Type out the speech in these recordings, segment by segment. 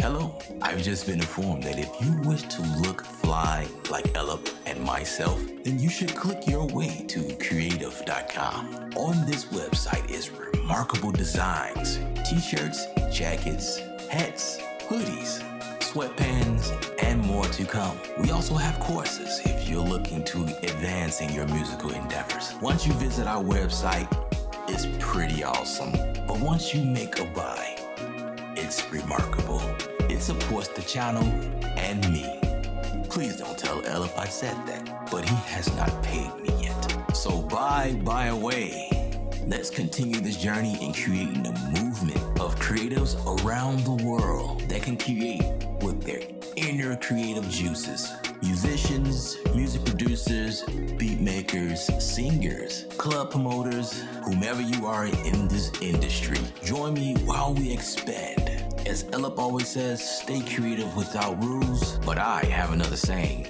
Hello, I've just been informed that if you wish to look fly like Ella and myself, then you should click your way to creative.com. On this website is remarkable designs, t-shirts, jackets, hats, hoodies, sweatpants, and more to come. We also have courses if you're looking to advance in your musical endeavors. Once you visit our website, it's pretty awesome. But once you make a buy, it's remarkable. It supports the channel and me. Please don't tell Ella I said that, but he has not paid me yet. So buy away. Let's continue this journey in creating a movement of creatives around the world that can create with their inner creative juices. Musicians, music producers, beat makers, singers, club promoters, whomever you are in this industry, join me while we expand. As Ellip always says, stay creative without rules, but I have another saying.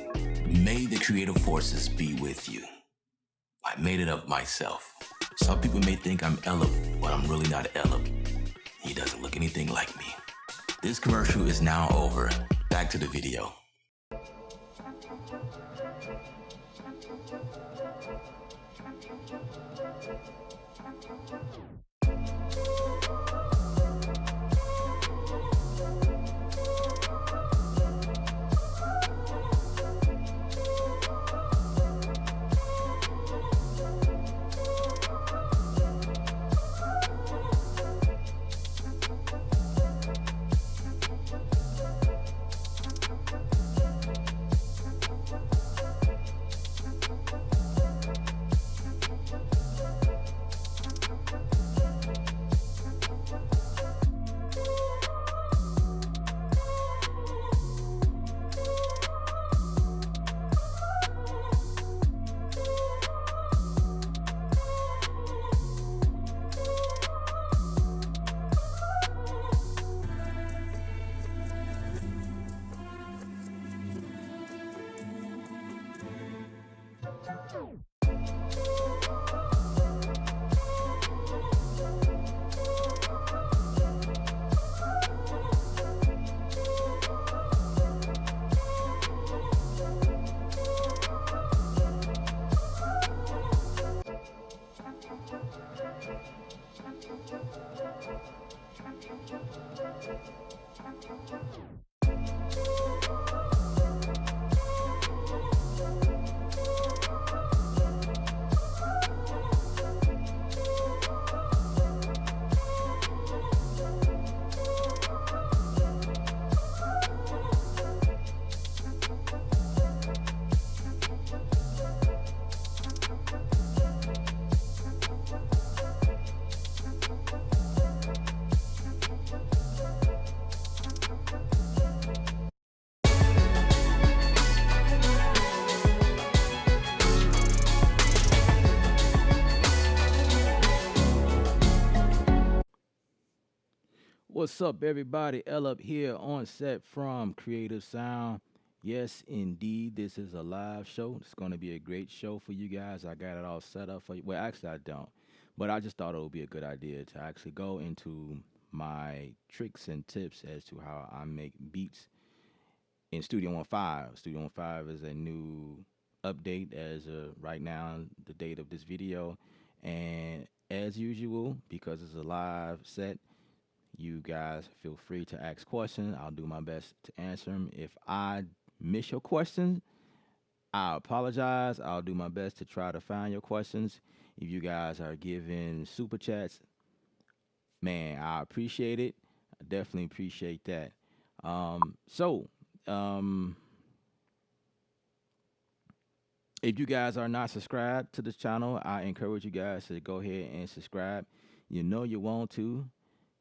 May the creative forces be with you. I made it up myself. Some people may think I'm Ellip, but I'm really not Ellip. He doesn't look anything like me. This commercial is now over. Back to the video. What's up, everybody? L up here on set from Creative Sound. Yes, indeed, this is a live show. It's going to be a great show for you guys. I got it all set up for you. Well, actually, I don't, but I just thought it would be a good idea to actually go into my tricks and tips as to how I make beats in Studio One 5. Studio One 5 is a new update as right now, the date of this video. And as usual, because it's a live set, you guys feel free to ask questions. I'll do my best to answer them. If I miss your question, I apologize. I'll do my best to try to find your questions. If you guys are giving super chats, man, I appreciate it. I definitely appreciate that. So, if you guys are not subscribed to this channel, I encourage you guys to go ahead and subscribe. You know you want to.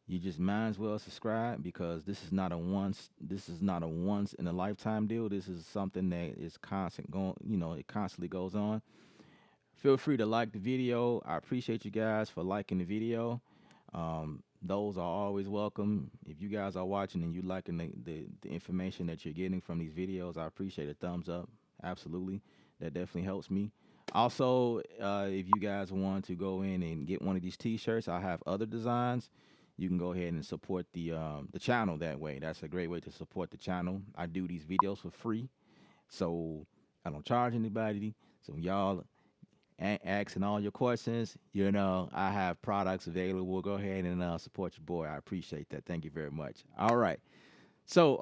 You just might as well subscribe because this is not a once in a lifetime deal. This is something that is constant going, it constantly goes on. Feel free to like the video. I appreciate you guys for liking the video. Those are always welcome. If you guys are watching and you liking the information that you're getting from these videos, I appreciate a thumbs up. Absolutely. That definitely helps me. Also, if you guys want to go in and get one of these t-shirts, I have other designs. you can go ahead and support the channel that way. That's a great way to support the channel. I do these videos for free, so I don't charge anybody. So y'all asking all your questions, I have products available. Go ahead and support your boy. I appreciate that. Thank you very much. All right. So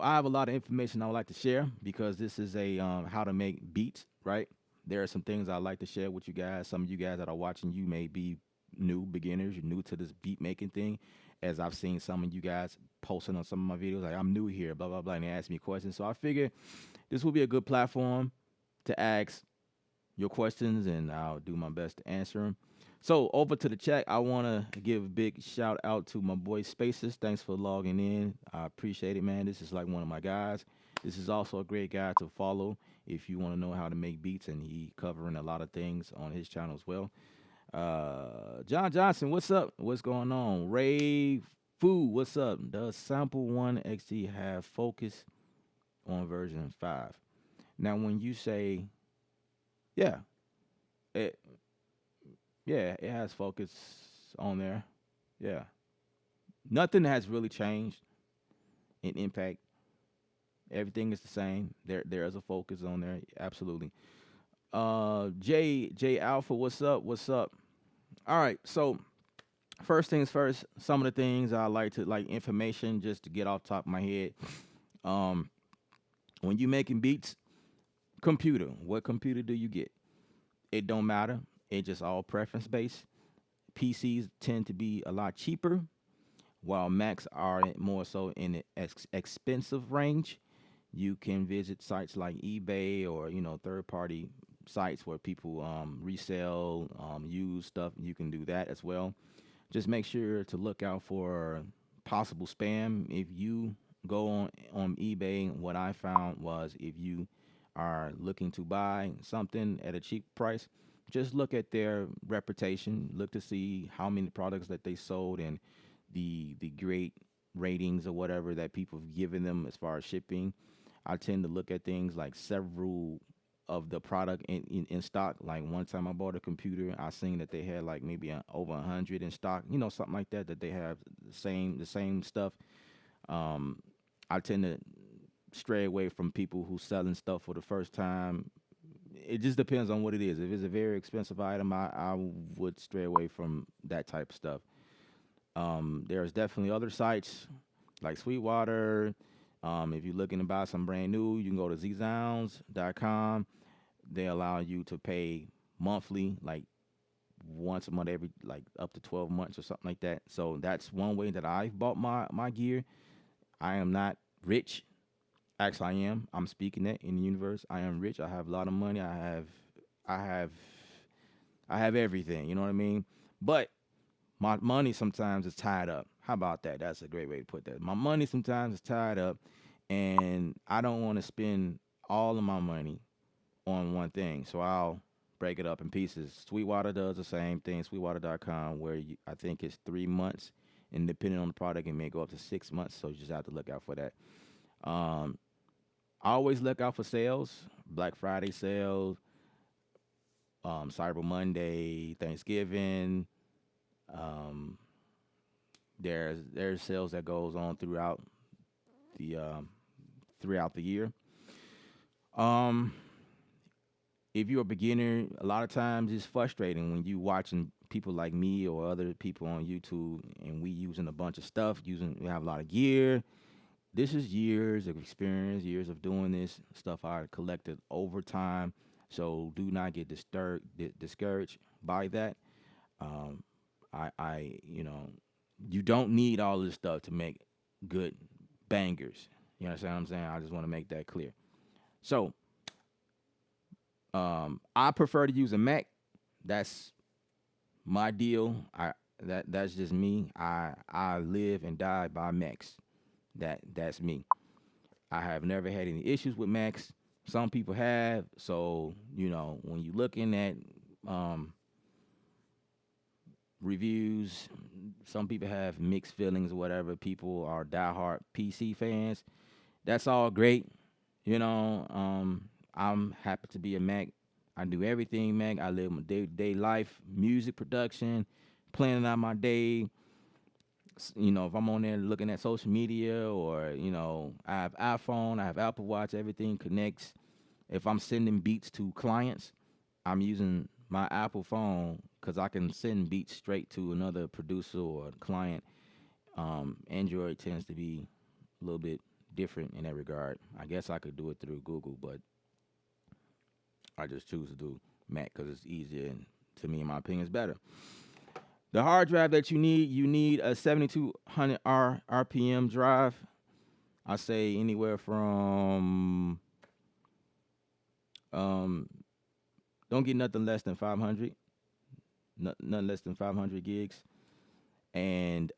I have a lot of information I would like to share because this is a how to make beats, right? There are some things I'd like to share with you guys. Some of you guys that are watching, you may be new beginners, you're new to this beat making thing. As I've seen some of you guys posting on some of my videos, like I'm new here, blah blah blah, and they ask me questions. So I figure this will be a good platform to ask your questions, and I'll do my best to answer them. So over to the chat, I want to give a big shout out to my boy Spaces. Thanks for logging in. I appreciate it, man. This is like one of my guys. This is also a great guy to follow if you want to know how to make beats, and he covering a lot of things on his channel as well. John Johnson, what's up? What's going on? Ray Fu, what's up? Does Sample One XT have focus on version 5? Now, when you say yeah, it yeah, it has focus on there. Yeah. Nothing has really changed in impact. Everything is the same. There is a focus on there. Absolutely. J Alpha, what's up? What's up? All right. So first things first, some of the things I like to like information just to get off the top of my head. Um when you making beats, computer, what computer do you get? It don't matter. It just all preference based. PCs tend to be a lot cheaper, while Macs are more so in the expensive range. You can visit sites like eBay or third party sites where people resell used stuff. You can do that as well. Just make sure to look out for possible spam. If you go on eBay, what I found was if you are looking to buy something at a cheap price, just look at their reputation. Look to see how many products that they sold and the great ratings or whatever that people have given them as far as shipping. I tend to look at things like several of the product in stock. Like one time I bought a computer, I seen that they had like maybe over 100 in stock, something like that. That they have the same stuff. Um, I tend to stray away from people who selling stuff for the first time. It just depends on what it is. If it's a very expensive item, I would stray away from that type of stuff. There's definitely other sites like Sweetwater. If you're looking to buy some brand new, you can go to zzounds.com. They allow you to pay monthly, like once a month, every like up to 12 months or something like that. So that's one way that I've bought my gear. I am not rich. Actually, I am. I'm speaking that in the universe. I am rich. I have a lot of money. I have, I have everything. You know what I mean? But my money sometimes is tied up. How about that? That's a great way to put that. My money sometimes is tied up, and I don't want to spend all of my money on one thing. So I'll break it up in pieces. Sweetwater does the same thing, sweetwater.com, where I think it's 3 months, and depending on the product, it may go up to 6 months. So you just have to look out for that. Um, I always look out for sales, Black Friday sales, Cyber Monday, Thanksgiving. Um, there's sales that goes on the throughout the year. Um, if you're a beginner, a lot of times it's frustrating when you watching people like me or other people on YouTube, and we using a bunch of stuff. We have a lot of gear. This is years of experience, years of doing this stuff I collected over time. So do not get discouraged by that. Um, you don't need all this stuff to make good bangers. You understand what I'm saying? I just want to make that clear. So, I prefer to use a Mac. That's my deal. That's just me. I live and die by Macs. That's me. I have never had any issues with Macs. Some people have. So when you're looking at um, reviews, some people have mixed feelings or whatever. People are diehard PC fans. That's all great. I'm happy to be a Mac. I do everything Mac. I live my day-to-day life, music production, planning out my day, If I'm on there looking at social media, or I have iPhone, I have Apple Watch, everything connects. If I'm sending beats to clients, I'm using my Apple phone because I can send beats straight to another producer or client. Android tends to be a little bit different in that regard. I guess I could do it through Google, but I just choose to do Mac because it's easier and, to me, in my opinion, it's better. The hard drive that you need a 7200 RPM drive. I say anywhere from um, don't get nothing less than 500, nothing less than 500 gigs, and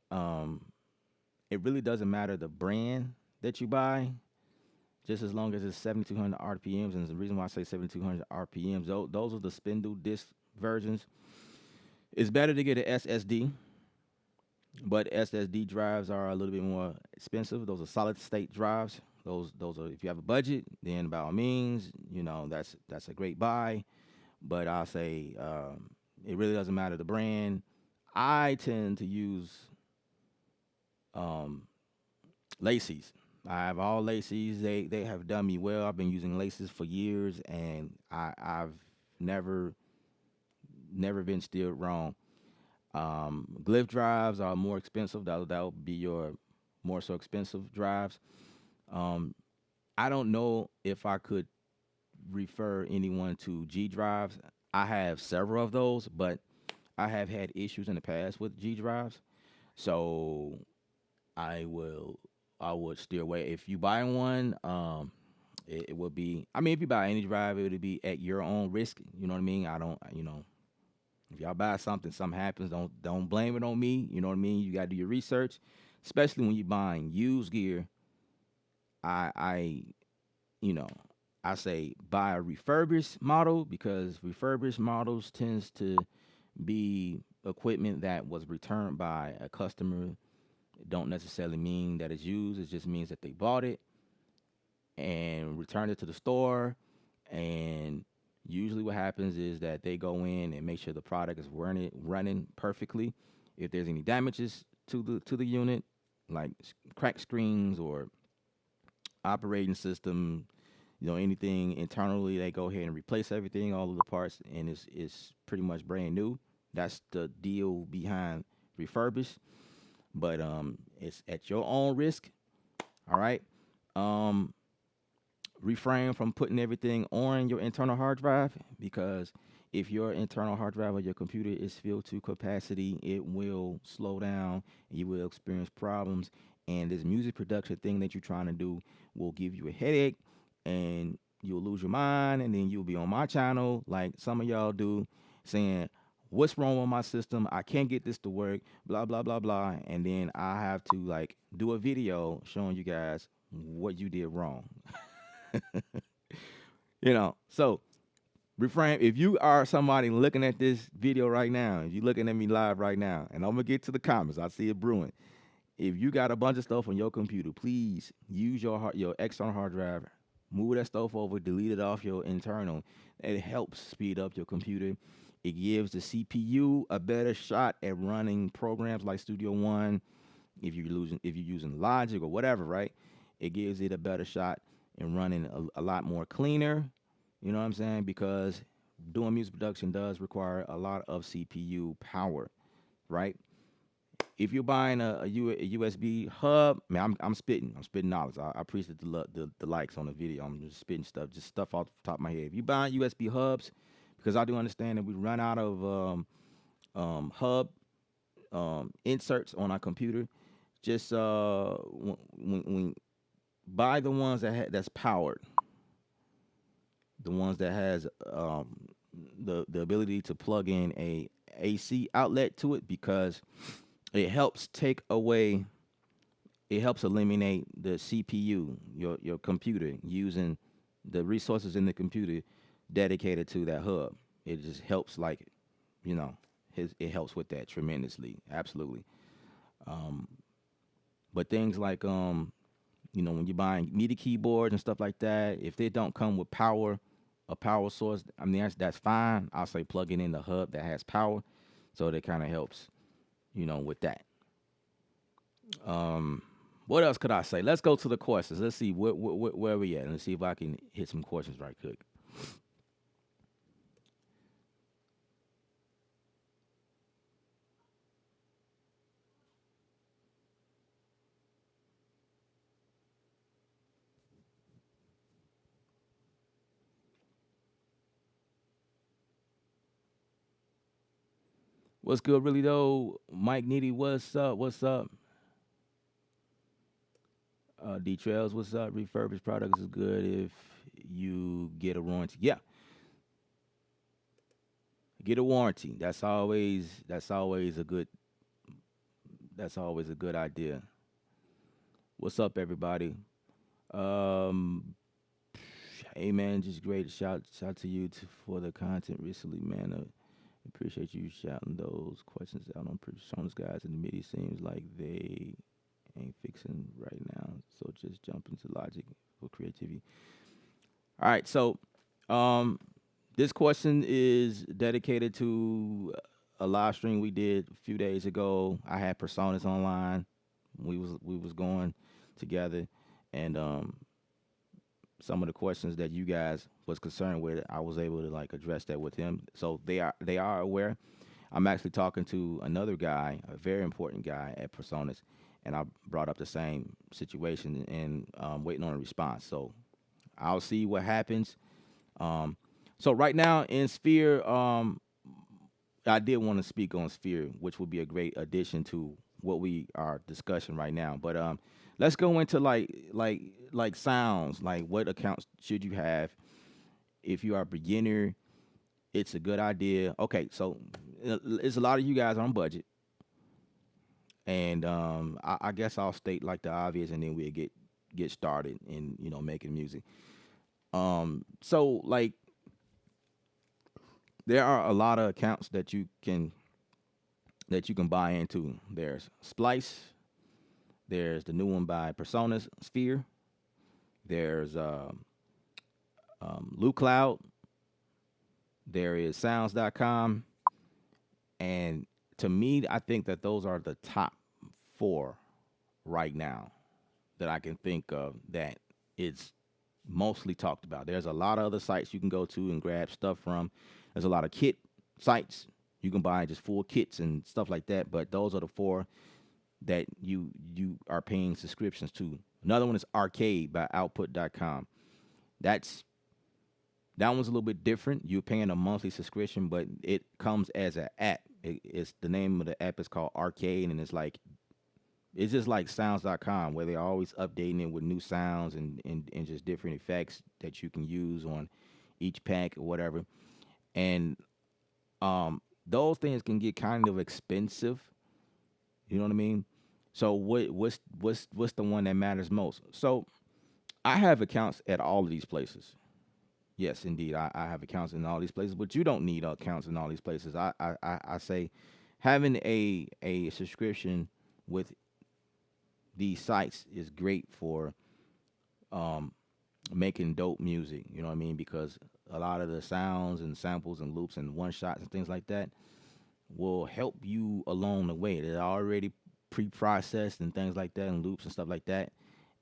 it really doesn't matter the brand that you buy, just as long as it's 7200 RPMs. And the reason why I say 7200 RPMs, those are the spindle disc versions. It's better to get an SSD, but SSD drives are a little bit more expensive. Those are solid state drives. Those are, if you have a budget, then by all means, that's a great buy. But I'll say it really doesn't matter the brand. I tend to use um, Lacy's. I have all Lacy's. They have done me well. I've been using Lacy's for years, and I've never never been steered wrong. Glyph drives are more expensive. That'll be your more so expensive drives. Um, I don't know if I could refer anyone to G drives. I have several of those, but I have had issues in the past with G drives. So I will I would steer away. If you buy one, it will be. I mean, if you buy any drive, it would be at your own risk. You know what I mean? I don't. If y'all buy something, something happens, don't blame it on me. You know what I mean? You gotta do your research, especially when you're buying used gear. I you know I say buy a refurbished model because refurbished models tends to be equipment that was returned by a customer. It don't necessarily mean that it's used. It just means that they bought it and returned it to the store. And usually, what happens is that they go in and make sure the product is running perfectly. If there's any damages to the unit, like cracked screens or operating system, anything internally, they go ahead and replace everything, all of the parts, and it's pretty much brand new. That's the deal behind refurbished, but it's at your own risk. All right. Um, Refrain from putting everything on your internal hard drive because if your internal hard drive of your computer is filled to capacity, it will slow down. You will experience problems, and this music production thing that you're trying to do will give you a headache, and you'll lose your mind, and then you'll be on my channel like some of y'all do, saying, "What's wrong with my system? I can't get this to work." Blah blah blah blah, and then I have to like do a video showing you guys what you did wrong. So refrain. If you are somebody looking at this video right now, if you're looking at me live right now, and I'm gonna get to the comments, I see it brewing. If you got a bunch of stuff on your computer, please use your external hard drive. Move that stuff over, delete it off your internal. It helps speed up your computer. It gives the CPU a better shot at running programs like Studio One. If you're using Logic or whatever, right? It gives it a better shot in running a lot more cleaner. You know what I'm saying? Because doing music production does require a lot of CPU power, right? If you're buying a USB hub, man, I'm spitting knowledge. I appreciate the likes on the video. I'm just spitting stuff off the top of my head. If you buying USB hubs, because I do understand that we run out of hub inserts on our computer. Just when buy the ones that's powered, the ones that has the ability to plug in a AC outlet to it because it helps take away, it helps eliminate the CPU, your computer, using the resources in the computer dedicated to that hub. It just helps, like, you know, it helps with that tremendously, absolutely. Um, but things like when you're buying MIDI keyboards and stuff like that, if they don't come with a power source, I mean that's fine. I'll say plug it in the hub that has power, so that kind of helps, with that. Um, what else could I say? Let's go to the questions. Let's see where we at. Let's see if I can hit some questions right quick. What's good, really though? Mike Needy, what's up? What's up? D Trails, what's up? Refurbished products is good if you get a warranty. Yeah, get a warranty. That's always a good idea. What's up, everybody? Um, hey man, just great. Shout to you for the content recently, man. Appreciate you shouting those questions out on personas guys in the media. Seems like they ain't fixing right now, so just jump into logic for creativity. All right, so um, this question is dedicated to a live stream we did a few days ago. I had personas online. We was going together, and some of the questions that you guys was concerned with, I was able to like address that with him. So they are aware. I'm actually talking to another guy, a very important guy at Personas, and I brought up the same situation and waiting on a response. So I'll see what happens. Um, so right now in Sphere, I did want to speak on Sphere, which would be a great addition to what we are discussing right now. But let's go into like sounds. Like what accounts should you have if you are a beginner? It's a good idea. Okay, so it's a lot of you guys on budget, and I guess I'll state like the obvious, and then we'll get started in making music. So like there are a lot of accounts that you can buy into. There's Splice. There's the new one by Personas Sphere. There's Loop Cloud. There is Sounds.com. And to me, I think that those are the top four right now that I can think of that it's mostly talked about. There's a lot of other sites you can go to and grab stuff from. There's a lot of kit sites you can buy just full kits and stuff like that. But those are the four that you are paying subscriptions to. Another one is Arcade by Output.com. That's that one's a little bit different. You're paying a monthly subscription, but it comes as an app. It's the name of the app is called Arcade, and it's just like Sounds.com, where they're always updating it with new sounds and just different effects that you can use on each pack or whatever. And those things can get kind of expensive. You know what I mean? So what's the one that matters most? So I have accounts at all of these places. Yes, indeed, I have accounts in all these places, but you don't need accounts in all these places. I say having a subscription with these sites is great for um, making dope music. You know what I mean? Because a lot of the sounds and samples and loops and one shots and things like that will help you along the way. They're already pre-processed and things like that, and loops and stuff like that.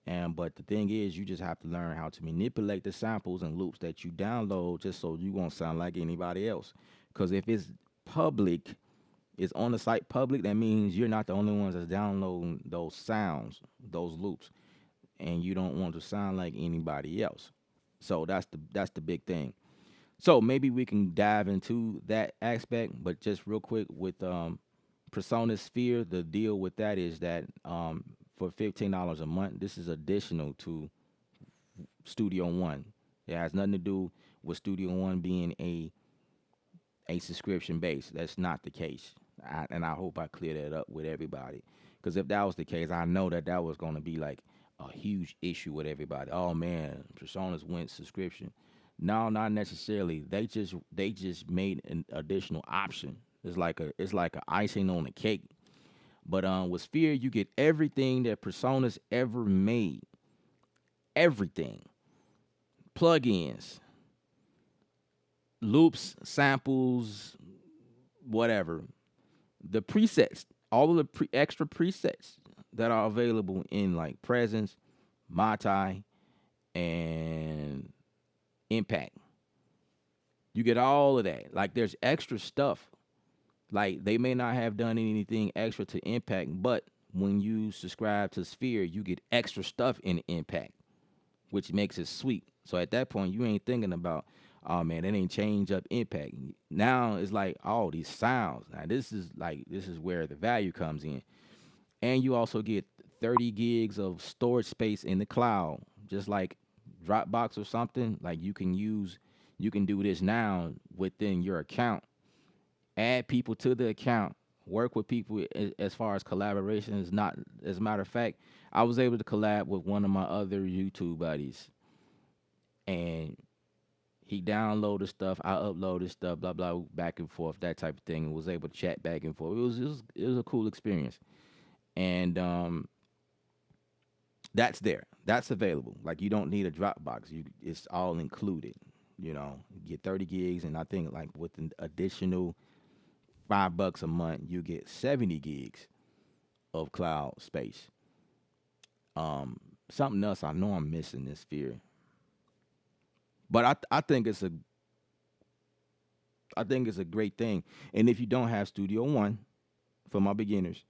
And but the thing is, you just have to learn how to manipulate the samples and loops that you download, just so you won't sound like anybody else. Because if it's public, it's on the site public, that means you're not the only ones that's downloading those sounds, those loops, and you don't want to sound like anybody else. So that's the big thing. So maybe we can dive into that aspect, but just real quick with Persona Sphere, the deal with that is that for $15 a month, this is additional to Studio One. It has nothing to do with Studio One being a subscription base. That's not the case, and I hope I clear that up with everybody. Because if that was the case, I know that was going to be like a huge issue with everybody. Oh man, Personas went subscription. No, not necessarily. They just made an additional option. It's like a icing on the cake. But with Sphere, you get everything that Personas ever made. Everything. Plugins, loops, samples, whatever. The presets, all of the extra presets that are available in like Presence, Mai, and Impact. You get all of that. Like there's extra stuff. Like they may not have done anything extra to Impact, but when you subscribe to Sphere, you get extra stuff in Impact, which makes it sweet. So at that point, you ain't thinking about, oh man, that ain't change up Impact. Now it's like all these sounds. Now this is where the value comes in, and you also get 30 gigs of storage space in the cloud, just like Dropbox or something. Like you can do this now within your account. Add people to the account. Work with people as far as collaboration is not. As a matter of fact, I was able to collab with one of my other YouTube buddies, and he downloaded stuff, I uploaded stuff, blah blah, back and forth, that type of thing, and was able to chat back and forth. It was a cool experience, and that's there. That's available. Like you don't need a Dropbox. It's all included. You get 30 gigs, and I think like with an additional $5 a month, you get 70 gigs of cloud space. Something else I know I'm missing this Sphere, but I think it's a great thing. And if you don't have Studio One, for my beginners,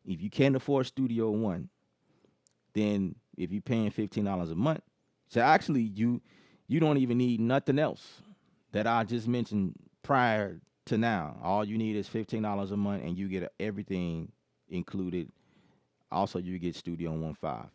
if you can't afford Studio One, then if you're paying $15 a month, so actually you don't even need nothing else that I just mentioned prior to now. All you need is $15 a month, and you get everything included. Also, you get Studio One 5.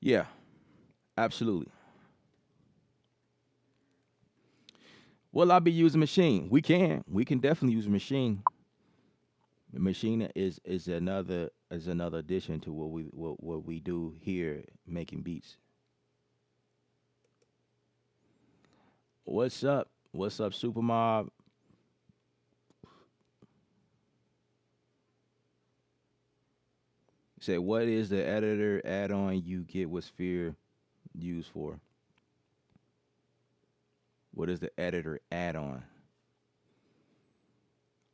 Yeah, absolutely. Well, I'll be using Machine. We can definitely use Machine. Machine is another addition to what we do here making beats. What's up? What's up, Supermob? Say, what is the editor add-on you get with Sphere used for? What is the editor add-on?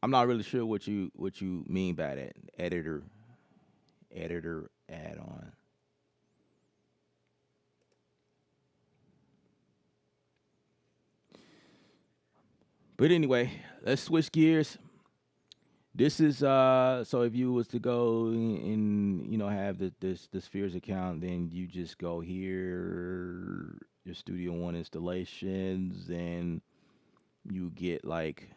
I'm not really sure what you mean by that. Editor add-on. But anyway, let's switch gears. This is so if you was to go and have the Spheres account, then you just go here, your Studio One installations, and you get like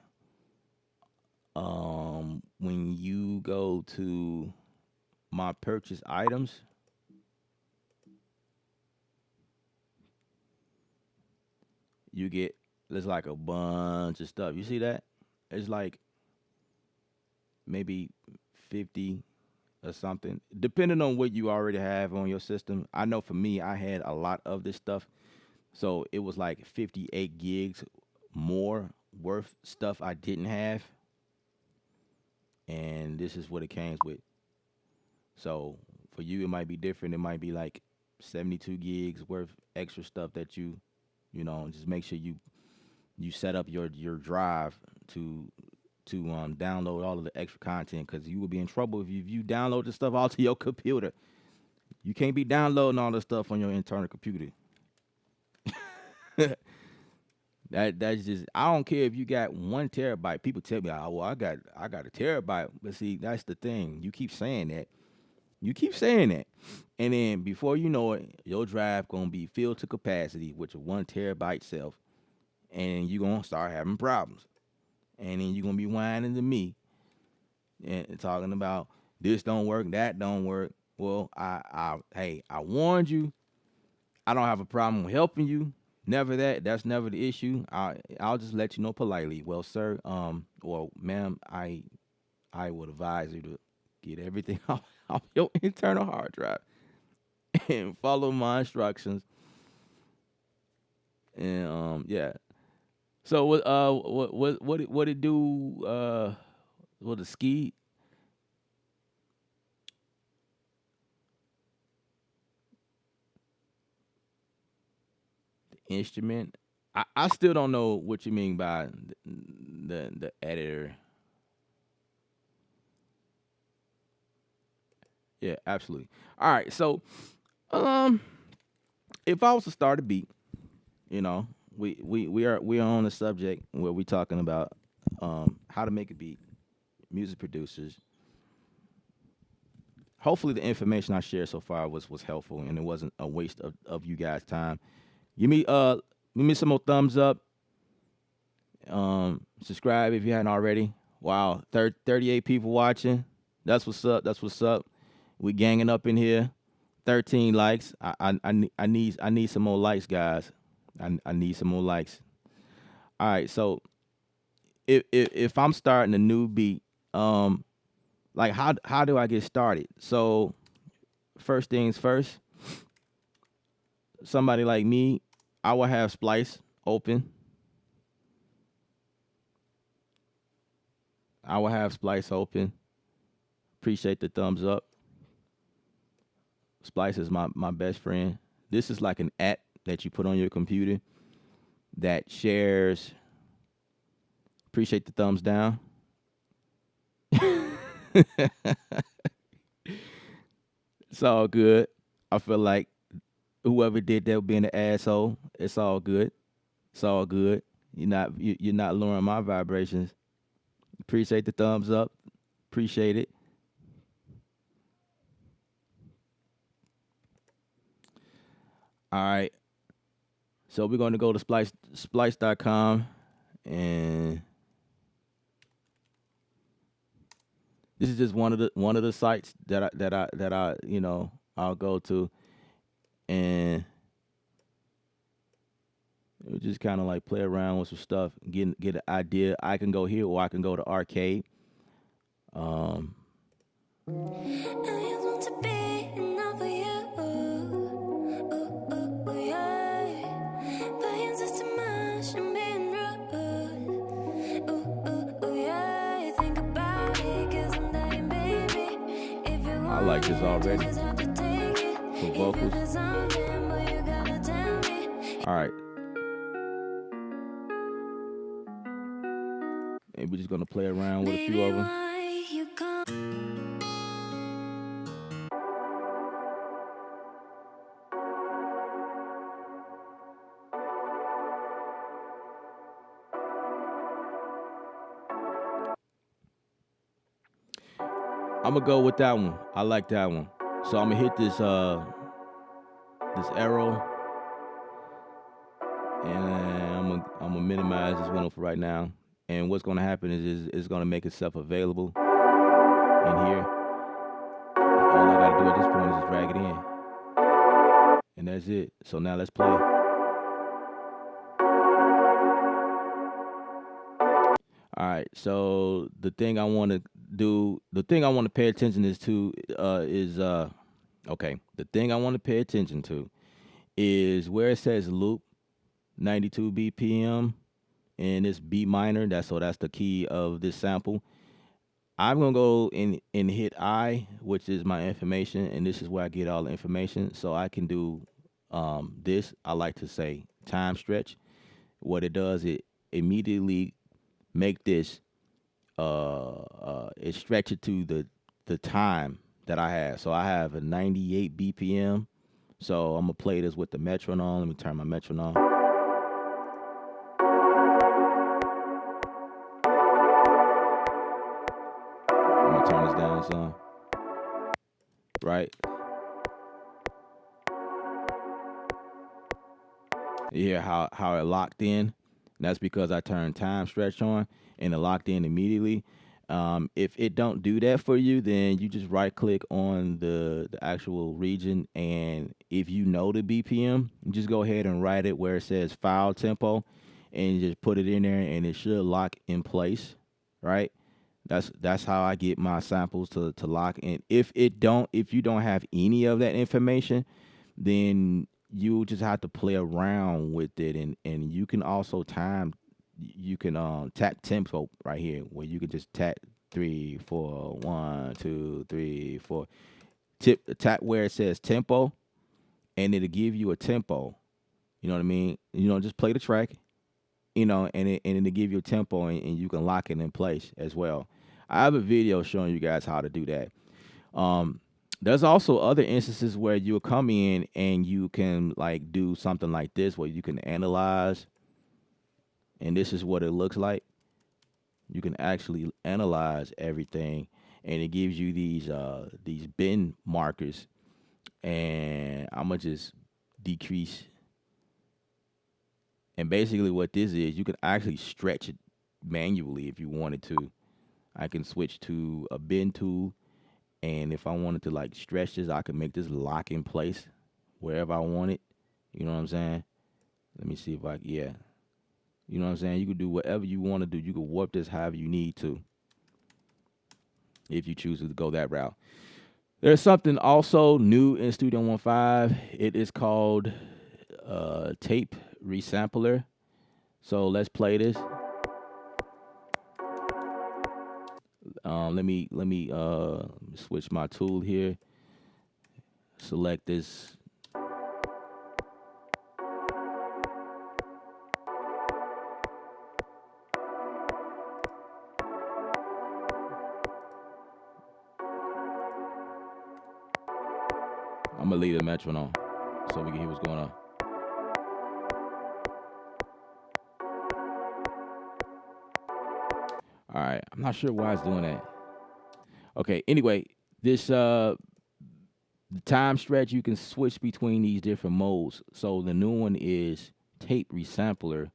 when you go to my purchase items, you get there's like a bunch of stuff. You see that? It's like maybe 50 or something, depending on what you already have on your system. I know for me, I had a lot of this stuff, so it was like 58 gigs more worth stuff I didn't have, and this is what it came with. So for you, it might be different. It might be like 72 gigs worth extra stuff that just make sure you set up your drive to download all of the extra content, because you will be in trouble if you download the stuff all to your computer. You can't be downloading all the stuff on your internal computer. That's just, I don't care if you got 1 terabyte. People tell me, oh well, I got a terabyte. But see, that's the thing. You keep saying that. You keep saying that. And then before you know it, your drive gonna be filled to capacity with your 1 terabyte self. And you're gonna start having problems. And then you're gonna be whining to me and talking about this don't work, that don't work. Well, hey, I warned you. I don't have a problem with helping you. Never that. That's never the issue. I'll just let you know politely. Well, sir, or ma'am, I would advise you to get everything off your internal hard drive and follow my instructions. And yeah. So what it do? What the ski? instrument. I still don't know what you mean by the editor. Yeah, absolutely. All right, so um, if I was to start a beat, you know, we are on a subject where we're talking about how to make a beat, music producers. Hopefully, the information I shared so far was helpful and it wasn't a waste of you guys' time. Give me some more thumbs up. Subscribe if you hadn't already. Wow, 38 people watching. That's what's up. That's what's up. We ganging up in here. 13 likes. I need some more likes, guys. I need some more likes. All right, so if I'm starting a new beat, um, like how do I get started? So first things first, somebody like me, I will have Splice open. I will have Splice open. Appreciate the thumbs up. Splice is my best friend. This is like an app that you put on your computer that shares. Appreciate the thumbs down. It's all good. I feel like whoever did that being an asshole. It's all good. It's all good. You're not lowering my vibrations. Appreciate the thumbs up. Appreciate it. All right. So we're going to go to splice.com, and this is just one of the sites that I I'll go to, and we just kind of like play around with some stuff, get an idea. I can go here or I can go to arcade. Um, I like this already for vocals. All right, and we're just gonna play around with a few of them. I'm gonna go with that one. I like that one. So I'm gonna hit this arrow, and I'm gonna minimize this window for right now. And what's gonna happen is it's gonna make itself available in here. All I gotta do at this point is just drag it in, and that's it. So now let's play. All right. So the thing I want to pay attention is okay. The thing I want to pay attention to is where it says loop 92 BPM and it's B minor. That's the key of this sample. I'm gonna go and hit I, which is my information, and this is where I get all the information. So I can do this. I like to say time stretch. What it does, it immediately make this it stretch it to the time that I have. So I have a 98 BPM. So I'm gonna play this with the metronome. Let me turn my metronome. I'm gonna turn this down some. Right? You hear how it locked in? That's because I turned time stretch on and it locked in immediately. If it don't do that for you, then you just right click on the actual region, and if you know the BPM, just go ahead and write it where it says file tempo, and you just put it in there, and it should lock in place, right? That's how I get my samples to lock in. If you don't have any of that information, then you just have to play around with it, and you can also time. You can tap tempo right here, where you can just tap 3 4 1 2 3 4. Tap where it says tempo, and it'll give you a tempo. You know what I mean? Just play the track, and then to give you a tempo, and you can lock it in place as well. I have a video showing you guys how to do that. Um, there's also other instances where you'll come in and you can like do something like this, where you can analyze, and this is what it looks like. You can actually analyze everything, and it gives you these bend markers, and I'm gonna just decrease. And basically, what this is, you can actually stretch it manually if you wanted to. I can switch to a bend tool, and if I wanted to like stretch this, I can make this lock in place wherever I want it. You know what I'm saying? Let me see if yeah. You know what I'm saying? You could do whatever you want to do. You could warp this however you need to if you choose to go that route. There's something also new in Studio 1.5. It is called Tape Resampler. So let's play this. Let me switch my tool here. Select this. I'm gonna leave the metronome so we can hear what's going on. All right, I'm not sure why it's doing that. Okay, anyway, this the time stretch, you can switch between these different modes. So the new one is tape resampler.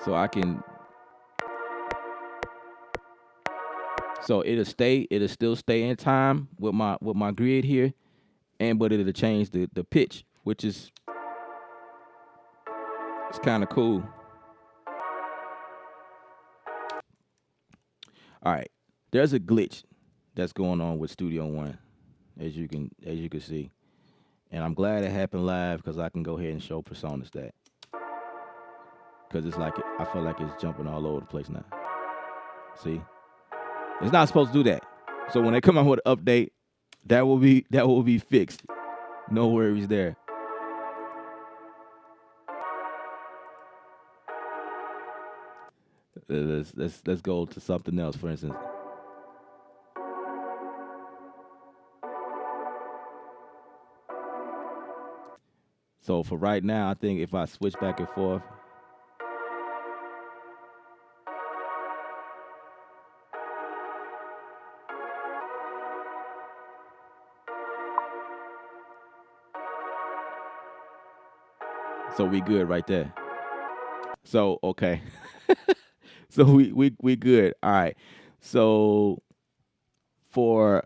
So I can it'll still stay in time with my grid here, but it'll change the pitch, which is it's kind of cool. All right, there's a glitch that's going on with Studio One, as you can see, and I'm glad it happened live because I can go ahead and show personas that, because it's like I feel like it's jumping all over the place now. See, it's not supposed to do that. So when they come out with an update, that will be fixed. No worries there. Let's go to something else. For instance, so for right now, I think if I switch back and forth, so we good right there. So okay, so we good. All right. So for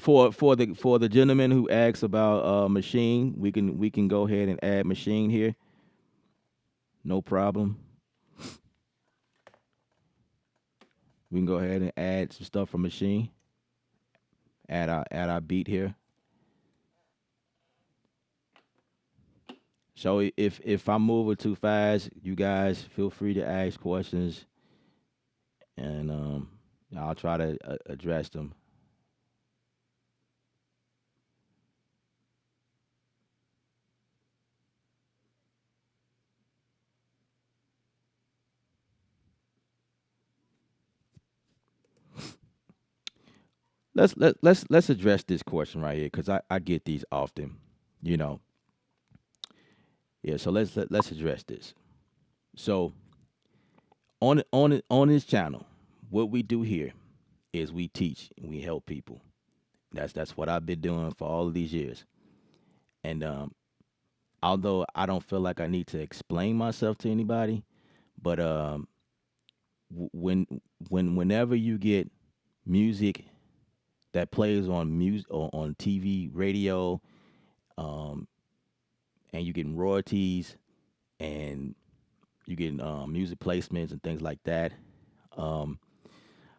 for the gentleman who asks about machine, we can go ahead and add machine here. No problem. We can go ahead and add some stuff from machine. Add our beat here. So if I'm moving too fast, you guys feel free to ask questions, and I'll try to address them. Let's address this question right here, because I get these often. You know, yeah. So let's address this. So on this channel, what we do here is we teach and we help people. That's what I've been doing for all of these years. And although I don't feel like I need to explain myself to anybody, but whenever you get music that plays on music or on TV, radio, um, and you getting royalties, and you getting music placements and things like that, um,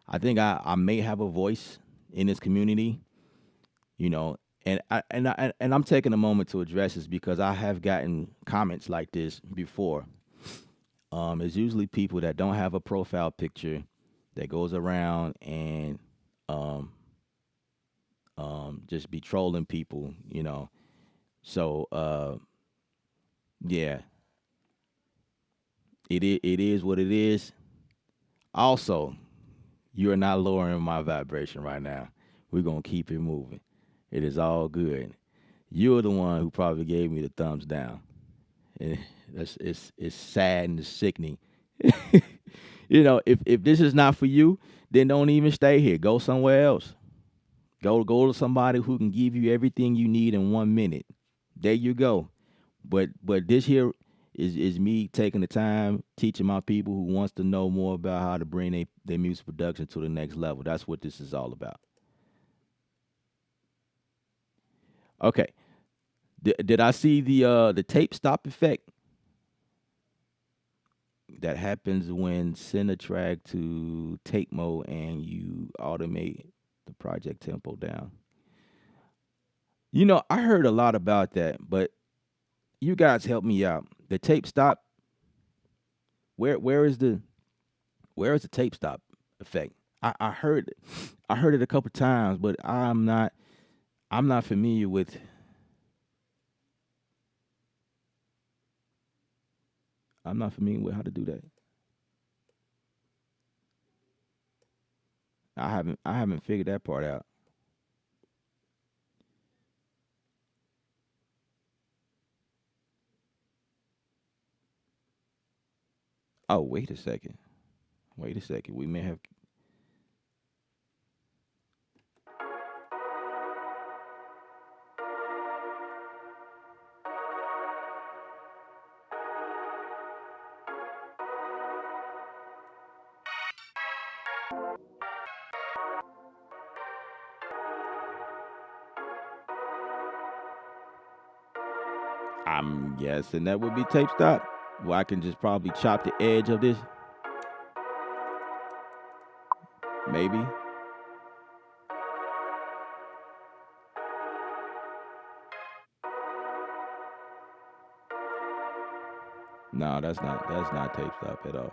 I think I may have a voice in this community, you know. And I'm taking a moment to address this because I have gotten comments like this before. It's usually people that don't have a profile picture, that goes around and um, just be trolling people, you know. So yeah, it is what it is. Also, you are not lowering my vibration right now. We're gonna keep it moving. It is all good. You're the one who probably gave me the thumbs down. And it's sad and it's sickening. You know, if this is not for you, then don't even stay here. Go somewhere else. Go to somebody who can give you everything you need in 1 minute. There you go. But this here is me taking the time teaching my people who wants to know more about how to bring their music production to the next level. That's what this is all about. Okay. Did I see the tape stop effect that happens when send a track to tape mode and you automate the project tempo down? You know, I heard a lot about that, but you guys help me out. The tape stop, where is the tape stop effect? I heard it a couple times, but I'm not familiar with. I'm not familiar with how to do that. I haven't figured that part out. Oh, wait a second. Wait a second. We may have. I'm guessing that would be tape stop. Well, I can just probably chop the edge of this. Maybe. No, that's not tape stop at all.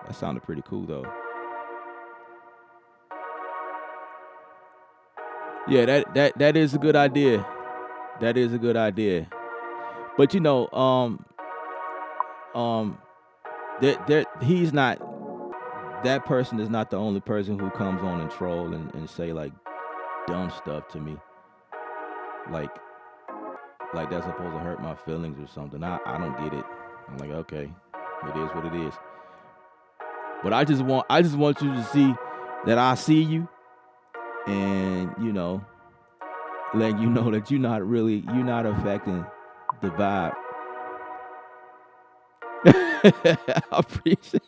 That sounded pretty cool though. Yeah, that is a good idea. That is a good idea. But you know, um, that he's not. That person is not the only person who comes on and troll and say like dumb stuff to me. Like that's supposed to hurt my feelings or something. I don't get it. I'm like, okay, it is what it is. But I just want you to see that I see you and you know, letting you know that you're not affecting the vibe. I appreciate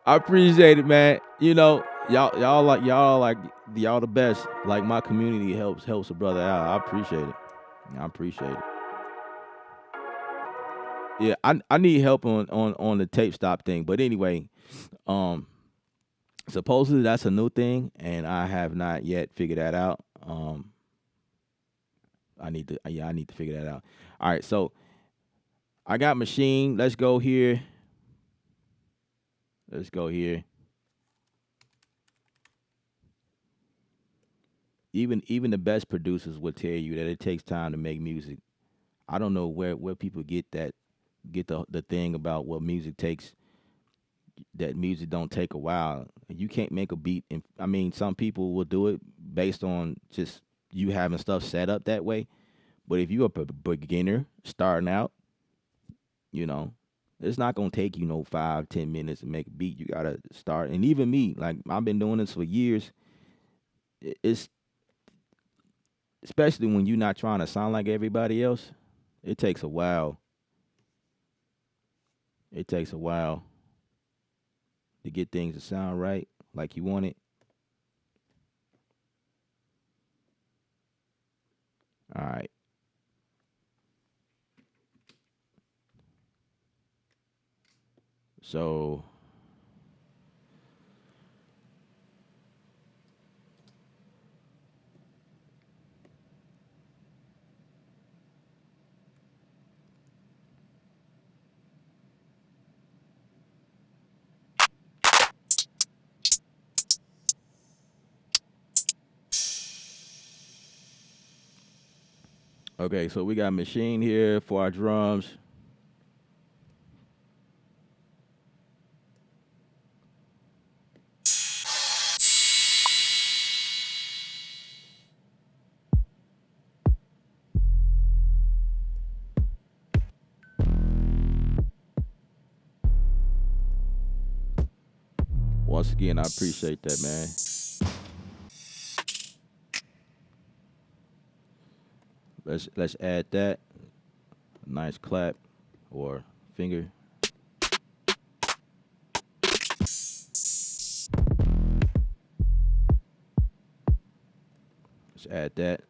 I appreciate it, man. You know, y'all the best. Like my community helps a brother out. I appreciate it. I appreciate it. Yeah, I need help on the tape stop thing. But anyway, um, supposedly that's a new thing, and I have not yet figured that out. I need to figure that out. All right, so I got machine. Let's go here. Let's go here. Even the best producers will tell you that it takes time to make music. I don't know where people get the thing about what music takes, that music don't take a while. You can't make a beat and I mean some people will do it based on just you having stuff set up that way. But if you're a beginner starting out, you know, it's not gonna take you no 5-10 minutes to make a beat. You gotta start. And even me, like I've been doing this for years. It's especially when you're not trying to sound like everybody else. It takes a while. It takes a while to get things to sound right, like you want it. All right. So Okay, so we got machine here for our drums. Once again, I appreciate that, man. Let's add that. Nice clap or finger. Let's add that.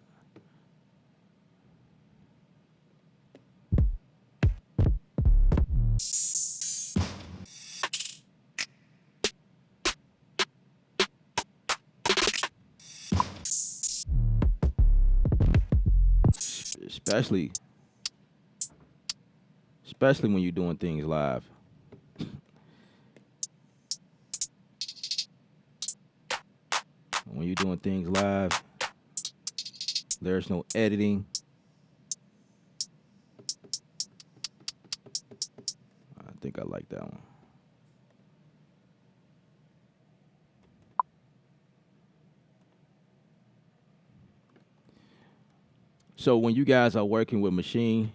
Especially when you're doing things live. When you're doing things live, there's no editing. I think I like that one. So when you guys are working with machine,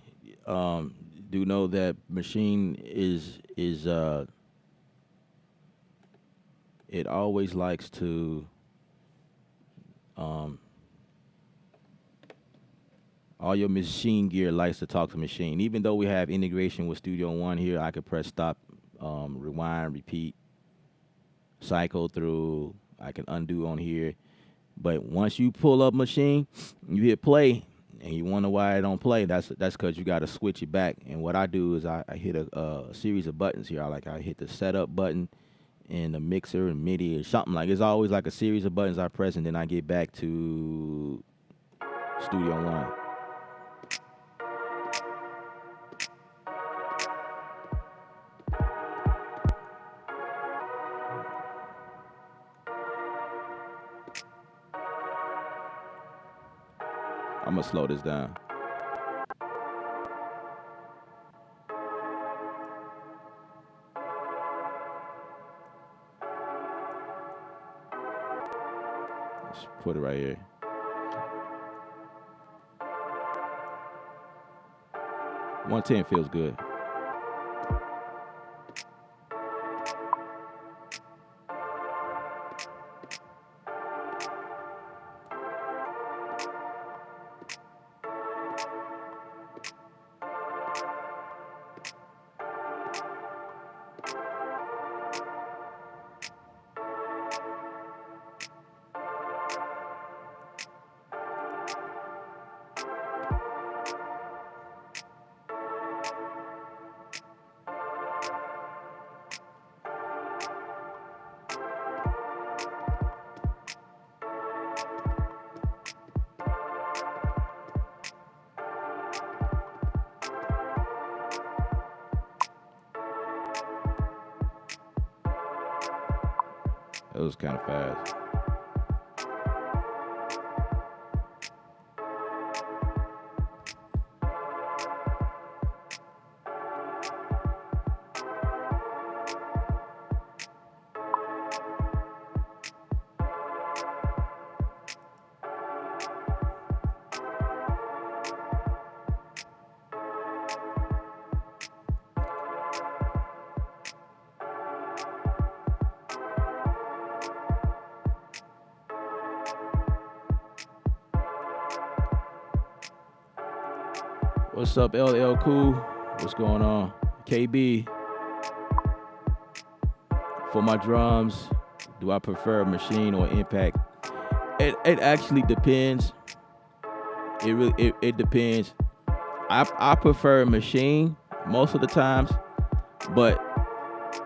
do know that machine is it always likes to um, all your machine gear likes to talk to machine. Even though we have integration with Studio One here, I could press stop, rewind, repeat, cycle through. I can undo on here. But once you pull up machine, you hit play, and you wonder why it don't play. That's because you got to switch it back. And what I do is I hit a series of buttons here. I hit the setup button and the mixer and MIDI or something like. It's always like a series of buttons I press, and then I get back to Studio One. I'm gonna slow this down. Let's put it right here. 110 feels good. It was kind of fast. What's up, LL Cool? What's going on? KB, for my drums, do I prefer machine or impact? It actually depends. It depends. I prefer machine most of the times, but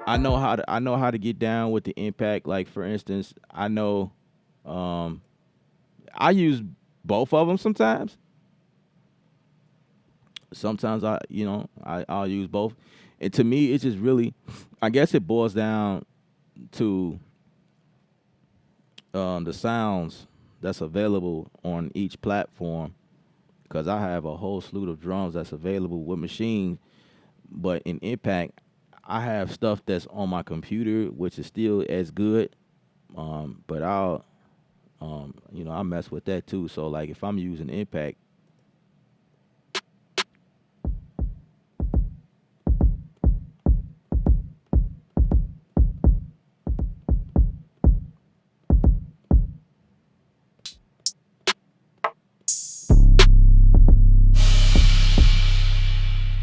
I know how to get down with the impact. Like for instance, I know um, I use both of them sometimes. Sometimes I'll use both, and to me it's just really, I guess it boils down to the sounds that's available on each platform. because I have a whole slew of drums that's available with machine. But in Impact, I have stuff that's on my computer, which is still as good. But I mess with that too. So like if I'm using Impact,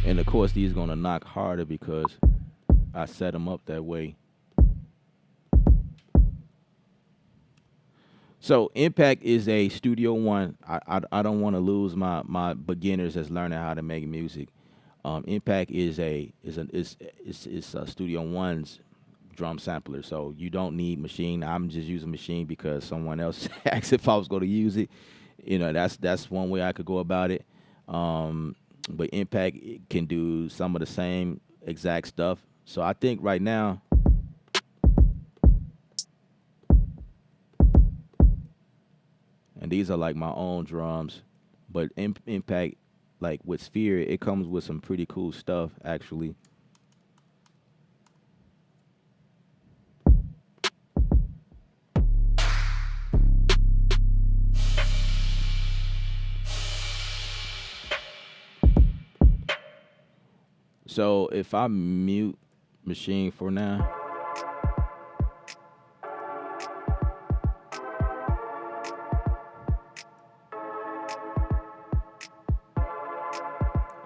and of course these gonna knock harder because I set them up that way. So Impact is a Studio One. I don't want to lose my beginners that's learning how to make music. Impact is a Studio One's drum sampler, so you don't need machine. I'm just using machine because someone else asked if I was going to use it. That's one way I could go about it. But Impact can do some of the same exact stuff. So I think right now, and these are like my own drums, but Impact, like with Sphere, it comes with some pretty cool stuff actually. So if I mute machine for now,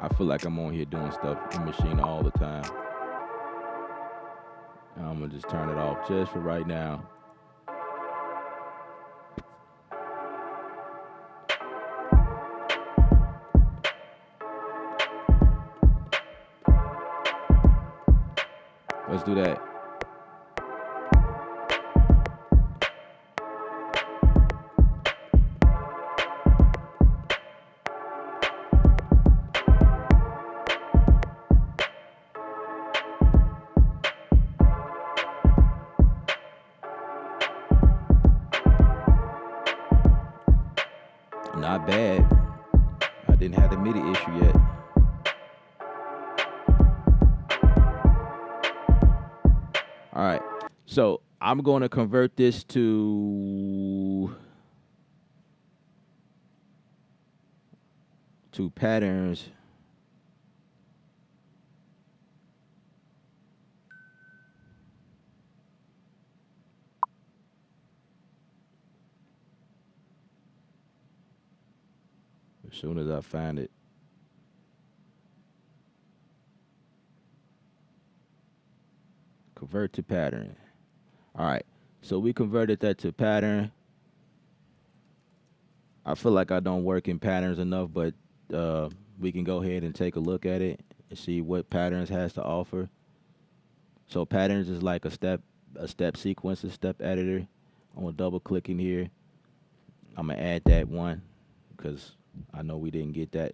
I feel like I'm on here doing stuff in machine all the time. And I'm gonna just turn it off just for right now. Let's do that. Not bad. I didn't have the MIDI issue yet. All right. So I'm going to convert this to patterns. As soon as I find it. Convert to pattern. All right. So we converted that to pattern. I feel like I don't work in patterns enough, but we can go ahead and take a look at it and see what patterns has to offer. So patterns is like a step sequence, a step editor. I'm gonna double click in here. I'm gonna add that one because I know we didn't get that.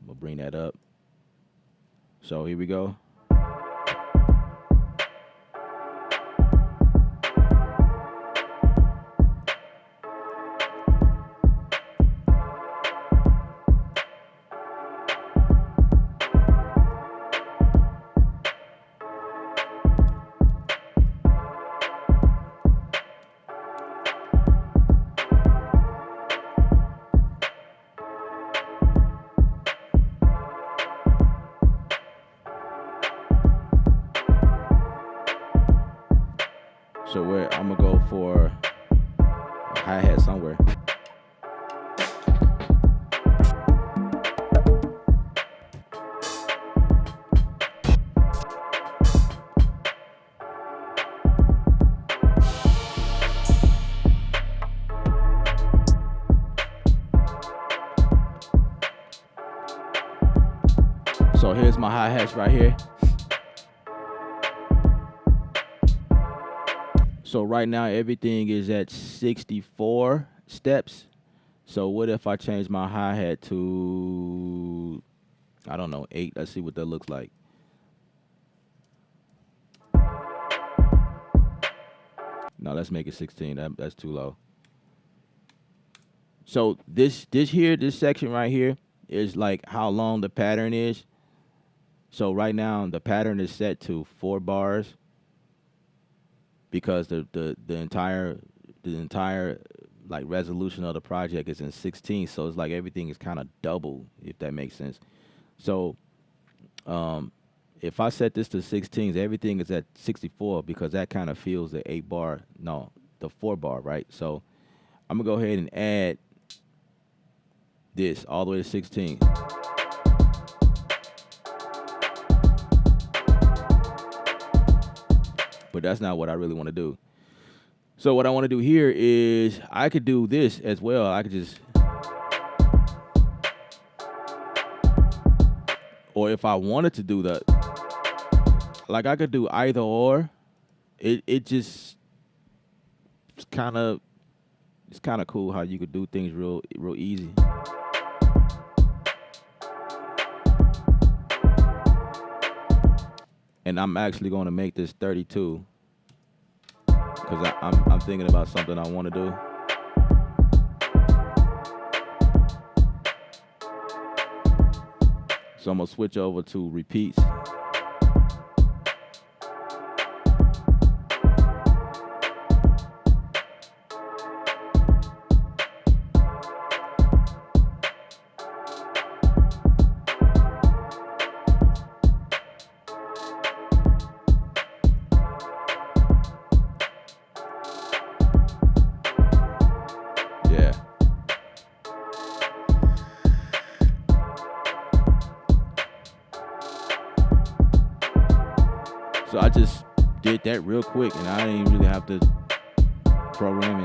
I'm gonna bring that up. So here we go. So where I'm gonna go for a hi-hat somewhere. So here's my hi-hats right here. So right now everything is at 64 steps. So what if I change my hi-hat to, I don't know, 8? Let's see what that looks like. No, let's make it 16. That's too low. So this section right here is like how long the pattern is. So right now the pattern is set to 4 bars because the entire like resolution of the project is in 16. So it's like everything is kind of double, if that makes sense. So um, if I set this to 16s, everything is at 64 because that kind of feels the 8 bar, no, the 4 bar, right? So I'm gonna go ahead and add this all the way to 16. But that's not what I really want to do. So what I want to do here is I could do this as well. I could just, or if I wanted to do that, like I could do either or. It just it's kind of cool how you could do things real easy. And I'm actually going to make this 32 because I'm thinking about something I want to do. So I'm gonna switch over to repeats. Yeah. So I just did that real quick, and I didn't really have to program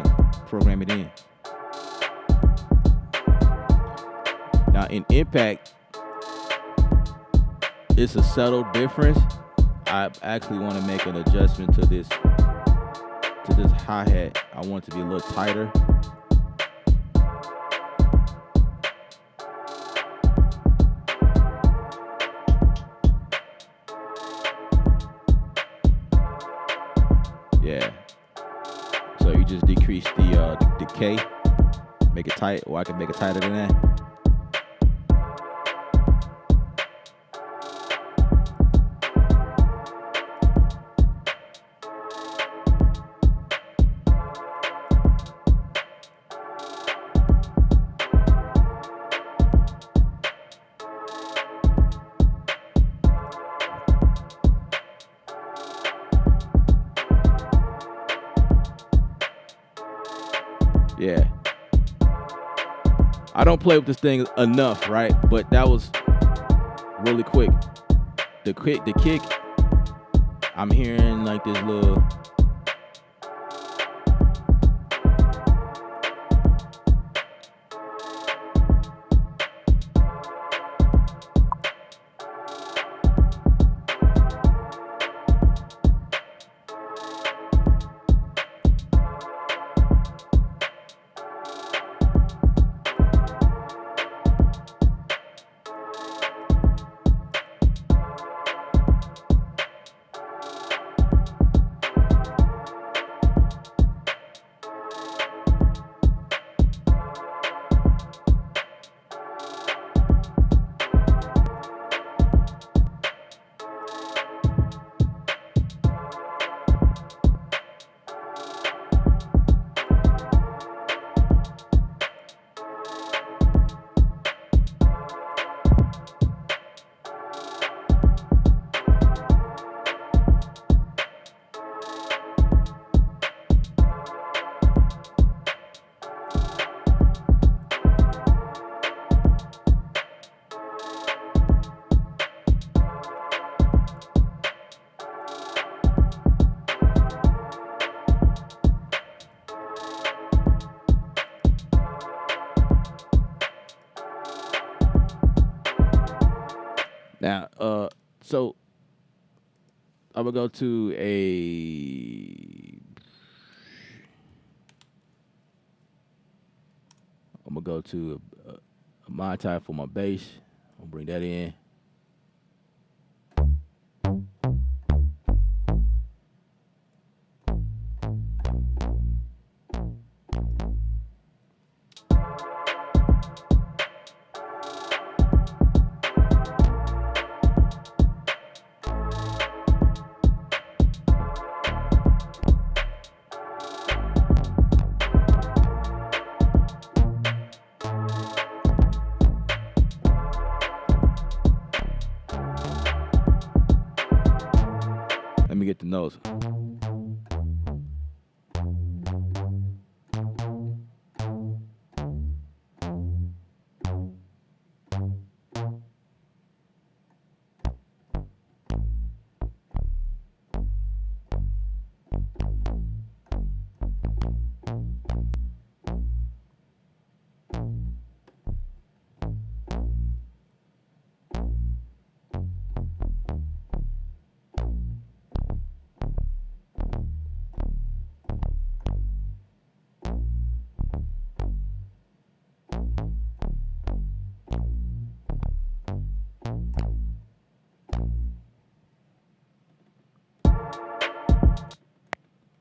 it in. Now in impact, it's a subtle difference. I actually want to make an adjustment to this hi-hat. I want it to be a little tighter. Yeah. So you just decrease the decay, make it tight, or I can make it tighter than that. Yeah. I don't play with this thing enough, right? But that was really quick. The kick, I'm hearing like this little. Now, so I'm gonna go to a. I'm gonna go to a Mai Tai for my bass. I'll bring that in. notes.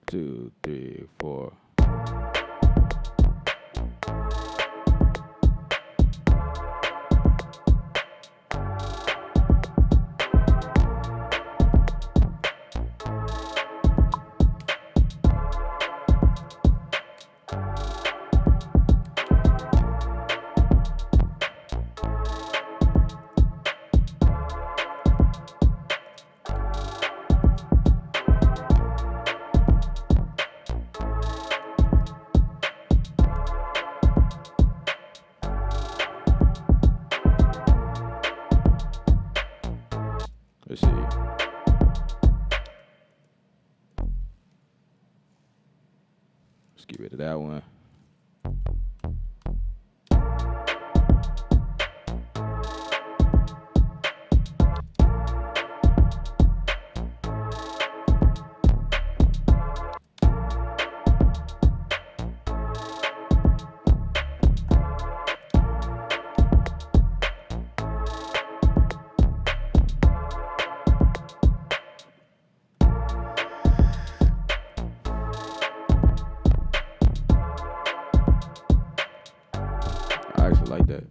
Two, three, four. Let's see. Let's get rid of that one. I actually like that.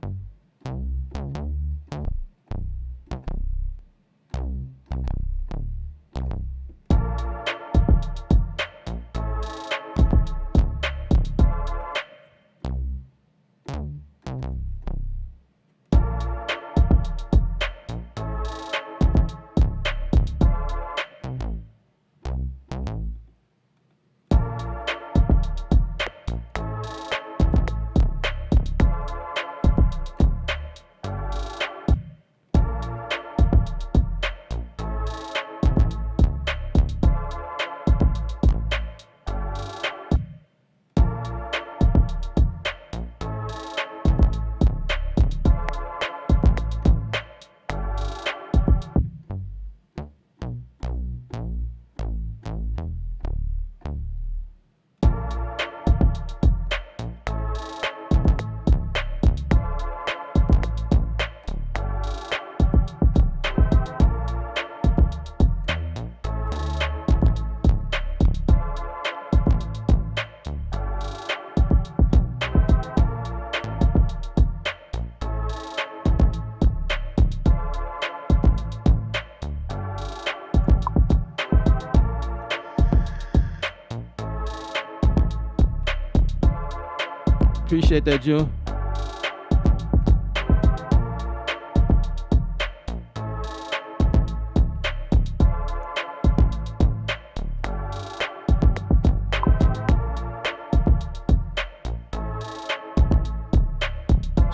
Appreciate that, June.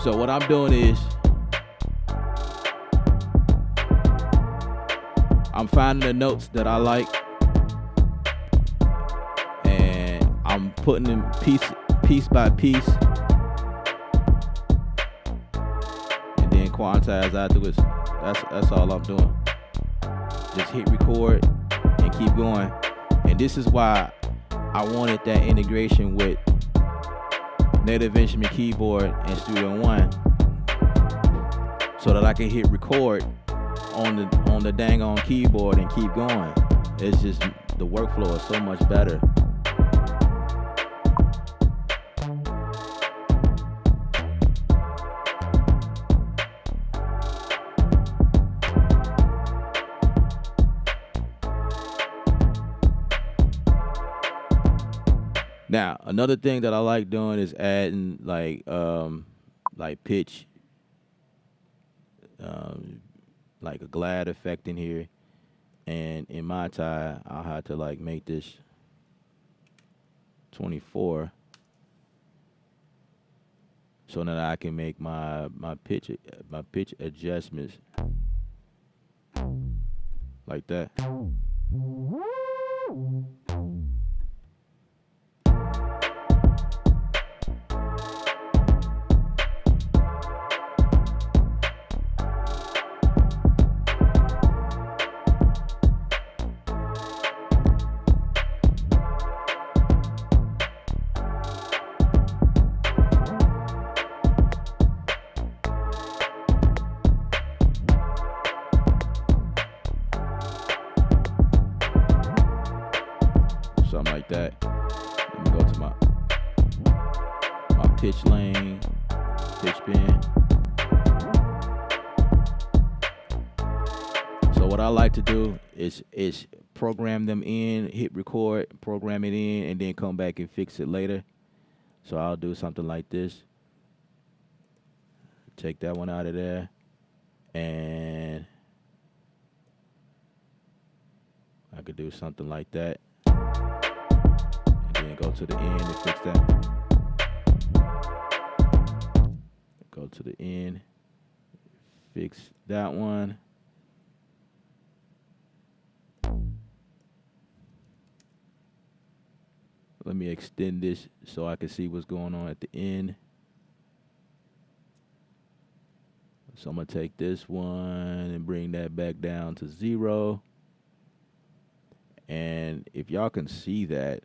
So what I'm doing is I'm finding the notes that I like and I'm putting them piece by piece and then quantize afterwards. That's all I'm doing. Just hit record and keep going. And this is why I wanted that integration with Native Instrument Keyboard and Studio One, so that I can hit record on the dang on keyboard and keep going. It's just the workflow is so much better. Now, another thing that I like doing is adding like pitch, like a glad effect in here, And in my tie, I'll have to like make this 24 so that I can make my pitch adjustments like that. Something like that. Let me go to my pitch lane, pitch bend. So what I like to do is program them in, hit record, program it in, and then come back and fix it later. So I'll do something like this. Take that one out of there, and I could do something like that, and then go to the end and fix that. Go to the end, fix that one. Let me extend this so I can see what's going on at the end. So I'm going to take this one and bring that back down to 0. And if y'all can see that,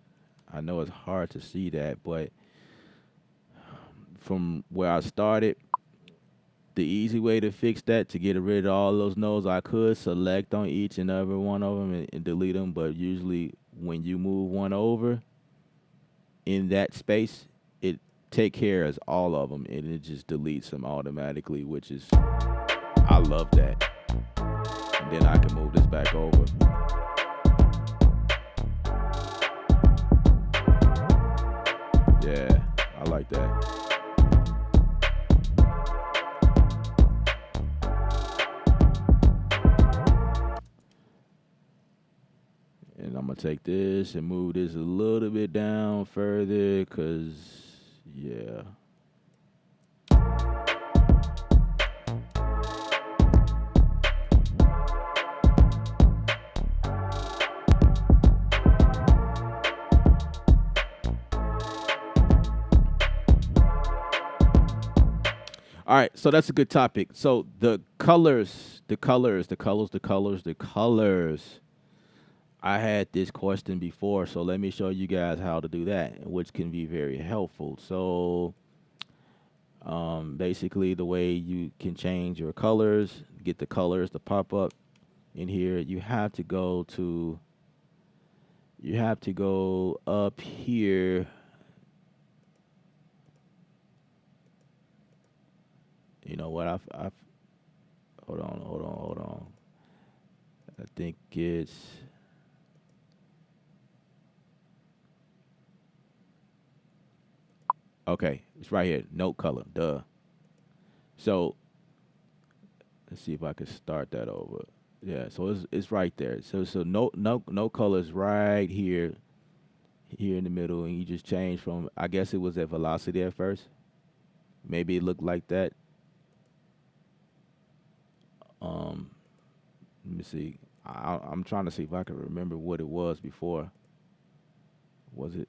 I know it's hard to see that, but from where I started, the easy way to fix that, to get rid of all those nodes, I could select on each and every one of them and delete them. But usually when you move one over in that space, it take care of all of them and it just deletes them automatically, which is, I love that. And then I can move this back over. Yeah, I like that. And I'm going to take this and move this a little bit down further because, yeah. All right, so that's a good topic. So the colors. I had this question before, so let me show you guys how to do that, which can be very helpful. So basically the way you can change your colors, get the colors to pop up in here, you have to go up here. You know what? I've hold on. I think it's okay. It's right here. Note color. Duh. So let's see if I can start that over. Yeah. So it's right there. So no colors right here in the middle, and you just change from. I guess it was at velocity at first. Maybe it looked like that. Let me see. I'm trying to see if I can remember what it was before. Was it?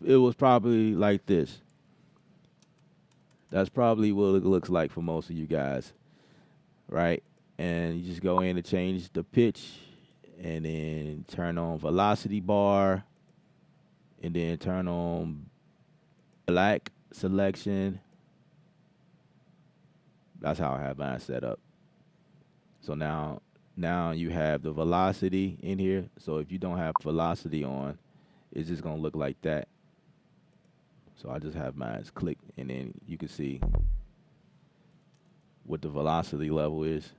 It was probably like this. That's probably what it looks like for most of you guys, right? And you just go in and change the pitch, and then turn on velocity bar, and then turn on black selection. That's how I have mine set up. So now you have the velocity in here. So if you don't have velocity on, it's just gonna look like that. So I just have mine click, and then you can see what the velocity level is.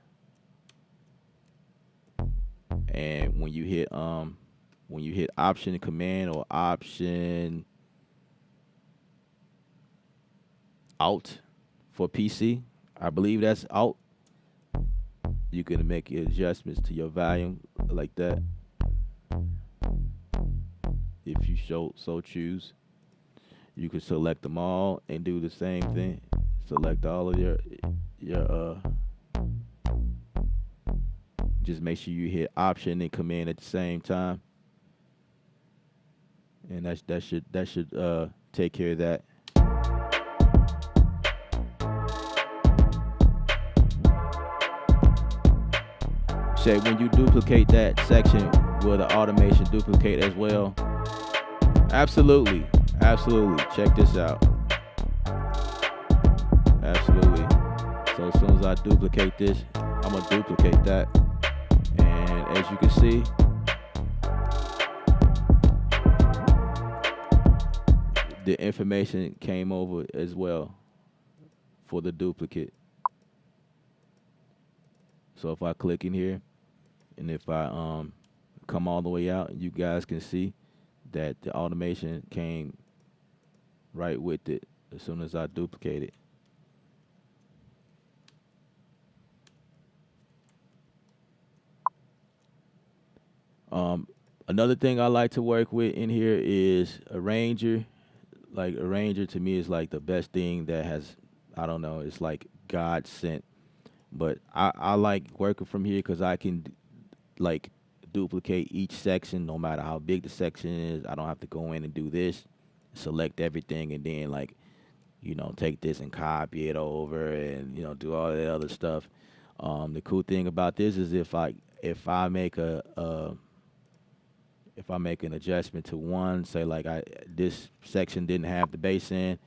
And when you hit option command or option alt for PC, I believe that's alt. You can make adjustments to your volume like that if you so choose. You can select them all and do the same thing. Select all of your just make sure you hit option and command at the same time. And that should take care of that. Say when you duplicate that section, will the automation duplicate as well? Absolutely. Absolutely. Check this out. Absolutely. So as soon as I duplicate this, I'm gonna duplicate that. And as you can see, the information came over as well for the duplicate. So if I click in here and if I come all the way out, you guys can see that the automation came right with it as soon as I duplicate it. Um, Another thing I like to work with in here is Arranger. Like Arranger to me is like the best thing that has, I don't know, it's like God sent. But I like working from here because I can like duplicate each section no matter how big the section is. I don't have to go in and do this, select everything, and then like, take this and copy it over and, do all that other stuff. The cool thing about this is if I make if I make an adjustment to one, say like this section didn't have the bass in,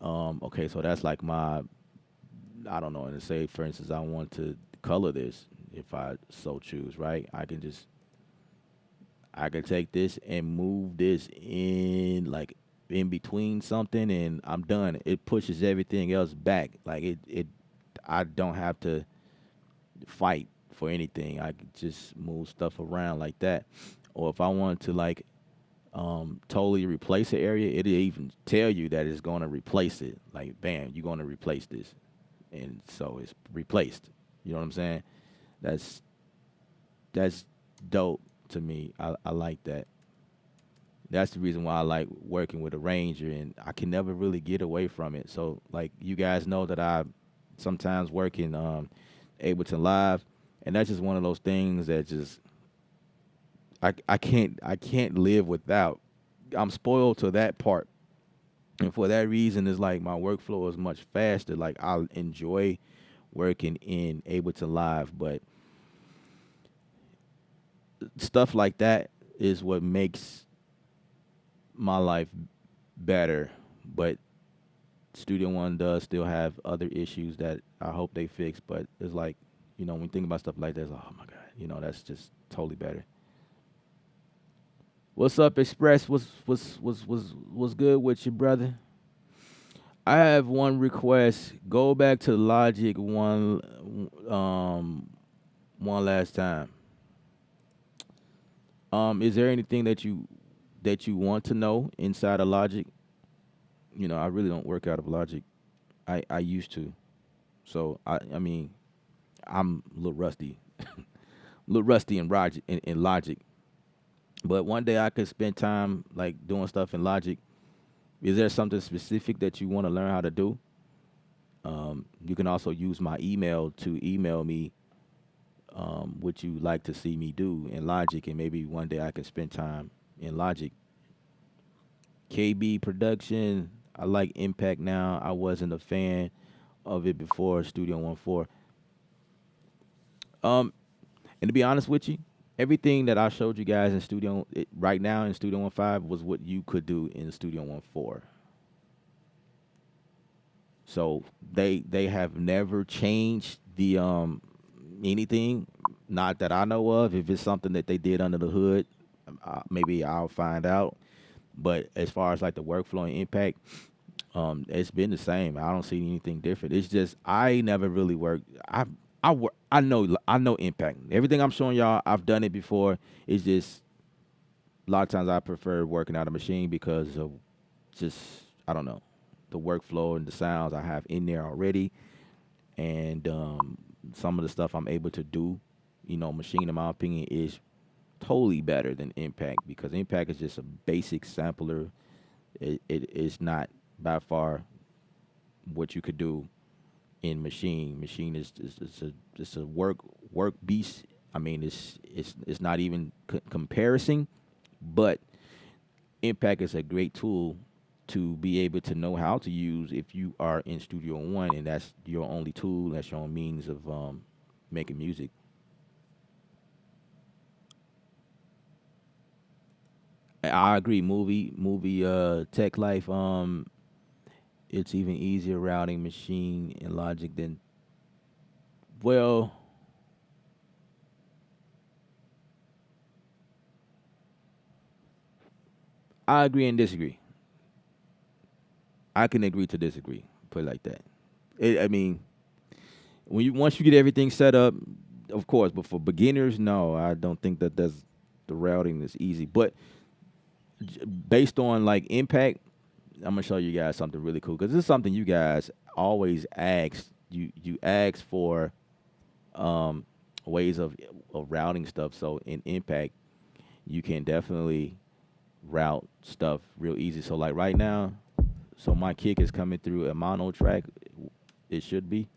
okay, so that's like my, I don't know, and say for instance I want to color this if I so choose, right? I can take this and move this in like in between something and I'm done. It pushes everything else back. Like it I don't have to fight for anything. I can just move stuff around like that. Or if I want to like totally replace the area, it'll even tell you that it's gonna replace it. Like bam, you're gonna replace this. And so it's replaced. You know what I'm saying? That's that's dope to me. I like that. That's the reason why I like working with a ranger, and I can never really get away from it. So like you guys know that I sometimes work in Ableton Live, and that's just one of those things that just I can't live without. I'm spoiled to that part, and for that reason, it's like my workflow is much faster. Like I enjoy working in Ableton Live, but stuff like that is what makes my life better. But Studio One does still have other issues that I hope they fix. But it's like, when you think about stuff like that, it's like, oh my God, that's just totally better. What's up, Express? What's good with you, brother? I have one request. Go back to Logic one last time. Is there anything that you want to know inside of Logic? I really don't work out of Logic. I used to. So I mean, I'm a little rusty. A little rusty in Logic. But one day I could spend time like doing stuff in Logic. Is there something specific that you want to learn how to do? You can also use my email to email me what you like to see me do in Logic, and maybe one day I can spend time in Logic. KB production, I like Impact now. I wasn't a fan of it before Studio One 4. Um, and to be honest with you, everything that I showed you guys in right now in Studio One 5 was what you could do in Studio One 4. So they have never changed the anything, not that I know of. If it's something that they did under the hood, maybe I'll find out. But as far as like the workflow and impact, it's been the same. I don't see anything different. It's just I never really worked. I know impact. Everything I'm showing y'all, I've done it before. It's just a lot of times I prefer working out a machine because of just I don't know the workflow and the sounds I have in there already, and some of the stuff I'm able to do, Machine, in my opinion, is totally better than Impact because Impact is just a basic sampler. It is not by far what you could do in Machine. Machine is a work beast. I mean, it's not even comparison, but Impact is a great tool to be able to know how to use if you are in Studio One and that's your only tool, that's your own means of making music. I agree. Movie, Tech Life. It's even easier routing Machine and Logic than well. I agree and disagree. I can agree to disagree. Put it like that. I mean, when you once you get everything set up, of course. But for beginners, no, I don't think that that's the routing is easy. But based on like impact, I'm gonna show you guys something really cool because this is something you guys always ask. You ask for um, ways of routing stuff. So in impact, you can definitely route stuff real easy. So like right now, so my kick is coming through a mono track. It should be.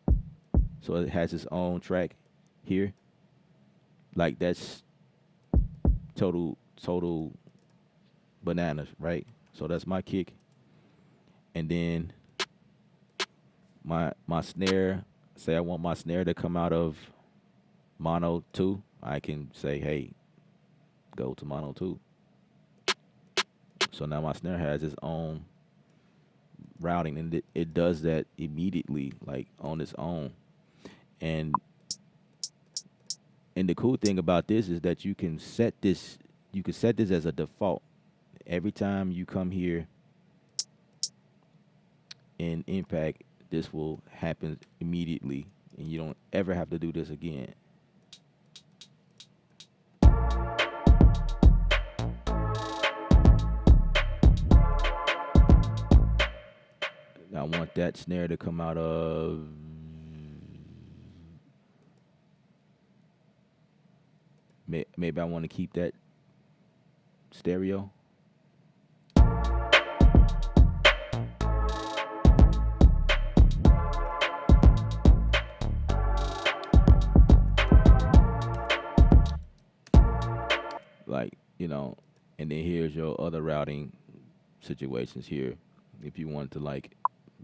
So it has its own track here. Like that's total bananas, right? So that's my kick, and then my snare. Say I want my snare to come out of mono two. I can say, hey, go to mono two. So now my snare has its own routing, and it does that immediately, like on its own. And and the cool thing about this is that you can set this as a default. Every time you come here in Impact, this will happen immediately, and you don't ever have to do this again. I want that snare to come out of. Maybe I want to keep that stereo. Like, and then here's your other routing situations here. If you want to like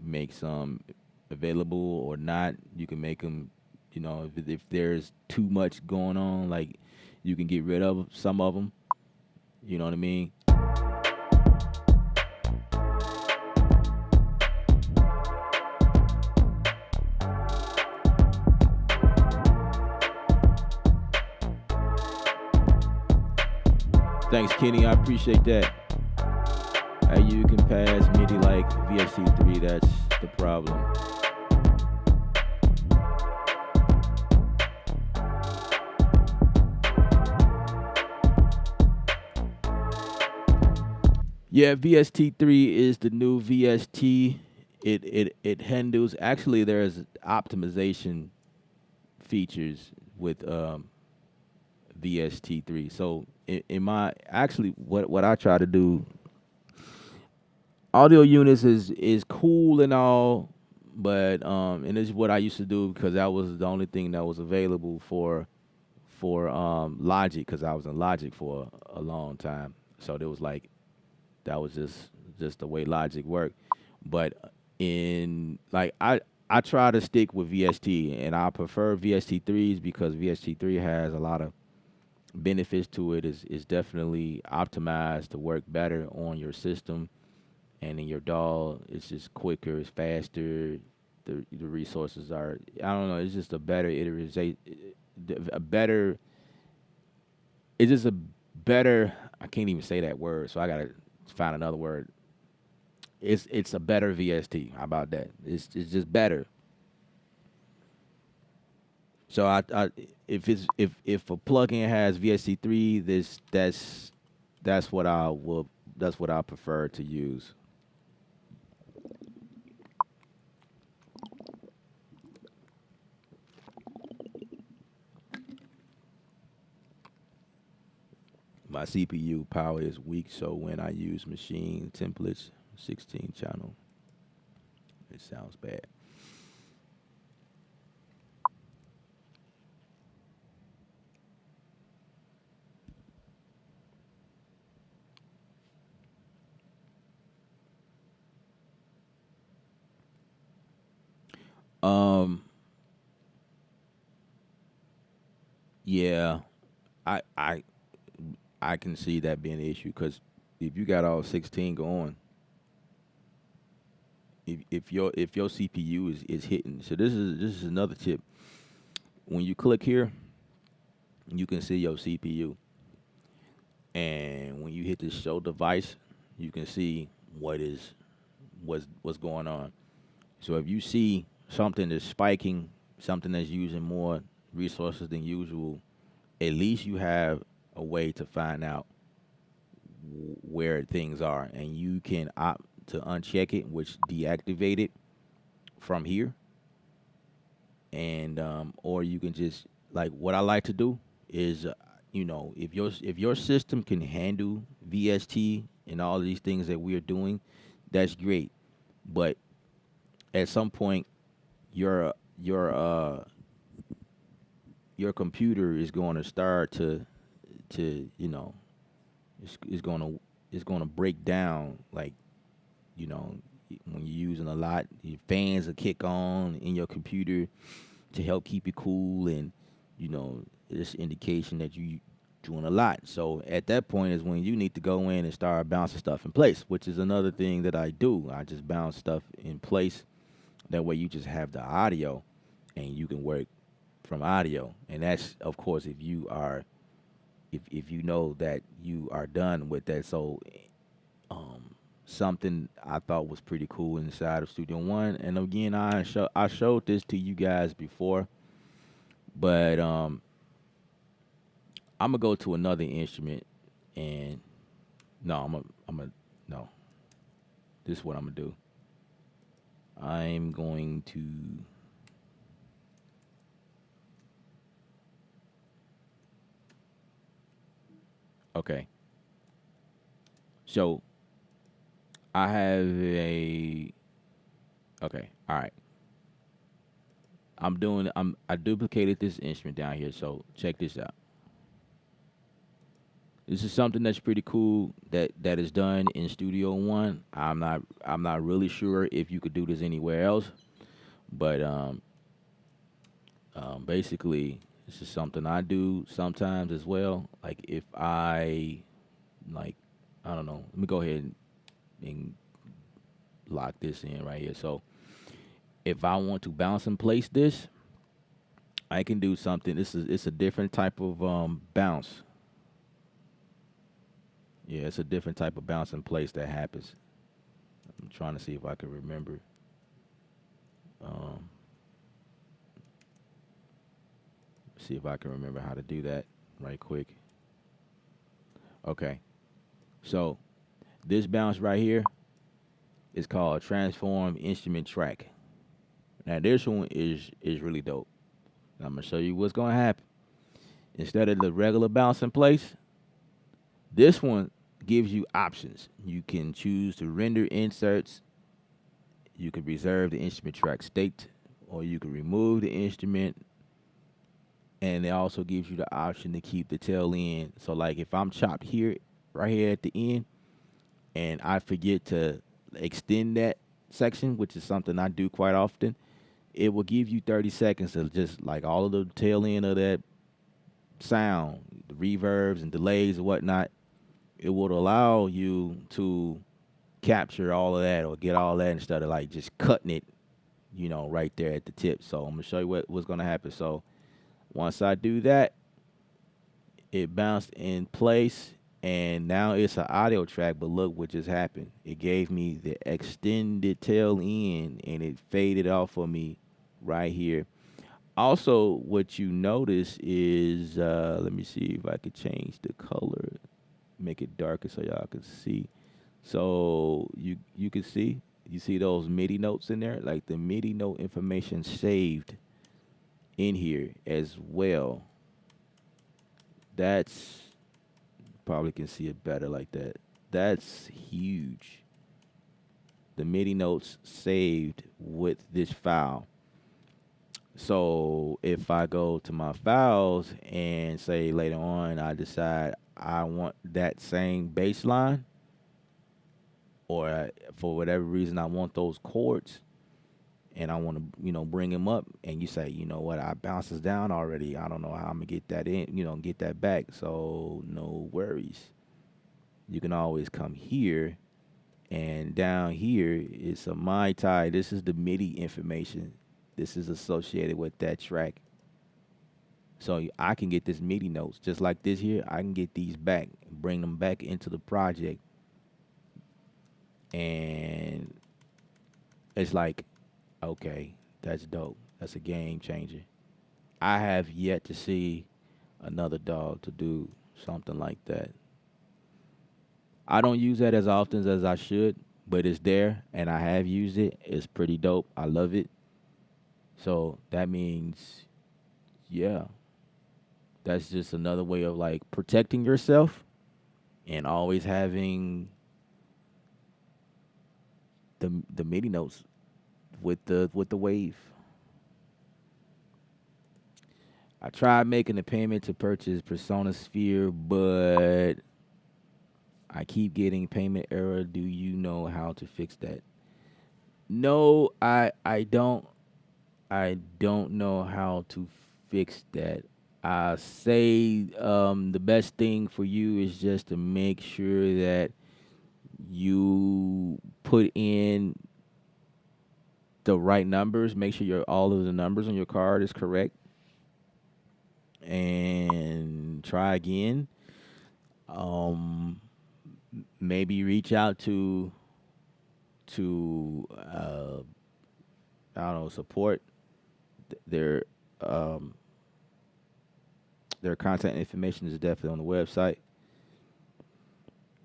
make some available or not, you can make them. If there's too much going on, like you can get rid of some of them. You know what I mean? Thanks, Kenny. I appreciate that. You can pass MIDI like VST3. That's the problem. Yeah, VST3 is the new VST. It handles actually there's optimization features with VST3. So in my actually what I try to do, audio units is cool and all, but and it's what I used to do because that was the only thing that was available for Logic because I was in Logic for a long time. So there was like that was just the way Logic worked. But in like I try to stick with VST and I prefer VST3s because VST3 has a lot of benefits to it. Is definitely optimized to work better on your system and in your DAW. It's just quicker, it's faster. The resources are I don't know. It's just a better iteration, a better. It's just a better. I can't even say that word, so I gotta find another word. It's a better VST. How about that? It's just better. So I if it's if a plugin has VST3, that's what I will that's what I prefer to use. my CPU power is weak, so when I use machine templates, 16 channel, it sounds bad. Um, yeah, I I I can see that being an issue because if you got all 16 going, if your CPU is hitting, so this is another tip. When you click here, you can see your CPU, and when you hit the show device, you can see what's going on. So if you see something that's spiking, something that's using more resources than usual, at least you have a way to find out where things are, and you can opt to uncheck it, which deactivate it from here, and or you can just like what I like to do is, if your system can handle VST and all of these things that we are doing, that's great. But at some point, your your uh your computer is going to start to it's going to break down, like, you know when you're using a lot, your fans will kick on in your computer to help keep it cool, and it's indication that you doing a lot. So at that point is when you need to go in and start bouncing stuff in place, which is another thing that I do. I just bounce stuff in place. That way you just have the audio and you can work from audio. And that's, of course, if you know that you are done with that. So um something I thought was pretty cool inside of Studio One. And again, I showed this to you guys before, but I'm gonna go to another instrument, and no, I'm a no. This is what I'm gonna do. I'm going to okay. So I have a okay. All right. I duplicated this instrument down here. So check this out. This is something that's pretty cool that is done in Studio One. I'm not really sure if you could do this anywhere else, but basically this is something I do sometimes as well. Like if like I don't know. Let me go ahead and lock this in right here. So if I want to bounce and place this, I can do something. It's a different type of bounce. Yeah, it's a different type of bounce and place that happens. I'm trying to see if I can remember. Um, see if I can remember how to do that right quick. Okay, so this bounce right here is called Transform Instrument Track. Now this one is really dope. I'm gonna show you what's gonna happen. Instead of the regular bounce in place, this one gives you options. You can choose to render inserts. You can reserve the instrument track state, or you can remove the instrument. And it also gives you the option to keep the tail end. So, like, if I'm chopped here, right here at the end, and I forget to extend that section, which is something I do quite often, it will give you 30 seconds of just like all of the tail end of that sound, the reverbs and delays and whatnot. It would allow you to capture all of that or get all that instead of like just cutting it, right there at the tip. So I'm gonna show you what's gonna happen. So once I do that, it bounced in place, and now it's an audio track. But look what just happened. It gave me the extended tail end, and it faded off for me right here. Also, what you notice is, let me see if I could change the color, make it darker so y'all can see. So you can see, you see those MIDI notes in there, like the MIDI note information saved in here as well. That's probably can see it better like that. That's huge. The MIDI notes saved with this file. So if I go to my files and say later on I decide I want that same bass line, or for whatever reason I want those chords and I want to, bring them up, and you say, you know what, I bounced this down already. I don't know how I'm gonna get that in, get that back. So no worries. You can always come here, and down here it's a my tie. This is the MIDI information. This is associated with that track. So I can get this MIDI notes just like this here. I can get these back, bring them back into the project, and it's like, okay, that's dope. That's a game changer. I have yet to see another dog to do something like that. I don't use that as often as I should, but it's there and I have used it. It's pretty dope. I love it. So that means, yeah, that's just another way of like protecting yourself and always having the MIDI notes with the wave. I tried making a payment to purchase Persona Sphere, but I keep getting payment error. Do you know how to fix that? No, I don't. I don't know how to fix that. I say the best thing for you is just to make sure that you put in the right numbers. Make sure all of the numbers on your card is correct, and try again. Um, Maybe reach out to I don't know, support their um, their contact information is definitely on the website.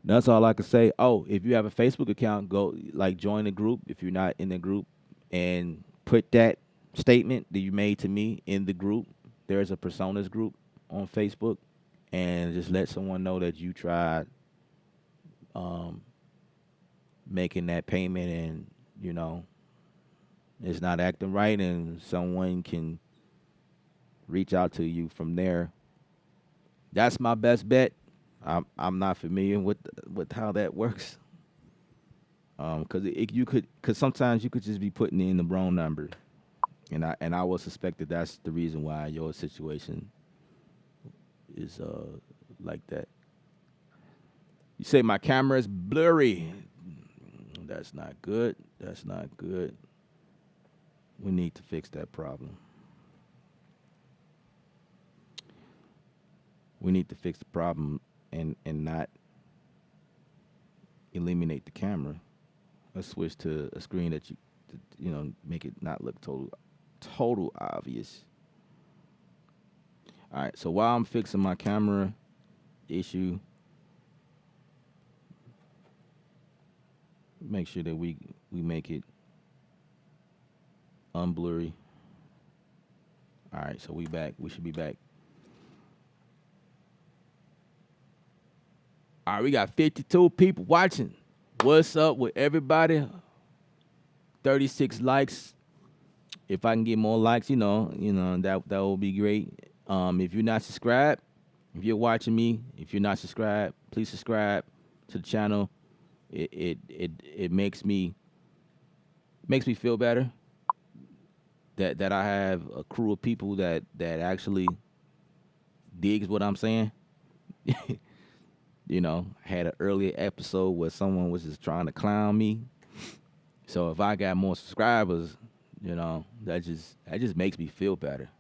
That's all I can say. Oh, if you have a Facebook account, go like join the group if you're not in the group, and put that statement that you made to me in the group. There's a personas group on Facebook, and just let someone know that you tried um, making that payment, and you know it's not acting right, and someone can reach out to you from there. That's my best bet. I'm not familiar with how that works. Because you could, because sometimes you could just be putting in the wrong number, and I will suspect that that's the reason why your situation is like that. You say my camera is blurry. That's not good. That's not good. We need to fix that problem. We need to fix the problem and not eliminate the camera. Let's switch to a screen that make it not look total obvious. All right. So while I'm fixing my camera issue, make sure that we make it unblurry. All right. So we back. We should be back. All right. We got 52 people watching. What's up with everybody? 36 likes. If I can get more likes, that will be great. If you're not subscribed, if you're watching me, if you're not subscribed, please subscribe to the channel. It makes me feel better that I have a crew of people that actually digs what I'm saying. Had an earlier episode where someone was just trying to clown me. So if I got more subscribers, that just makes me feel better.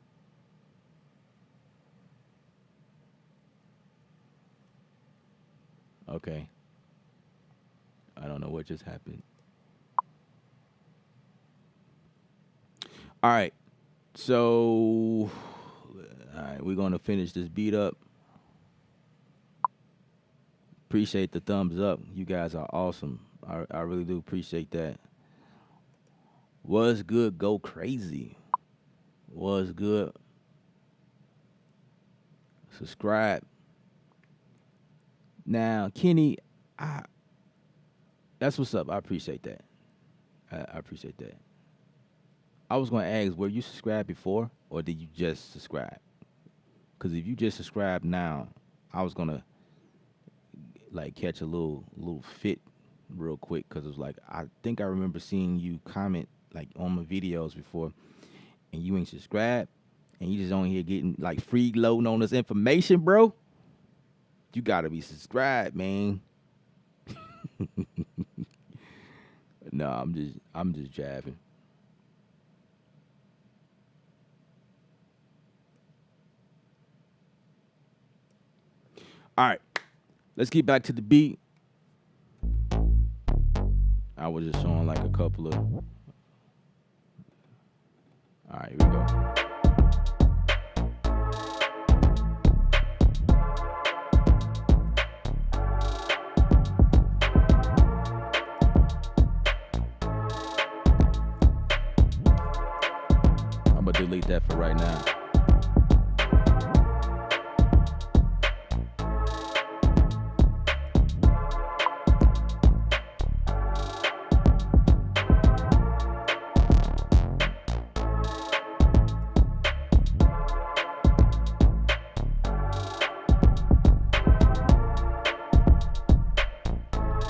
Okay. I don't know what just happened. All right. So, all right, we're going to finish this beat up. Appreciate the thumbs up. You guys are awesome. I really do appreciate that. Was good, go crazy. Was good. Subscribe. Now, Kenny, I, that's what's up. I appreciate that. I appreciate that. I was going to ask, were you subscribed before, or did you just subscribe? Because if you just subscribe now, I was gonna like catch a little fit real quick because it was like I think I remember seeing you comment like on my videos before, and you ain't subscribed, and you just on here getting like free loading on this information, bro. You gotta be subscribed, man. No, I'm just jabbing. All right, let's get back to the beat. I was just showing like a couple of. All right, here we go. I'm gonna delete that for right now.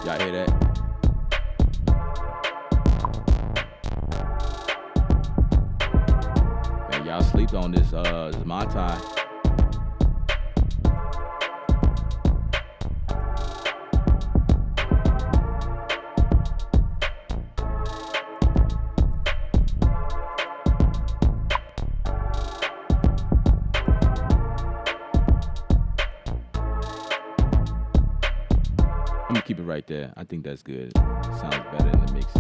Y'all hear that? Man, y'all sleep on this. This is my time. I'm gonna keep it right there. I think that's good. Sounds better in the mix.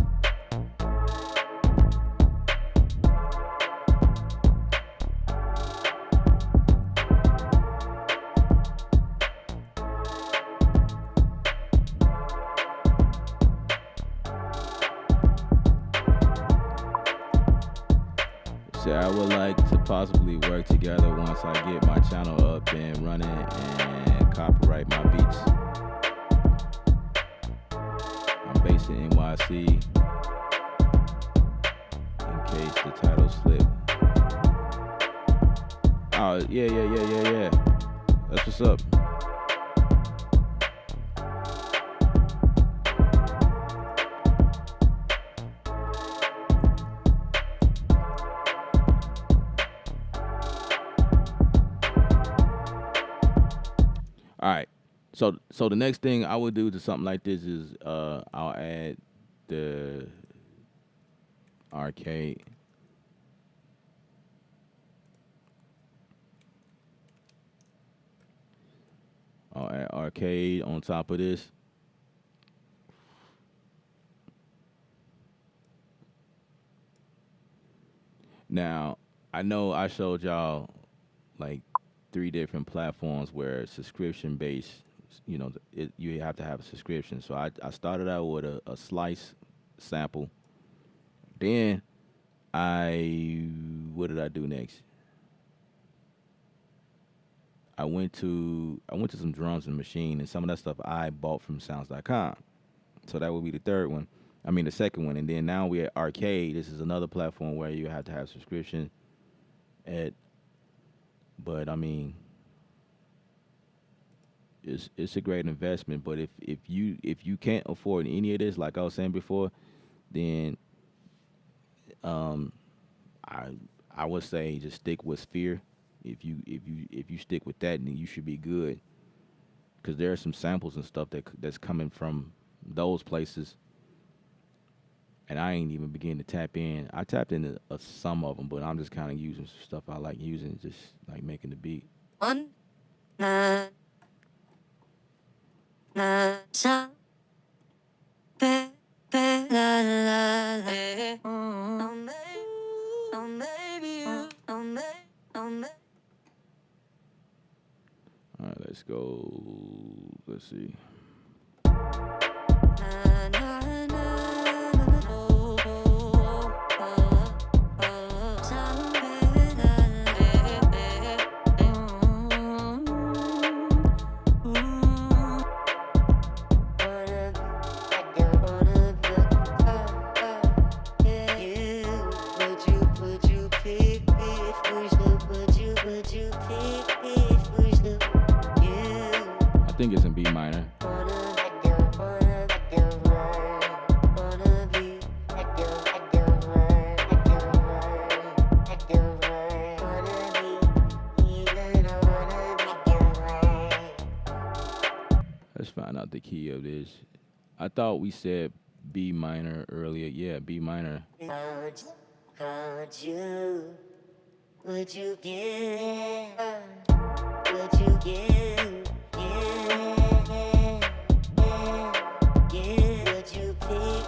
So I would like to possibly work together once I get my channel up and running and copyright my beats. I'm based in NYC in case the title slip. Oh, yeah. That's what's up. All right. So the next thing I would do to something like this is I'll add the arcade. I'll add arcade on top of this. Now, I know I showed y'all like 3 different platforms where subscription based, you have to have a subscription. So I started out with a slice sample. Then what did I do next? I went to some drums and machine, and some of that stuff I bought from sounds.com. So that would be the third one. I mean the second one, and then now we're at arcade. This is another platform where you have to have subscription at, but I mean it's a great investment. But if you can't afford any of this, like I was saying before, then um I I would say just stick with Sphere. If you stick with that, then you should be good. Because there are some samples and stuff that's coming from those places, and I ain't even begin to tap in. I tapped into some of them, but I'm just kind of using some stuff I like using, just like making the beat. One, sa, pe, pe, la, la, la, All right, let's go. Let's see. key of this. I thought we said B minor earlier. Yeah, B minor. Would you, would you give, would you give, would you please,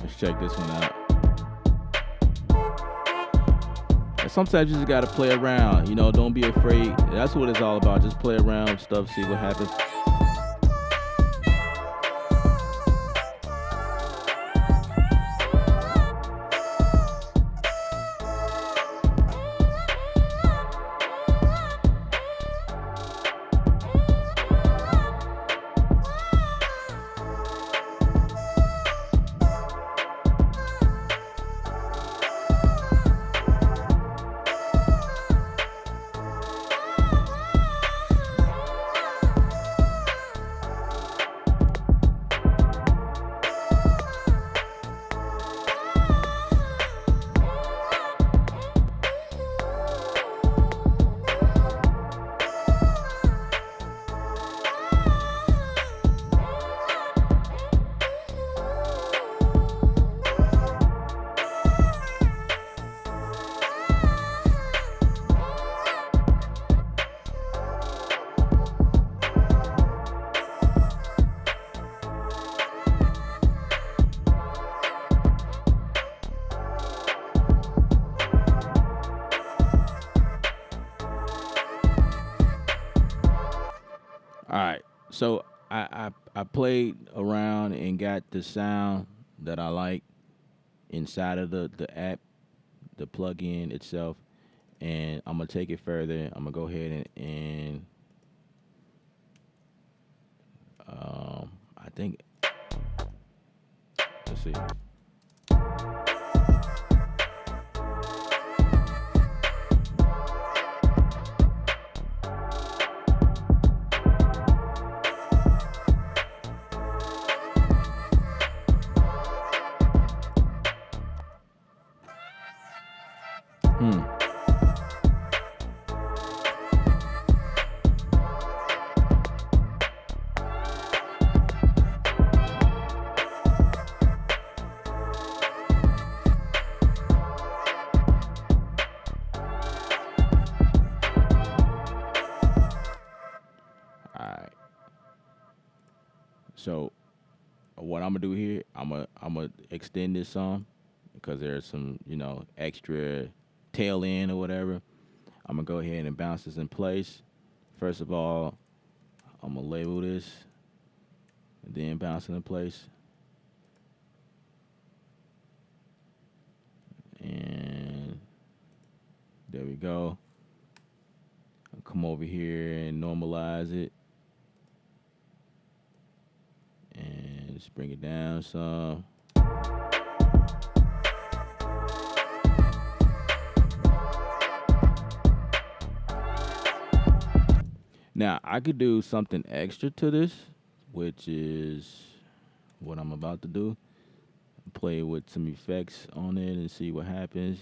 Let's check this one out. And sometimes you just gotta play around. You know, don't be afraid. That's what it's all about. Just play around with stuff, see what happens. All right. So I played around and got the sound that I like inside of the app, the plugin itself, and I'm gonna take it further. I'm gonna go ahead and I think, let's see. All right. So what I'm gonna do here, I'm gonna extend this some because there's some, you know, extra tail end or whatever. I'm gonna go ahead and bounce this in place. First of all, I'm gonna label this and then bounce it in place. And there we go. I'll come over here and normalize it. And just bring it down some. Now, I could do something extra to this, which is what I'm about to do. Play with some effects on it and see what happens.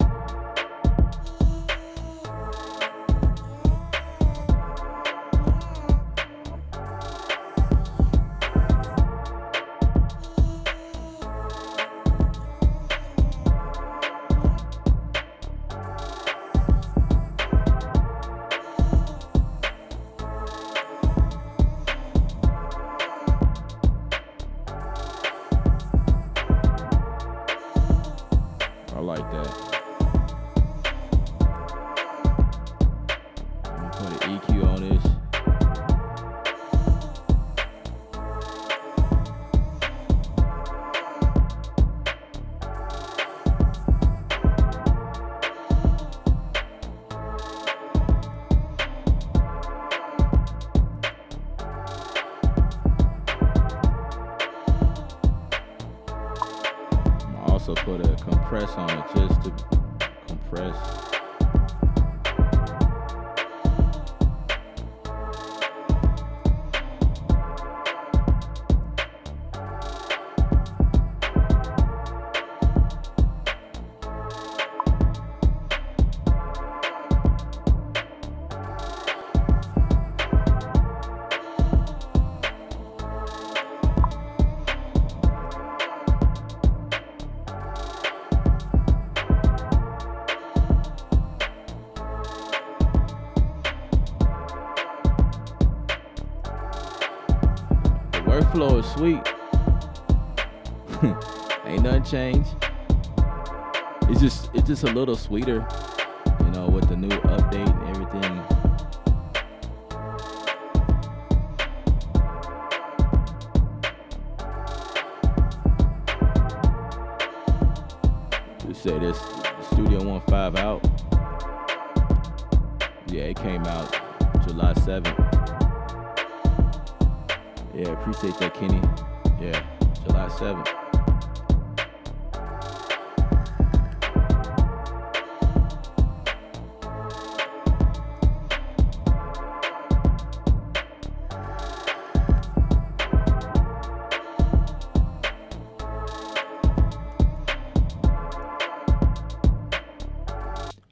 also put a compress on it just to compress. The workflow is sweet. Ain't nothing changed. It's just a little sweeter, with the new update and everything. You say this Studio One 5 out. Yeah, it came out July 7th. Yeah, appreciate that, Kenny. Yeah, July 7th.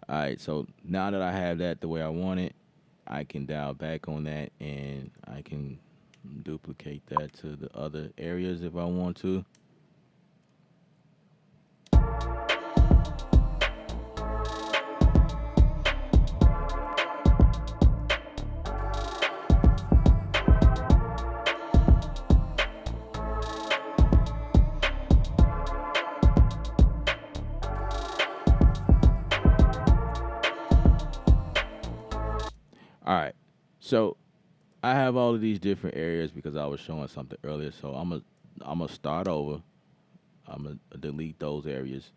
All right, so now that I have that the way I want it, I can dial back on that and I can duplicate that to the other areas if I want to. All right, so I have all of these different areas because I was showing something earlier. So I'm gonna start over. I'm gonna delete those areas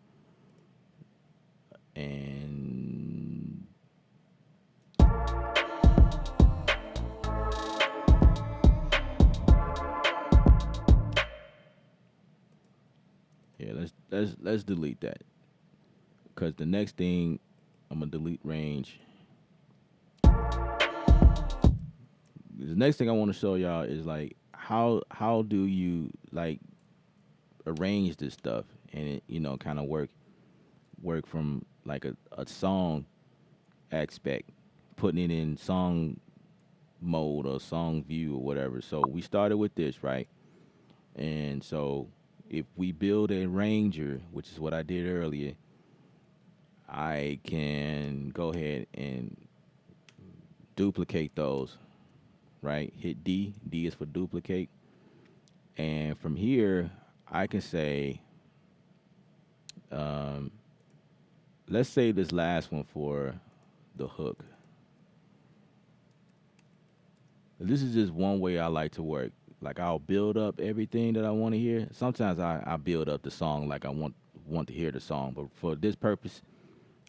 and yeah, let's delete that because the next thing I'm gonna delete range. The next thing I want to show y'all is like how do you like arrange this stuff and it kind of work from like a song aspect, putting it in song mode or song view or whatever. So we started with this, right? And so if we build a ranger, which is what I did earlier, I can go ahead and duplicate those, right? Hit D. D is for duplicate. And from here, I can say, um, let's save this last one for the hook. This is just one way I like to work. Like I'll build up everything that I want to hear. Sometimes I build up the song like I want to hear the song, but for this purpose,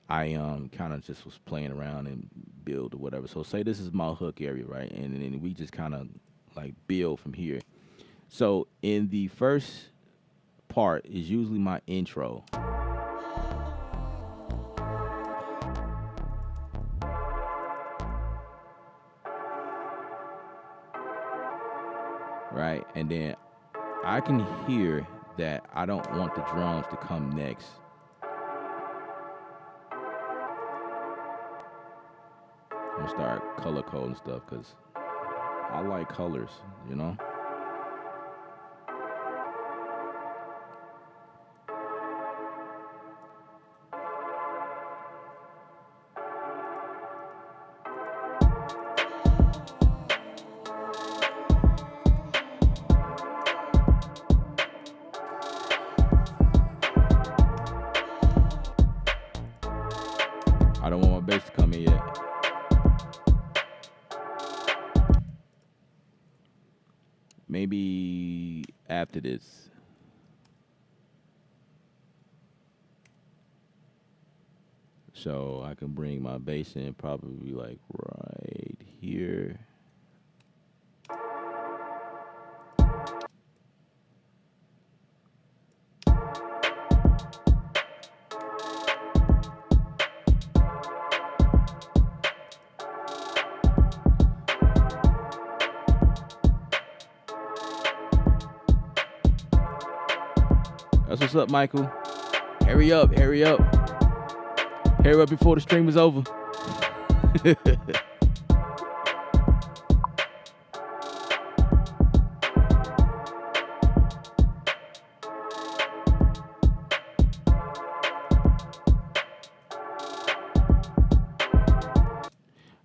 I kind of just was playing around and build or whatever. So say this is my hook area, right? And then we just kind of like build from here. So in the first part is usually my intro. Right? And then I can hear that I don't want the drums to come next. I'm gonna start color coding stuff because I like colors, you know? I don't want my bass to come in yet. Maybe after this. So I can bring my bass in probably like right here. That's what's up, Michael. Hurry up, hurry up. Hurry up before the stream is over.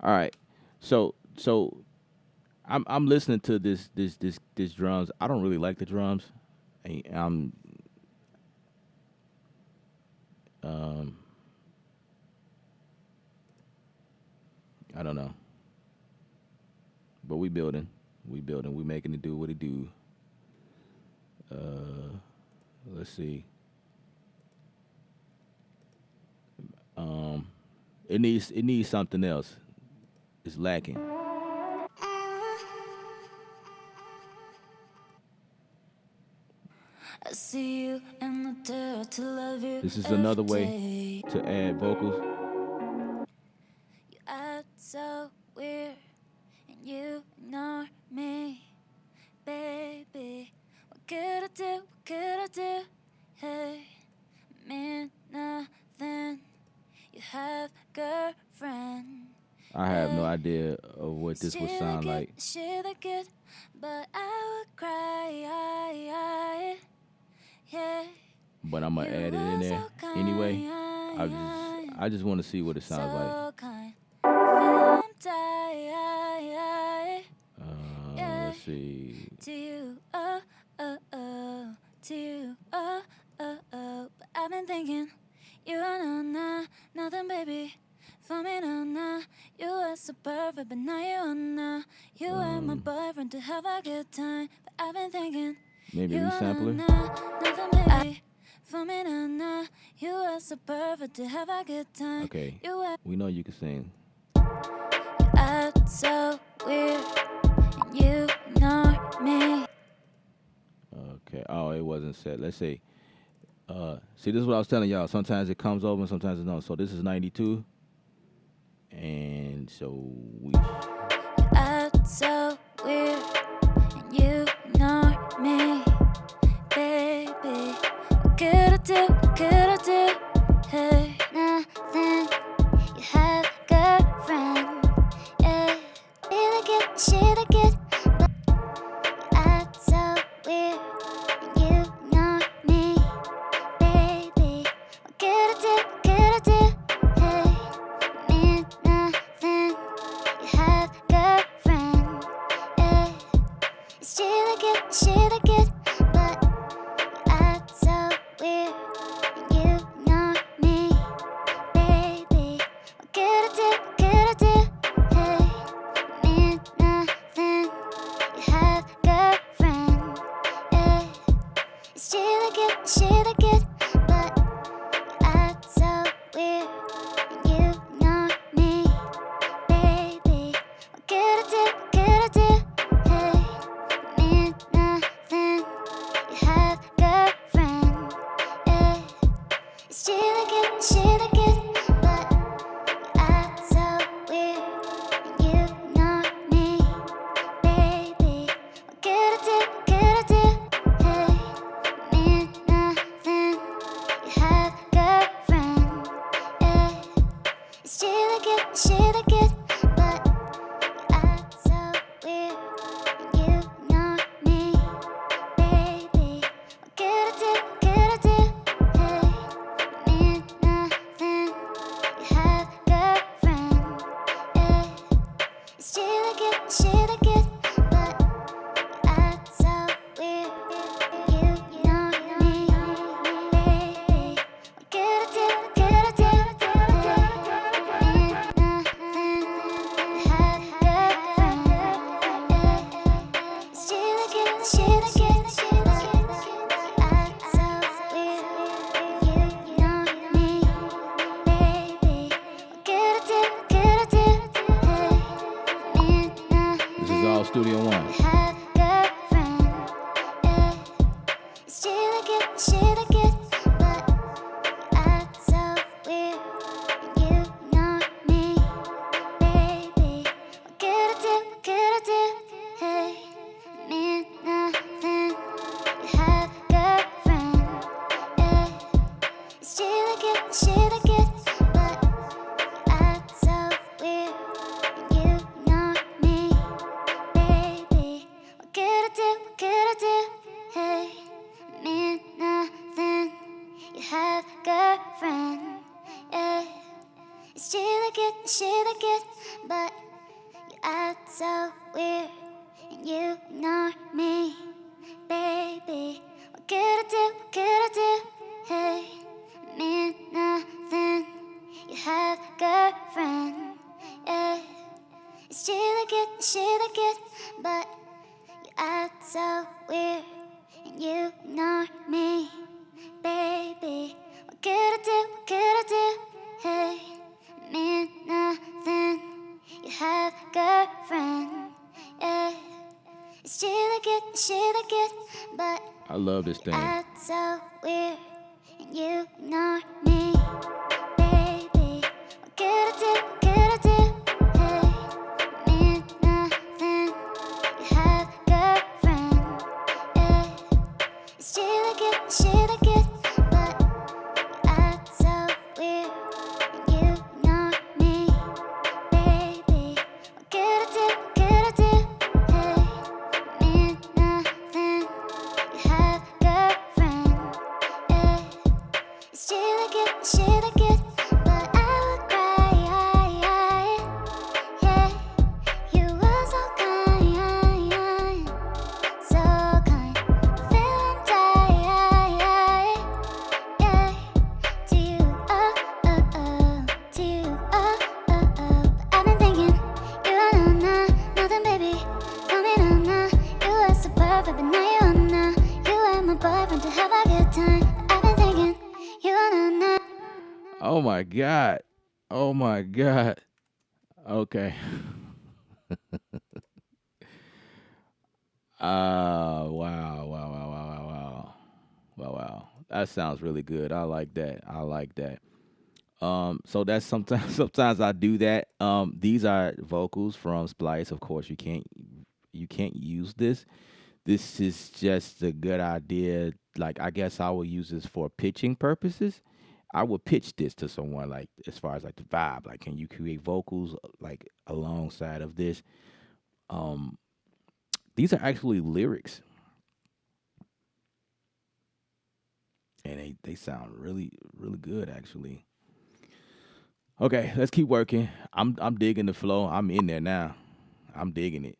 All right. So I'm listening to this drums. I don't really like the drums. I'm I don't know. But we building. We building. We making it do what it do. Let's see. It needs something else. It's lacking. I see you in the dirt to love you. This is another way to add vocals. You act so weird and you ignore me, baby. What could I do? What could I do? Hey, mean nothing. You have girlfriend. I have no idea of what this would sound like. She look good, but I would cry. Yeah. But I'm gonna add it in there anyway. I just want to see what it sounds like. Let's see. To you, to you, but I've been thinking, you are nothing, baby. For me, nah. You are so perfect, but now you are not. You are my boyfriend to have a good time, but I've been thinking, maybe you Resampler. Nothing, baby. For me, nah. You are so perfect to have a good time. Okay, we know you can sing. You act so weird, and you ignore me. Okay. Oh, it wasn't set. Let's see. See, this is what I was telling y'all. Sometimes it comes over and sometimes it don't. So this is 92. And so we... You act so weird, and you ignore me, baby. What could I do? What could I do? Hey, nothing. You have girlfriend. Yeah, she look good, but you act so weird, and you ignore me, baby. What could I do? What could I do? Hey, mean nothing. You have girlfriend. Yeah, she look good, but you act so weird, and you ignore me, baby. What could I do? What could I do? Hey, mean nothing. You have girlfriend. Yeah, she look good, but you act so weird, and you ignore me, baby. What could I do? What could I do? Hey, mean nothing. You have girlfriend. Yeah, she look good, but you act so weird, and you ignore me, baby. What could I do? What could I do? Hey, mean nothing. You have girlfriend. Yeah, she look good, but you act so weird, and you ignore me, baby. What could I do? What could I do? Hey, mean nothing. You have girlfriend. Yeah, she look good, but you act so weird, and you ignore me, baby. What could I do? What could I do? Hey, mean nothing. You have girlfriend. Yeah, she look good, but you act so weird, and you ignore me, baby. What could I do? What could I do? Hey, mean nothing. This is all Studio One. You have girlfriend. Yeah, she look good, but you act so weird, and you ignore me, baby. What could I do? What could I do? Hey, mean nothing. You have girlfriend. like it, she like it, but you act so weird and you ignore me, baby. What could I do? What could I do? Hey, mean nothing. You have a girlfriend, yeah. It's she like it, she like it, but you act so weird and you ignore me, baby. What could I do? What could I do? Hey, mean nothing. You have a girlfriend, yeah. It's she like it, she like it, but I love this you thing. act so weird and you ignore me, baby. What could I do? What could I do? Hey, mean nothing. You have a girlfriend, yeah. It's she like it, she like it, but you act so weird and you ignore me, baby. What could I do? What could I do? Hey, mean nothing. You have a girlfriend, yeah. It's she like it, she like it, but I would cry, yeah. You were so kind, so kind. Feeling tired, yeah. To you, to you, But I've been thinking, you are nothing, baby. For me, you were so perfect, but now you are not. You are my boyfriend to have a good time. I've been thinking, you are not. Oh my God. Oh my God. Okay. Wow, wow, wow, wow, wow, wow. Wow, wow. That sounds really good. I like that. I like that. So that's sometimes sometimes I do that. These are vocals from Splice. Of course, you can't use this. This is just a good idea. Like I guess I will use this for pitching purposes. I would pitch this to someone like as far as like the vibe. Like, can you create vocals like alongside of this? Um, these are actually lyrics, and they sound really really good actually. Okay, let's keep working. I'm digging the flow. I'm in there now. I'm digging it.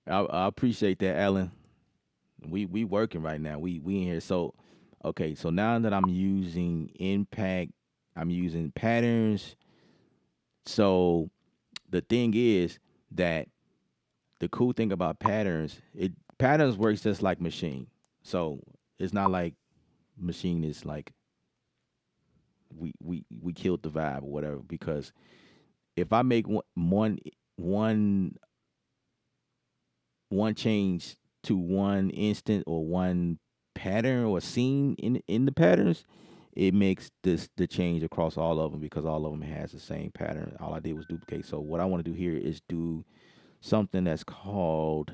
I appreciate that, Alan. We working right now. We in here. So okay, so now that I'm using impact, I'm using patterns. So the thing is that the cool thing about patterns works just like machine. So it's not like machine is like we killed the vibe or whatever, because if I make one one change to one instant or one pattern or scene in the patterns, it makes this the change across all of them because all of them has the same pattern. All I did was duplicate. So what I want to do here is do something that's called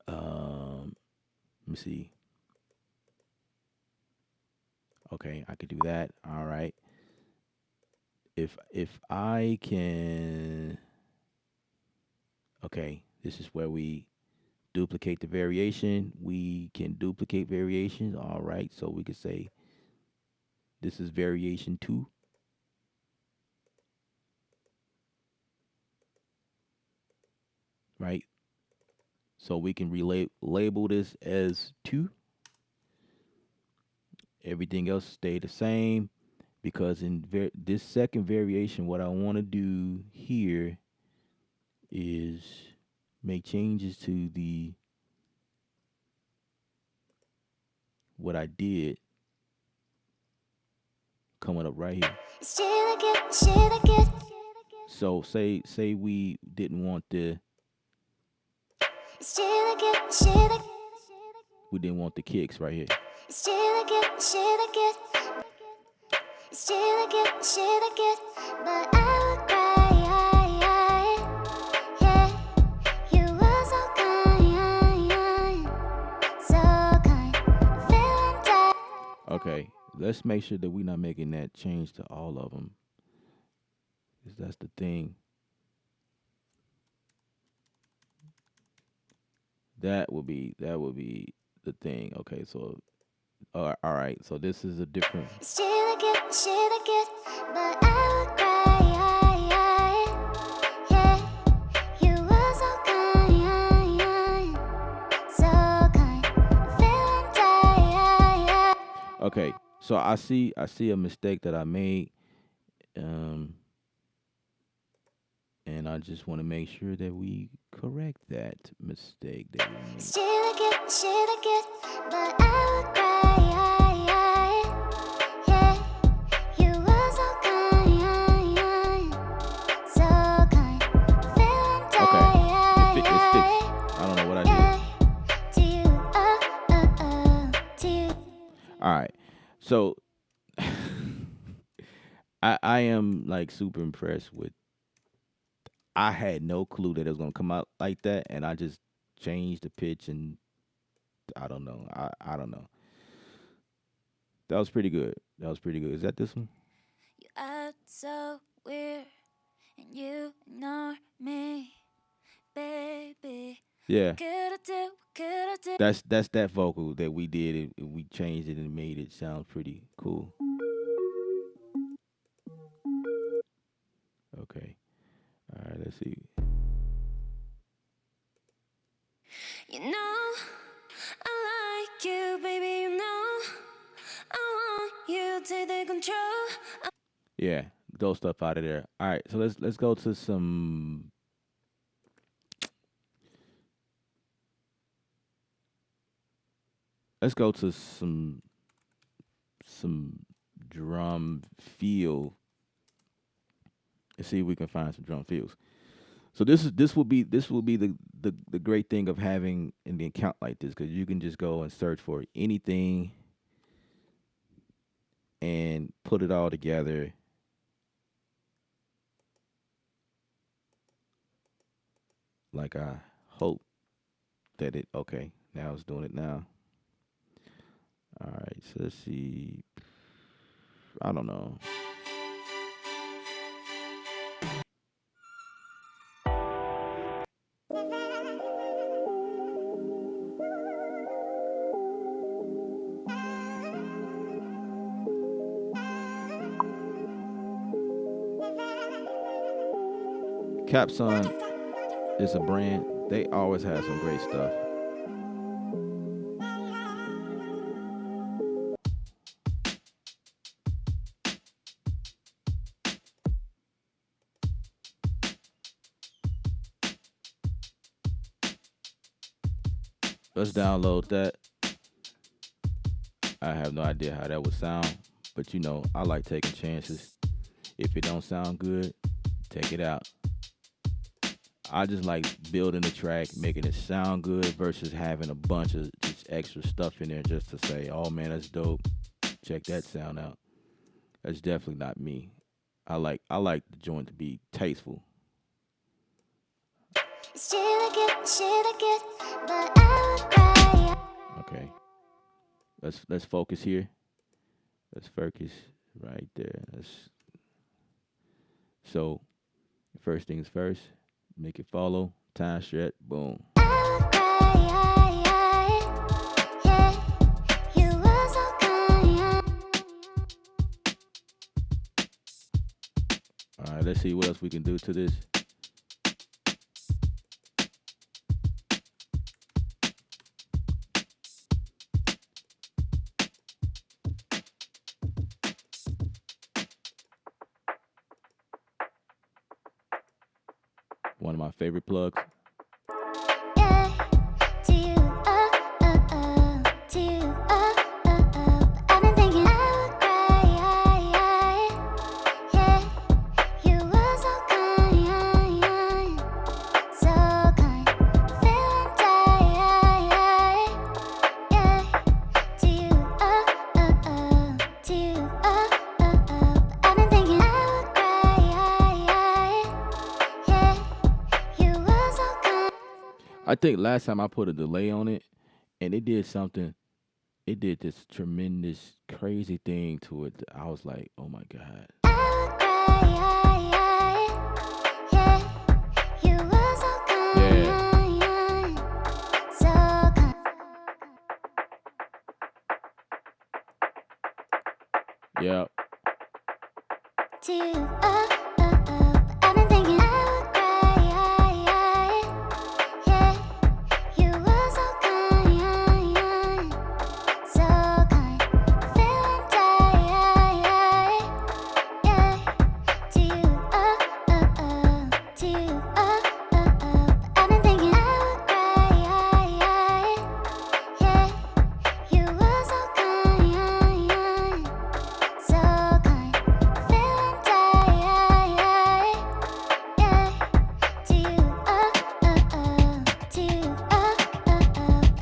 let me see. Okay, I could do that. All right. If I can, okay, this is where we duplicate the variation. We can duplicate variations. All right. So we could say this is variation 2, right? So we can label this as 2. Everything else stay the same because in this second variation, what I want to do here is make changes to the what I did coming up right here. It's she like it, she like it. So say we didn't want It's she like it, she like it. we didn't want the kicks right here. It's she like it, she like it. It's she like it, she like it. But I would cry, yeah. You were so kind. Feeling tired. Okay, let's make sure that we're not making that change to all of them, because that's the thing. That would be the thing. Okay, so All right, so this is a different. She look good, but I would cry. Yeah, you were so kind, so kind. Feeling tired. Okay, so I see a mistake that I made, um, and I just want to make sure that we correct that mistake that we made. She look good, but I would cry. Yeah, you were so kind, so kind. Feeling Okay, tired. it's fixed. I don't know what I did. Yeah, to you, to you. All right, so I am like super impressed with. I had no clue that it was gonna come out like that, and I just changed the pitch, and I don't know. I don't know. That was pretty good. That was pretty good. Is that this one? You act so weird, and you ignore me, baby. Yeah. Could I do? Could I do? That's that vocal that we did. We changed it and made it sound pretty cool. Okay. All right. Let's see. You know, I like you, baby. You know, I want you to take control. Yeah. Throw stuff out of there. All right. So let's go to some. Let's go to some drum feel and see if we can find some drum feels. So this will be the great thing of having an account like this, because you can just go and search for anything and put it all together. Like I hope that it okay. Now it's doing it now. All right, so let's see. I don't know. Capson is a brand. They always have some great stuff. Let's download that. I have no idea how that would sound, but I like taking chances. If it don't sound good, take it out. I just like building the track, making it sound good versus having a bunch of just extra stuff in there just to say, "Oh man, that's dope. Check that sound out." That's definitely not me. I like the joint to be tasteful. She look good, but I would cry. Okay. Let's focus here. Let's focus right there. So first things first, make it follow. Time stretch, boom. I would cry. Yeah, you were so kind. All right, let's see what else we can do to this. One of my favorite plugs. Yeah, to you, to you, I've been thinking I would cry. Yeah, you were so kind, feeling tired. Yeah, to you, I've been thinking I would cry. Yeah, you were so kind. I think last time I put a delay on it, and it did something. It did this tremendous, crazy thing to it. I was like, "Oh my god!" Yeah. Yeah. To you, I've been thinking I would cry, yeah. You were so kind, so kind. Feeling tired, yeah. To you, to you, I've been thinking I would cry, yeah. You were so kind, so kind. Feeling tired, yeah. To you, to you,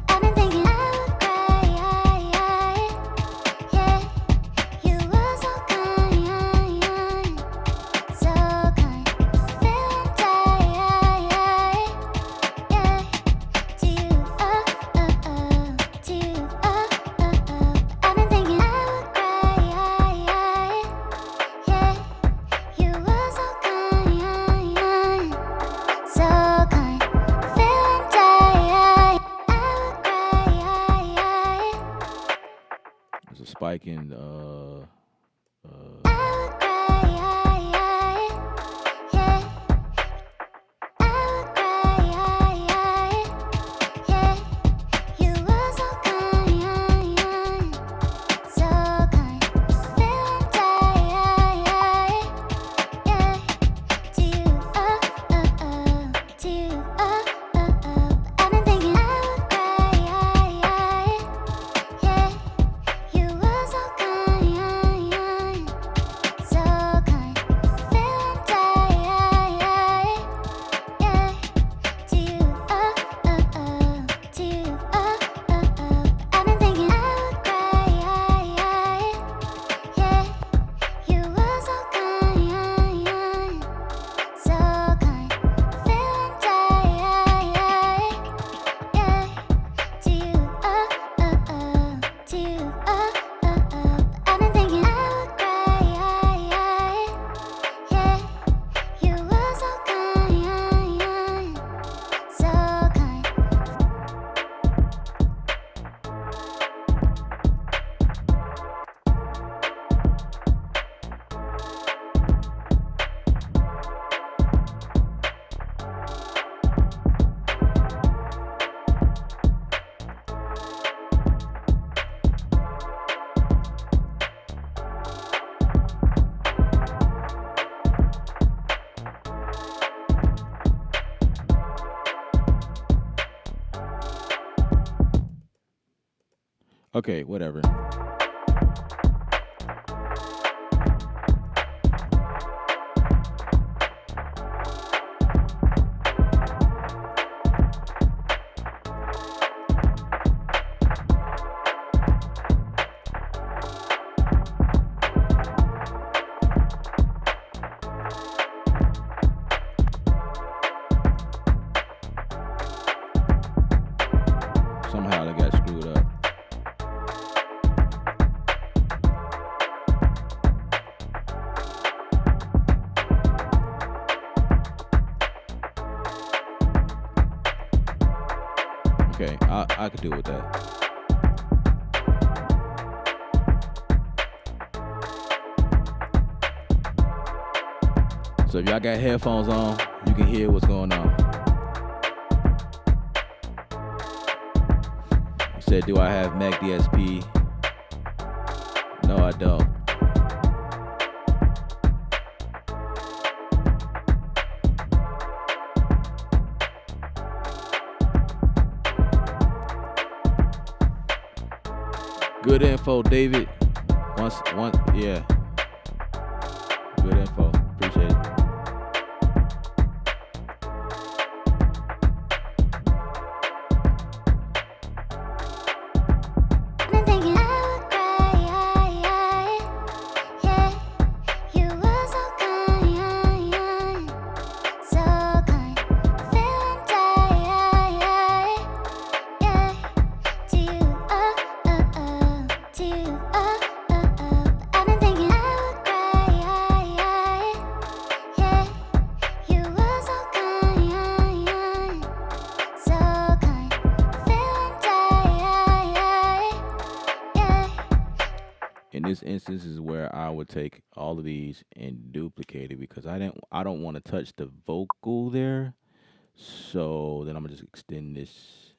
I've been thinking I would cry, yeah. You were so kind, so kind. Feeling tired, yeah. To you, to you, I've been thinking I would cry, yeah. You were so kind, so kind. Feeling tired, I would cry, There's a spike in I would cry, yeah. I would cry, yeah. You were so kind, so kind. Feeling tired, yeah. To you, to you, I've been thinking I would cry, yeah. You were so kind, so kind. Feeling tired, yeah. To you, to you, I've been thinking I would cry, yeah. You were so kind, so kind. Feeling tired, yeah. To you, to you, I've been thinking I would cry, yeah. You were so kind, so kind. Okay, whatever. Somehow they got screwed up. Okay, I could deal with that. So if y'all got headphones on, you can hear what's going on. You said, do I have Mac DSP? No, I don't. Good info, David. Once, yeah. Good info. Appreciate it. I've been thinking I would cry, yeah. You were so kind, so kind. Feeling tired, yeah. To you, to you, I've been thinking I this instance is where I would take all of these and duplicate it because I don't want to touch the vocal there. So then I'm gonna just extend this.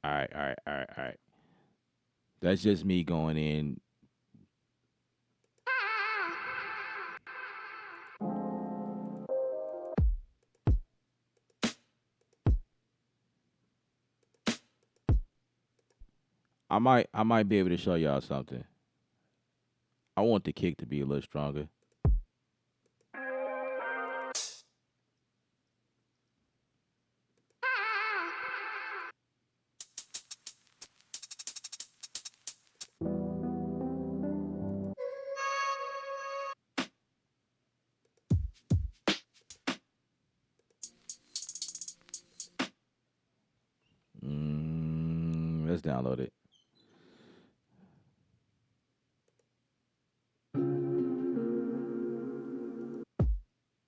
All right. That's just me going in. I might be able to show y'all something. I want the kick to be a little stronger. Let's download it.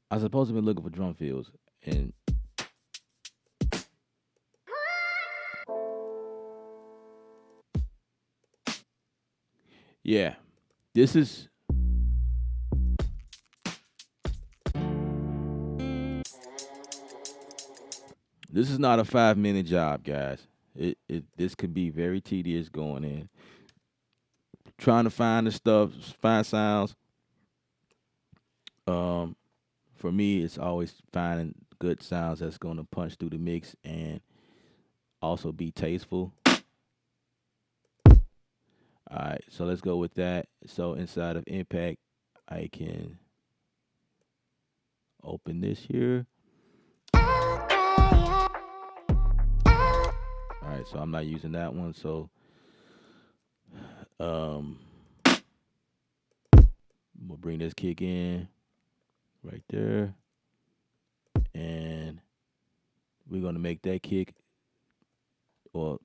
I was supposed to be looking for drum fills, and yeah, this is not a 5-minute job, guys. This could be very tedious going in, trying to find the stuff, find sounds. For me, it's always finding good sounds that's going to punch through the mix and also be tasteful. All right, so let's go with that. So inside of Impact, I can open this here. All right, so I'm not using that one. So we'll bring this kick in right there, and we're going to make that kick or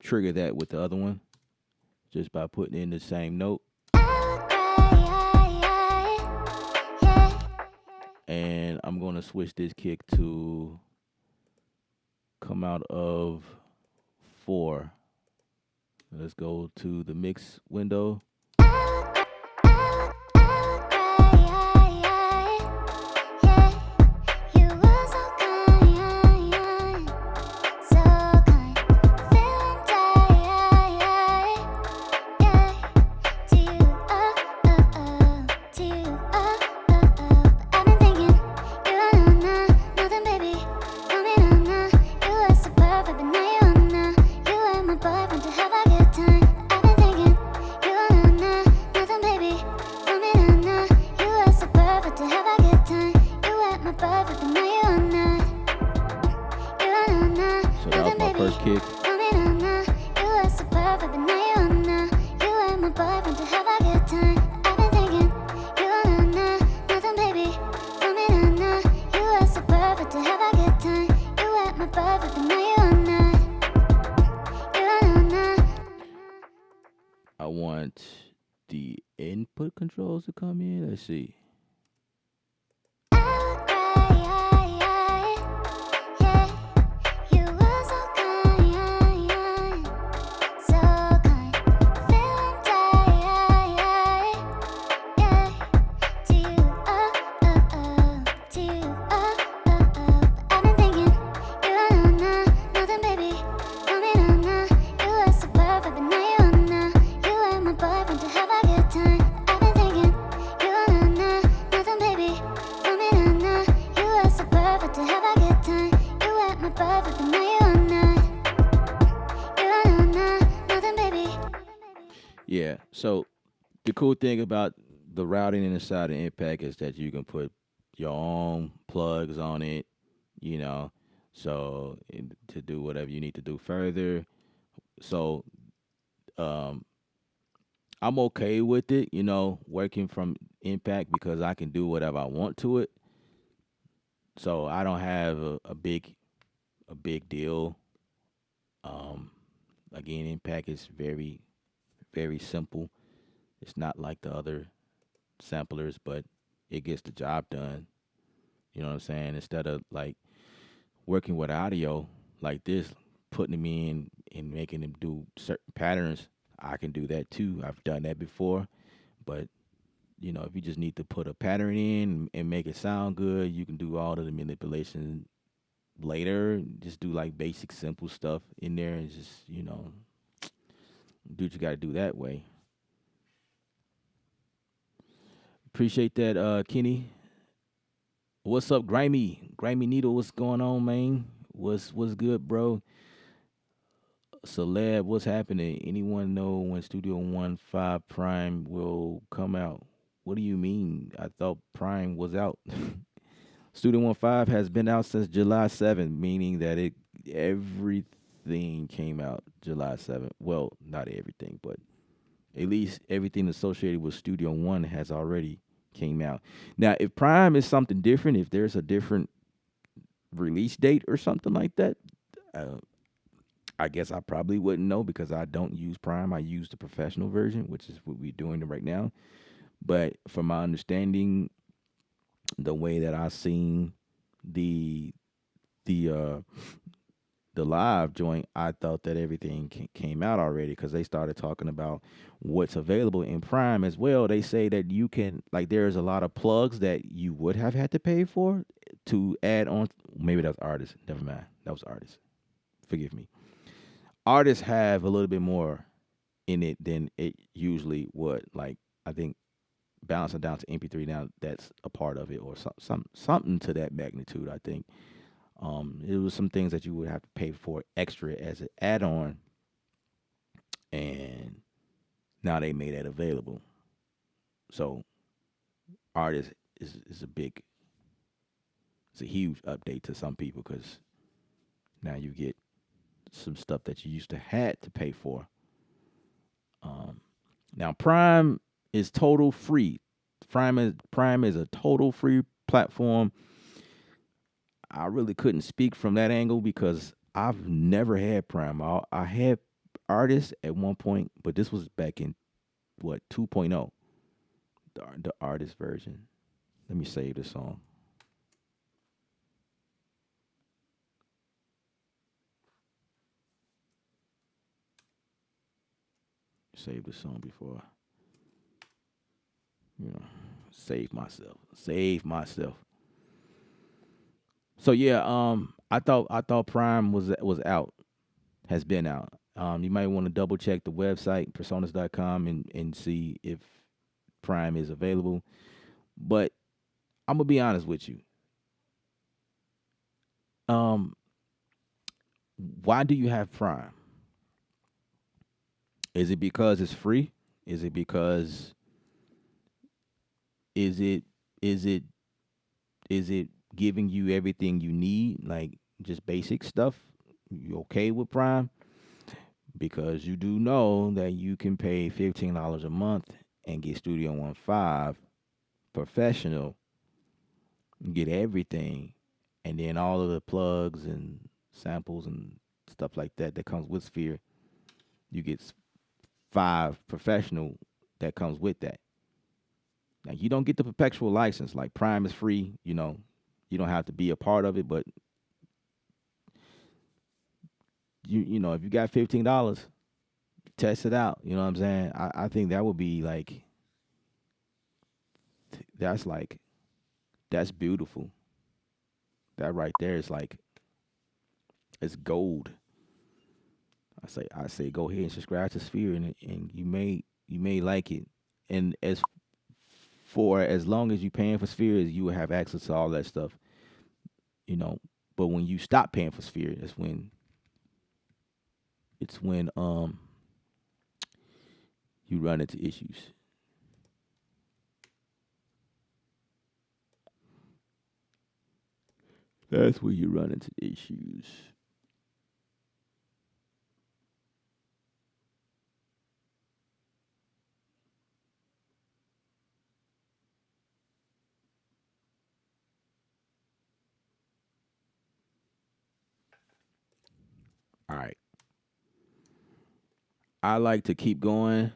trigger that with the other one just by putting in the same note. And I'm going to switch this kick to come out of 4. Let's go to the mix window. Boyfriend to have a good time. I've been thinking you wanna put controls to come in? Let's see. I would cry, yeah. You were so kind, so kind. Feeling tired, yeah. To you, to you, I've been thinking you are nothing, baby. For me, you were so perfect, but now you are not. You were my boyfriend to have a good time. I've been thinking you are nothing, baby. For me, you were so perfect to have a good time. You were my boyfriend, but now you are not. You are nothing, baby. Yeah. So the cool thing about the routing inside the Impact is that you can put your own plugs on it, you know, to do whatever you need to do further. So um, I'm okay with it, working from Impact because I can do whatever I want to it. So I don't have a big deal. Um, Again, Impact is very very simple. It's not like the other samplers, but it gets the job done. You know what I'm saying? Instead of like working with audio like this, putting them in and making them do certain patterns, I can do that too. I've done that before. But if you just need to put a pattern in and make it sound good, you can do all of the manipulation later. Just do like basic, simple stuff in there and just, do what you got to do that way. Appreciate that, Kenny. What's up, Grimy? Grimy Needle, what's going on, man? What's good, bro? Celeb, what's happening? Anyone know when Studio One Five Prime will come out? What do you mean? I thought Prime was out. Studio One Five has been out since July 7th, meaning that everything came out July 7th. Well, not everything, but at least everything associated with Studio One has already came out. Now, if Prime is something different, if there's a different release date or something like that, uh, I guess I probably wouldn't know because I don't use Prime. I use the professional version, which is what we're doing right now. But from my understanding, the way that I seen the the uh the live joint, I thought that everything came out already because they started talking about what's available in Prime as well. They say that you can, like, there's a lot of plugs that you would have had to pay for to add on. Maybe that was artists. Never mind. That was artists. Forgive me. Artists have a little bit more in it than it usually would. Like, I think balancing down to MP3 now, that's a part of it, or something to that magnitude. I think it was some things that you would have to pay for extra as an add-on, and now they made that available. So artist is it's a huge update to some people because now you get some stuff that you used to had to pay for. Um, Now Prime is total free. Prime is a total free platform. I really couldn't speak from that angle because I've never had Prime. I had artists at one point, but this was back in what 2.0, the artist version. Let me save the song. Save the song before you know save myself. Save myself. So yeah, I thought Prime was out, has been out. You might want to double check the website personas.com and see if Prime is available. But I'm gonna be honest with you. Um, why do you have Prime? Is it because it's free? Is it because is it is it is it giving you everything you need, like just basic stuff? You okay with Prime? Because you do know that you can pay $15 a month and get Studio One Five professional, get everything, and then all of the plugs and samples and stuff like that that comes with Sphere. You get five professional that comes with that. Like you don't get the perpetual license. Like Prime is free. You don't have to be a part of it, but if you got $15, test it out. You know what I'm saying? I think that would be like that's like that's beautiful. That right there is like it's gold. I say go ahead and subscribe to Sphere, and you may like it. And as for as long as you paying for Sphere, you will have access to all that stuff. You know, but when you stop paying for Sphere, it's when you run into issues. That's where you run into issues. All right. I like to keep going.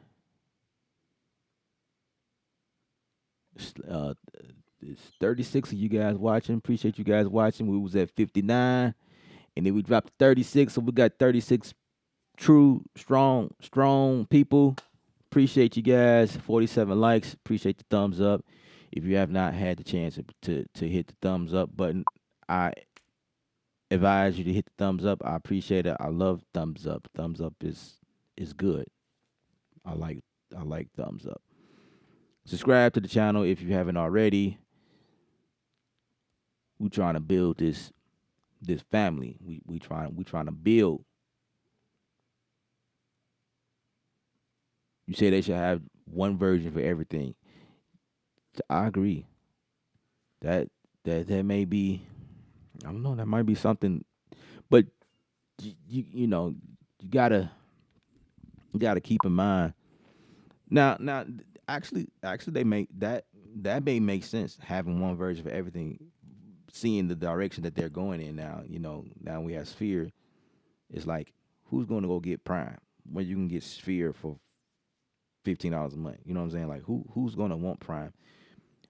Uh, it's 36 of you guys watching. Appreciate you guys watching. We was at 59, and then we dropped to 36, so we got 36 true, strong people. Appreciate you guys. 47 likes. Appreciate the thumbs up. If you have not had the chance to hit the thumbs up button, I advise you to hit the thumbs up. I appreciate it. I love thumbs up. Thumbs up is good. I like I like thumbs up. Subscribe to the channel if you haven't already. We trying to build this family. We trying to build. You say they should have one version for everything. I agree. That that may be, I don't know, that might be something, but you you gotta keep in mind now. Actually, they make that may make sense having one version for everything. Seeing the direction that they're going in now, now we have Sphere. It's like who's going to go get Prime when you can get Sphere for $15 a month? You know what I'm saying? Like who's going to want Prime?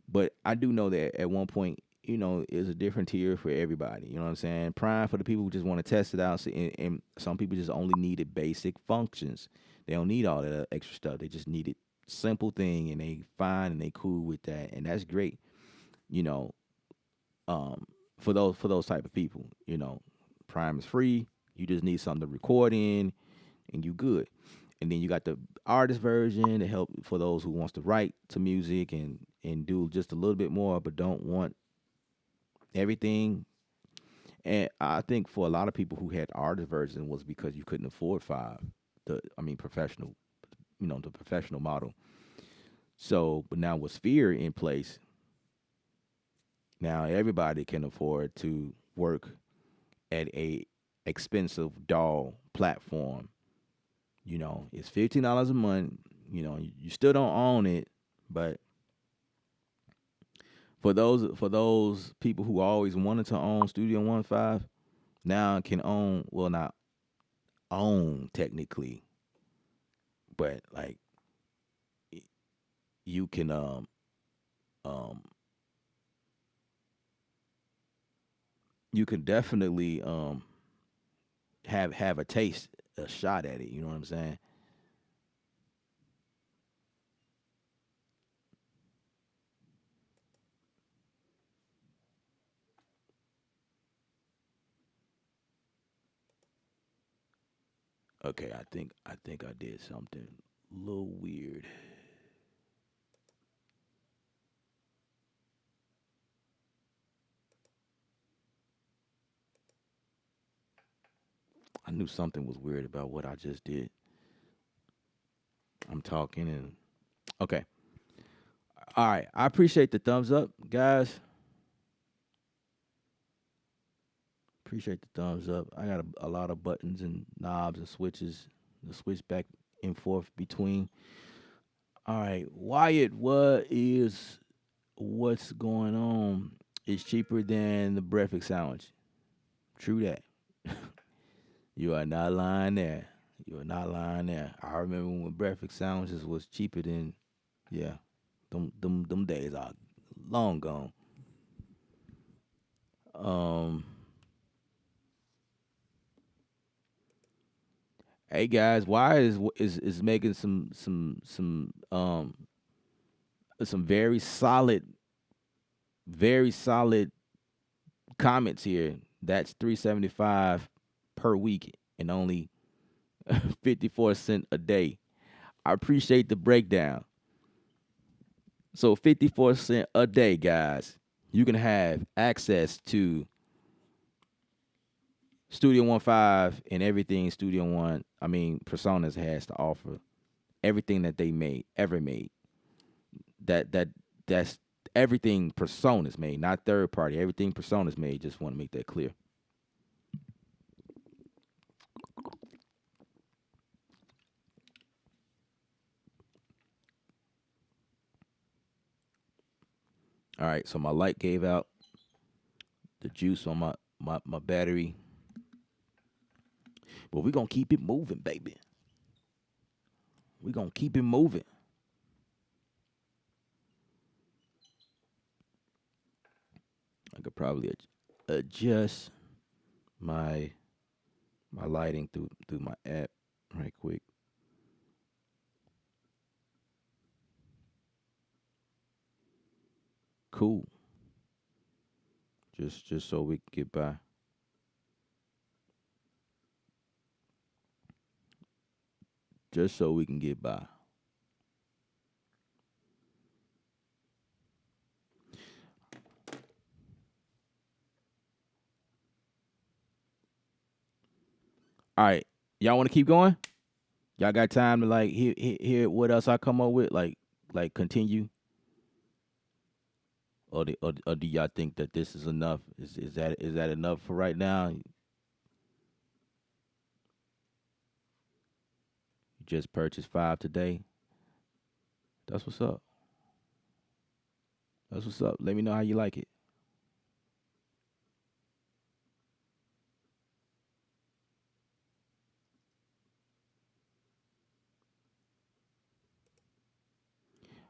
But I do know that at one point, is a different tier for everybody. You know what I'm saying? Prime for the people who just want to test it out, and some people just only needed basic functions. They don't need all that extra stuff. They just need it simple thing, and they fine and they cool with that, and that's great. You know, for those type of people, Prime is free. You just need something to record in, and you good. And then you got the artist version to help for those who wants to write to music and do just a little bit more, but don't want everything. And I think for a lot of people who had artist version was because you couldn't afford five. Professional, the professional model. So, but now with Sphere in place, now everybody can afford to work at a expensive DAW platform. It's $15 a month. You still don't own it, but for those people who always wanted to own Studio One Five, now can own, well, not own technically, but like you can um you can definitely have a taste, a shot at it. You know what I'm saying? Okay, I think I did something a little weird. I knew something was weird about what I just did. I'm talking and okay. All right. I appreciate the thumbs up, guys. Appreciate the thumbs up. I got a lot of buttons and knobs and switches to switch back and forth between. All right, Wyatt, what's going on? It's cheaper than the breakfast sandwich. True that. You are not lying there. You are not lying there. I remember when breakfast sandwiches was cheaper than, yeah. Them days are long gone. Um, hey guys, why is making some very solid comments here. That's 375 per week and only 54 cents a day. I appreciate the breakdown. So 54 cents a day, guys. You can have access to Studio One 5 and everything Studio One, Personas has to offer. Everything that they ever made. That's everything Personas made, not third party. Everything Personas made. Just want to make that clear. All right, so my light gave out. The juice on my battery. But we're gonna keep it moving, baby. We're gonna keep it moving. I could probably adjust my lighting through my app right quick. Cool. Just so we can get by. Just so we can get by. All right. Y'all want to keep going? Y'all got time to like hear what else I come up with? Like continue? Or do y'all think that this is enough? Is that enough for right now? You just purchased 5 today. That's what's up. That's what's up. Let me know how you like it.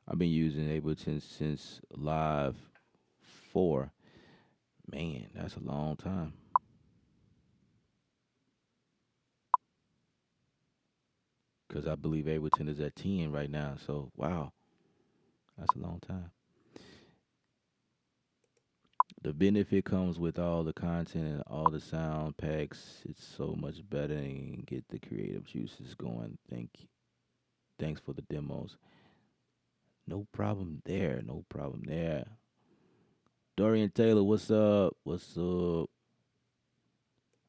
I've been using Ableton since Live 4. Man, that's a long time. Because I believe Ableton is at 10 right now. So, wow, that's a long time. The benefit comes with all the content and all the sound packs. It's so much better and get the creative juices going. Thanks for the demos. No problem there. No problem there. Dorian Taylor, what's up? What's up?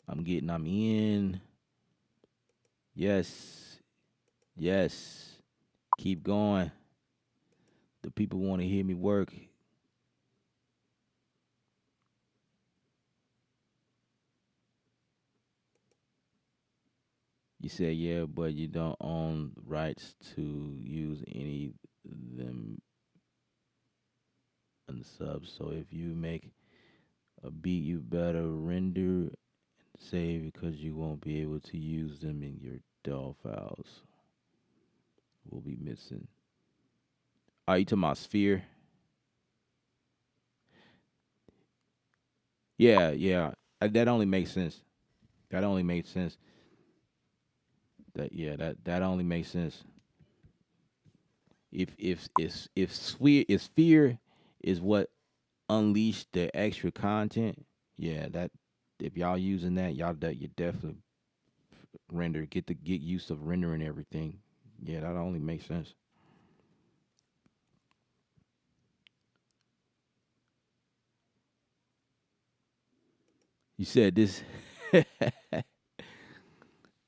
I'm in. Yes. Yes. Keep going. The people want to hear me work. You say yeah, but you don't own rights to use any of them in the subs. So if you make a beat, you better render and save because you won't be able to use them in your DAW files. We'll be missing. Are you talking about Sphere? Yeah, yeah. That only makes sense. That only makes sense. That only makes sense. If Sphere is what unleashed the extra content, yeah, that if y'all using that, you definitely get used of rendering everything. Yeah, that only makes sense. You said this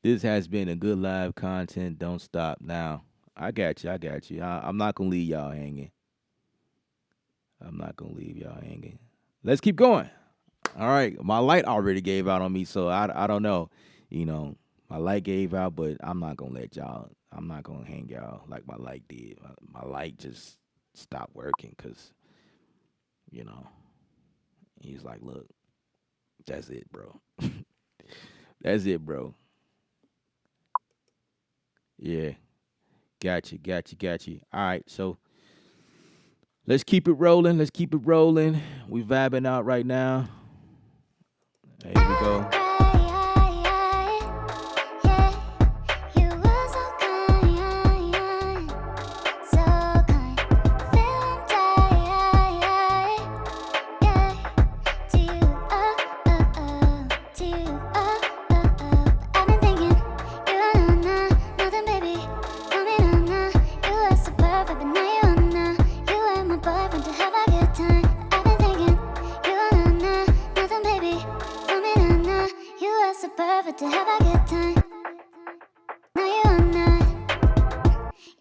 this has been a good live content. Don't stop now. I got you. I got you. I'm not gonna leave y'all hanging. I'm not gonna leave y'all hanging. Let's keep going. All right, my light already gave out on me, so I don't know. You know, my light gave out, but I'm not gonna let y'all. I'm not gonna hang y'all like my light did. My light just stopped working because you know he's like, look, that's it, bro. That's it, bro. Yeah, got you. All right, so Let's keep it rolling. Let's keep it rolling. We vibing out right now. There we go. Perfect to have a good time. No, you are not.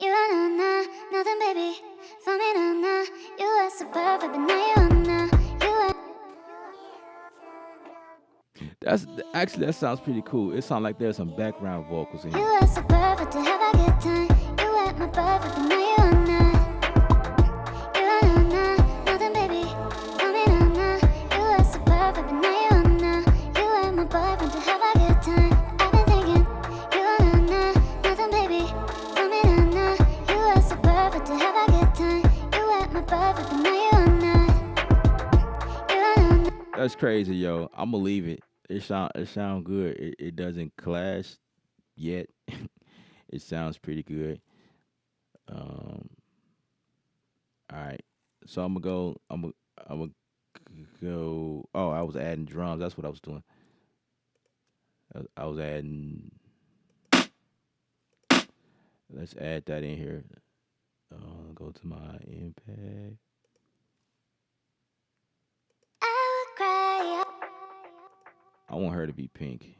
You are not, nothing, baby. For me, no, no. You are so perfect, but now you are not. You are. That's actually that sounds pretty cool. It sounds like there's some background vocals in You here. are so perfect to have a good time. You are my perfect, but now you are not. You are not, nothing, baby. For me, no, no. You are so perfect, but now you are not. You are my boyfriend to have a good time. I've been thinking. You are not, nothing, baby. For me, no, no. You are so perfect to have a good time. You are my perfect, but now you are not. You are not. That's crazy, yo. I'ma leave it. It sound good. It doesn't clash yet. It sounds pretty good. Um, all right. So I'm gonna go. I'm gonna go. Oh, I was adding drums. That's what I was doing. I was adding. Let's add that in here. Go to my impact. I would cry. I want her to be pink.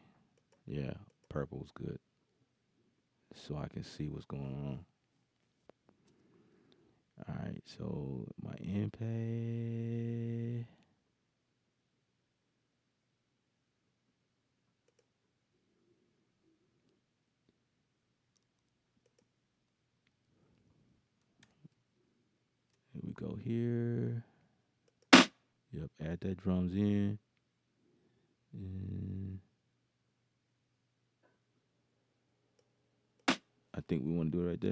Yeah, purple's good, so I can see what's going on. All right. So my impact. Here we go here. Yep, add that drums in. And I think we want to do it right there.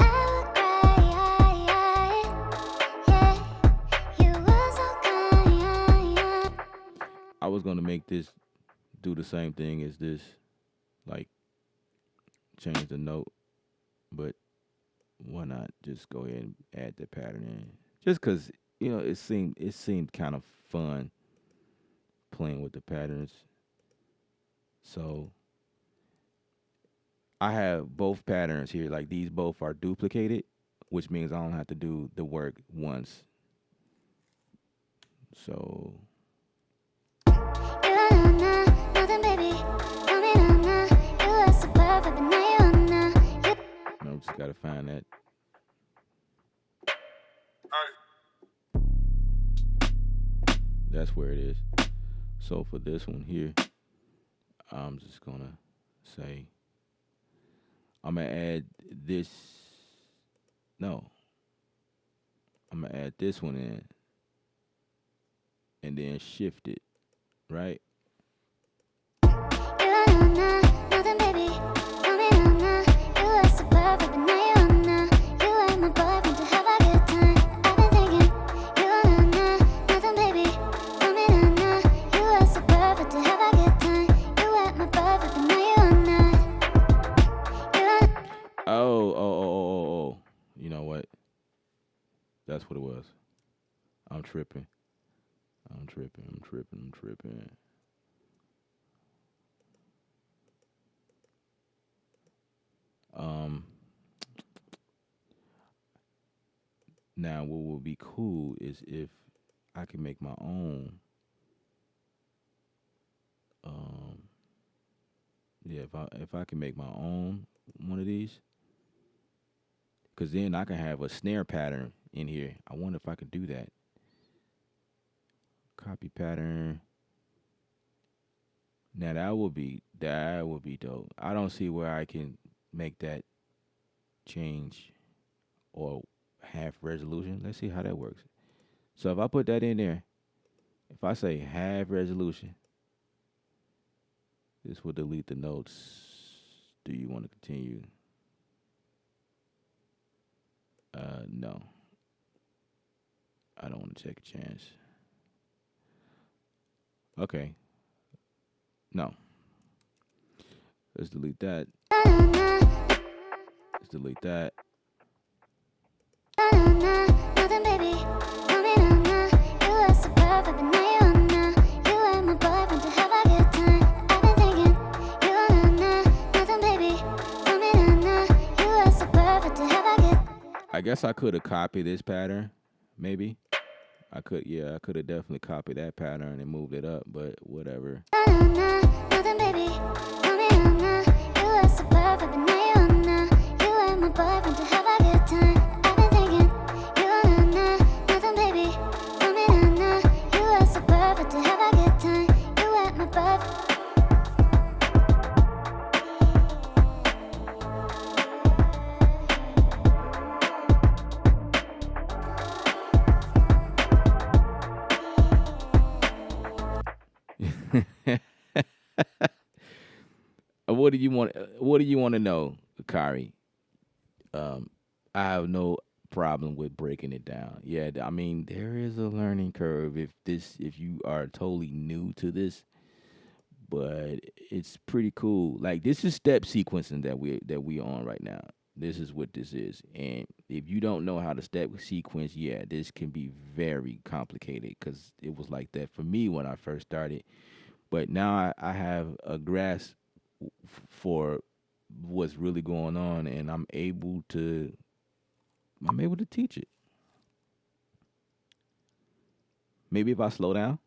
I was gonna make this do the same thing as this, like change the note, but why not just go ahead and add the pattern in? Just cause it seemed kind of fun playing with the patterns. So I have both patterns here. Like these both are duplicated, which means I don't have to do the work once. So I just gotta find that. That's where it is. So for this one here, I'm just gonna say I'm gonna add this. No, I'm gonna add this one in and then shift it, right? Oh. You know what? That's what it was. I'm tripping. I'm tripping. I'm tripping. I'm tripping. Um. Now, what would be cool is if I can make my own. Um. Yeah, if I can make my own one of these, because then I can have a snare pattern in here. I wonder if I could do that. Copy pattern. Now that would be dope. I don't see where I can make that change or half resolution. Let's see how that works. So if I put that in there, if I say half resolution, this will delete the notes. Do you want to continue? No. I don't want to take a chance. Okay. No. Let's delete that. Let's delete that. Nothing, baby. Tell me now, now. You are so perfect, but now you are now. You are my boyfriend to have a good time. I've been thinking, you are now, nothing, baby. Tell me now, now. You are so perfect to have a good. I guess I could have copied this pattern, maybe. I could have definitely copied that pattern and moved it up, but whatever. Nothing, baby. Tell me now, now. You are so perfect, but now you are now. You are my boyfriend to have a good time. I've been thinking, you are now, nothing, baby. Tell me now, now. You are so perfect to have a good time. You are my boyfriend. What do you want? What do you want to know, Kari? I have no problem with breaking it down. Yeah, I mean there is a learning curve if you are totally new to this, but it's pretty cool. Like this is step sequencing that we on right now. This is what this is, and if you don't know how to step sequence, yeah, this can be very complicated because it was like that for me when I first started. But now I have a grasp for what's really going on, and I'm able to teach it. Maybe if I slow down,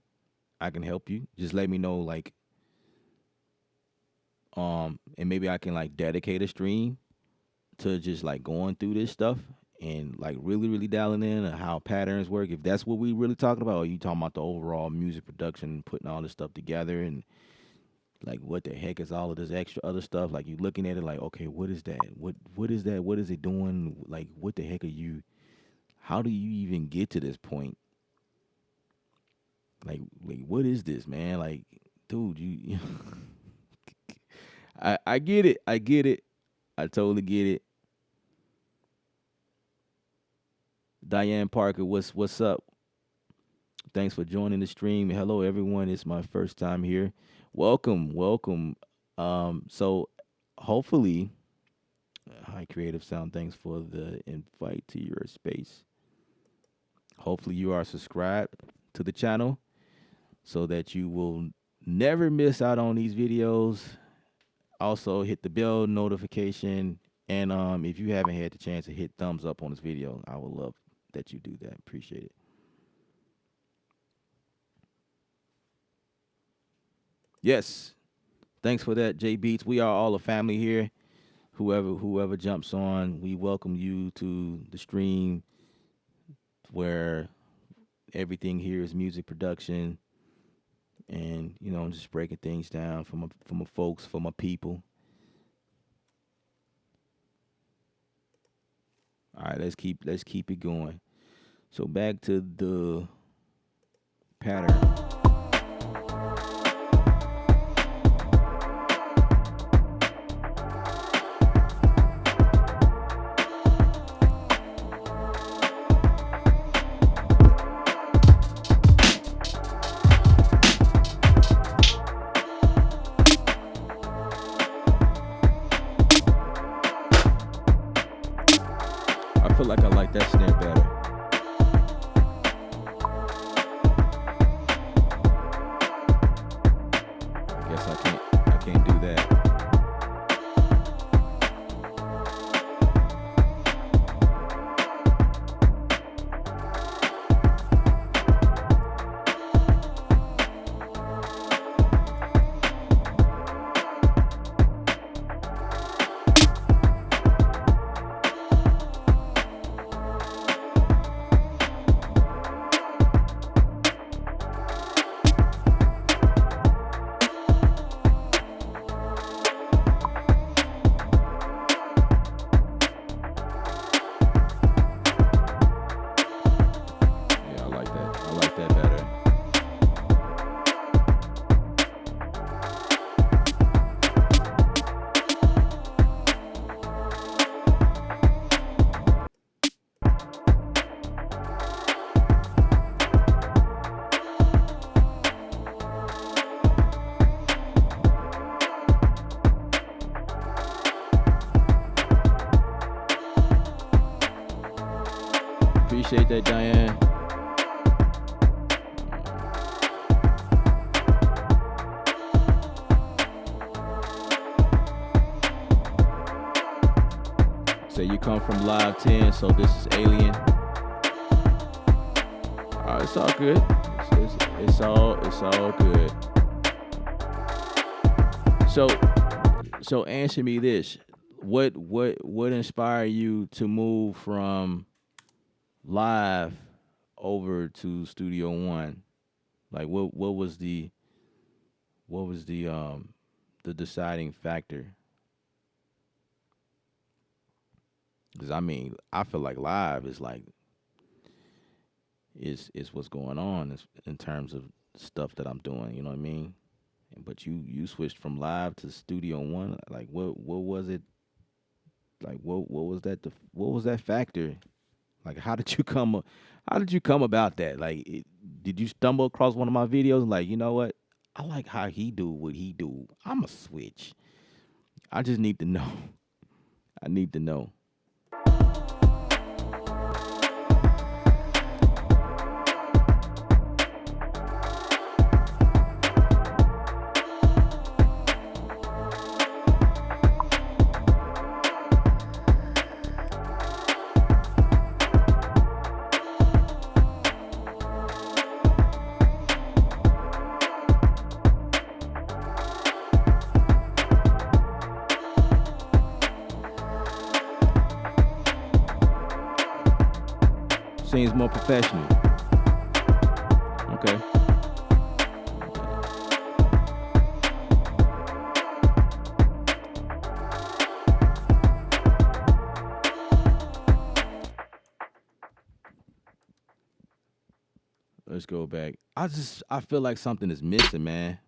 I can help you. Just let me know, like, and maybe I can like dedicate a stream to just like going through this stuff and like really, really dialing in on how patterns work. If that's what we really talking about, or you talking about the overall music production, putting all this stuff together, and like what the heck is all of this extra other stuff? Like you looking at it like, okay, what is that? What is that? What is it doing? Like what the heck are you? How do you even get to this point? Like what is this, man? Like, dude, you I get it. I get it. I totally get it. Diane Parker, what's up? Thanks for joining the stream. Hello everyone. It's my first time here. Welcome, welcome. So hopefully, hi Creative Sound, thanks for the invite to your space. Hopefully you are subscribed to the channel so that you will never miss out on these videos. Also hit the bell notification, and if you haven't had the chance to hit thumbs up on this video, I would love that you do that. Appreciate it. Yes. Thanks for that, J Beats. We are all a family here. Whoever jumps on, we welcome you to the stream where everything here is music production, and I'm just breaking things down for my folks, for my people. All right, let's keep it going. So back to the pattern. I feel like I like that snare better. I guess I can't do that. Yeah, I like that. I like that better. that, Diane? So you come from Live 10, so this is Alien. It's all good. It's all good. So answer me this: what inspired you to move from Live over to Studio One? Like what was the deciding factor? Because I mean, I feel like Live is like is what's going on in terms of stuff that I'm doing. You know what I mean? But you switched from Live to Studio One. Like what was it? Like what was that? What was that factor? Like how did you come about that? Like did you stumble across one of my videos? And like, you know what? I like how he do what he do. I'm a switch. I just need to know. I need to know. Seems more professional. Okay. Let's go back. I feel like something is missing, man.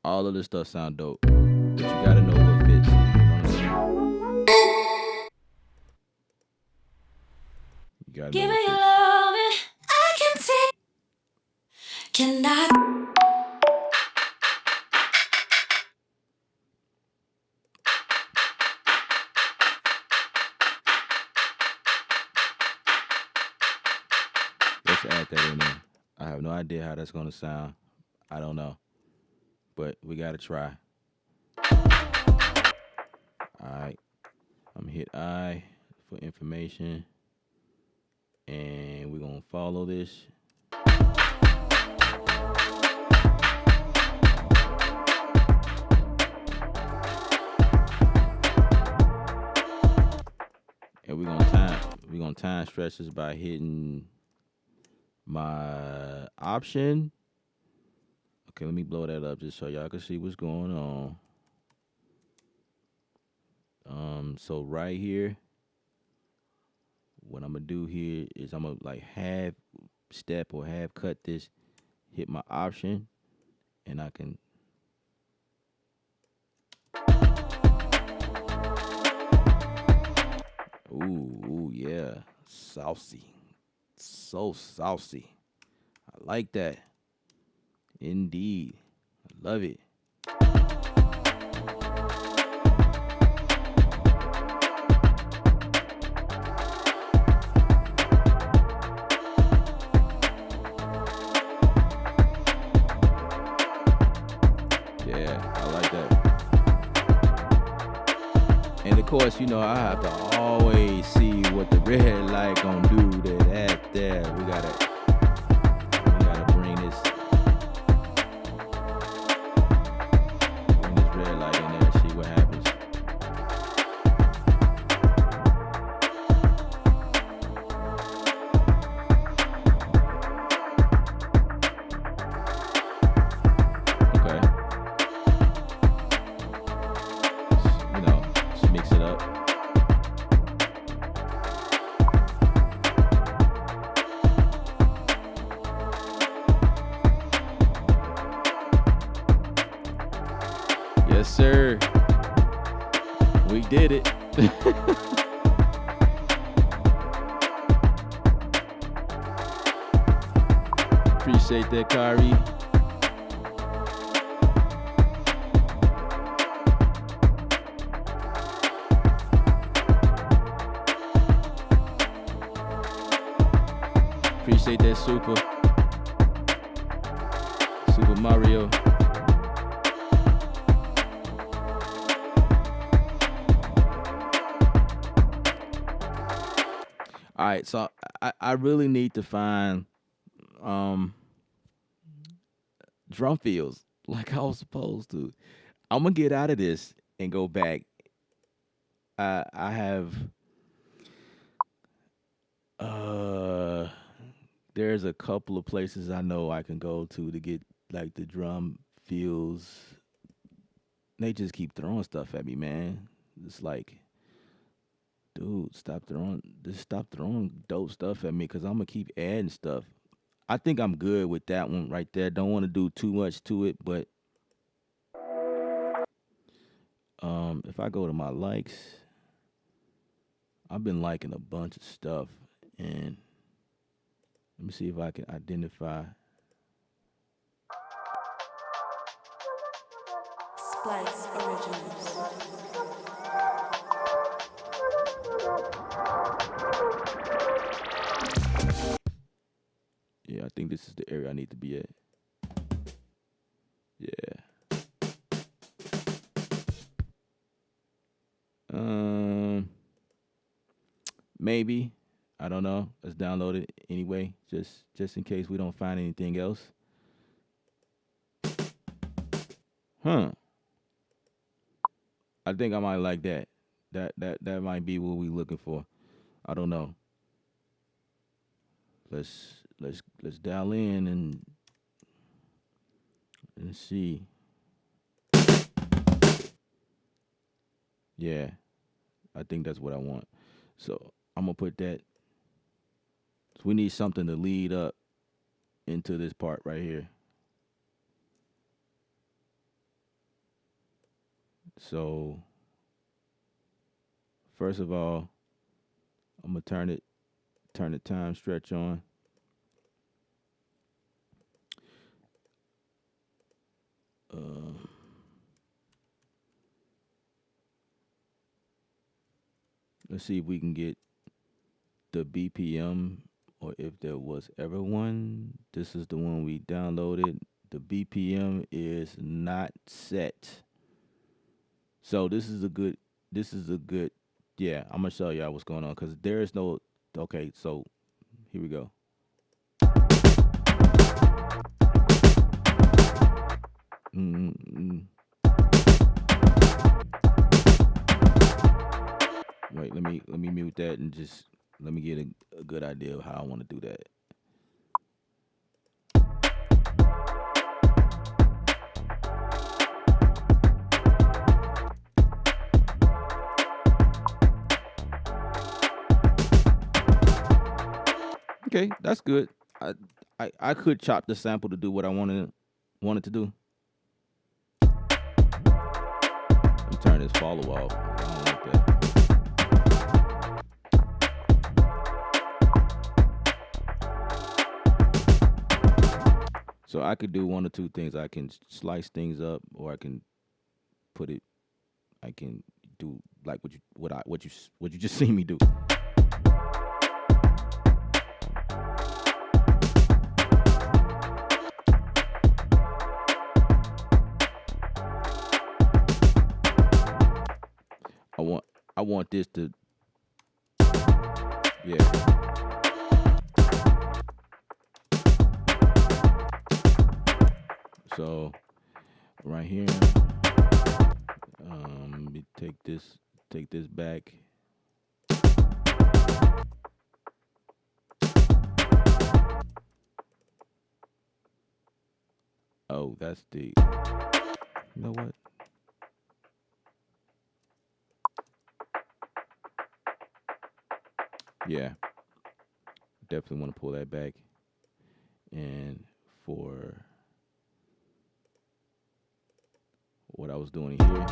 All of this stuff sound dope, but you gotta know what fits. You know what I'm saying? You gotta Give know me what your fits. love, I can see. Cannot. Let's add that in there. I have no idea how that's gonna sound. I don't know, but we gotta try. All right, I'm gonna hit I for information, and we're gonna follow this. And we're gonna time stretch this by hitting my option. Okay, let me blow that up just so y'all can see what's going on. So right here, what I'm gonna do here is I'm gonna like half step or half cut this, hit my option, and I can. Ooh, yeah, saucy, so saucy. I like that. Indeed, I love it. Yeah, I like that. And of course, you know, I have to always see what the red light gonna do to that there. We gotta bring this red light in there and see what happens. Okay. You know, just mix it up. Appreciate that, Kyrie. Appreciate that, Super Mario. All right, so I really need to find drum fills like I was supposed to. I'm gonna get out of this and go back. I have there's a couple of places I know I can go to get like the drum fills. They just keep throwing stuff at me, man. It's like, dude, stop throwing dope stuff at me, because I'm gonna keep adding stuff. I think I'm good with that one right there. Don't want to do too much to it, but if I go to my likes, I've been liking a bunch of stuff, and let me see if I can identify. Splice Originals. Yeah, I think this is the area I need to be at. Yeah. Maybe. I don't know. Let's download it anyway, just in case we don't find anything else. I think I might like that. That might be what we're looking for. I don't know. Let's dial in and see. Yeah, I think that's what I want. So I'm gonna put that. So we need something to lead up into this part right here. So first of all, I'm gonna turn the time stretch on. Let's see if we can get the BPM, or if there was ever one. This is the one we downloaded. The BPM is not set. So this is a good, yeah, I'm going to show y'all what's going on, because there is no, okay, so here we go. Wait, let me mute that and just let me get a good idea of how I want to do that. Okay, that's good. I could chop the sample to do what I wanted to do. Let me turn this follow off. I don't like that. So I could do one or two things. I can slice things up, or I can put it. I can do like what you just seen me do. I want this to, yeah. So right here, let me take this back. Oh, that's the, you know what? Yeah, definitely want to pull that back. And for what I was doing here,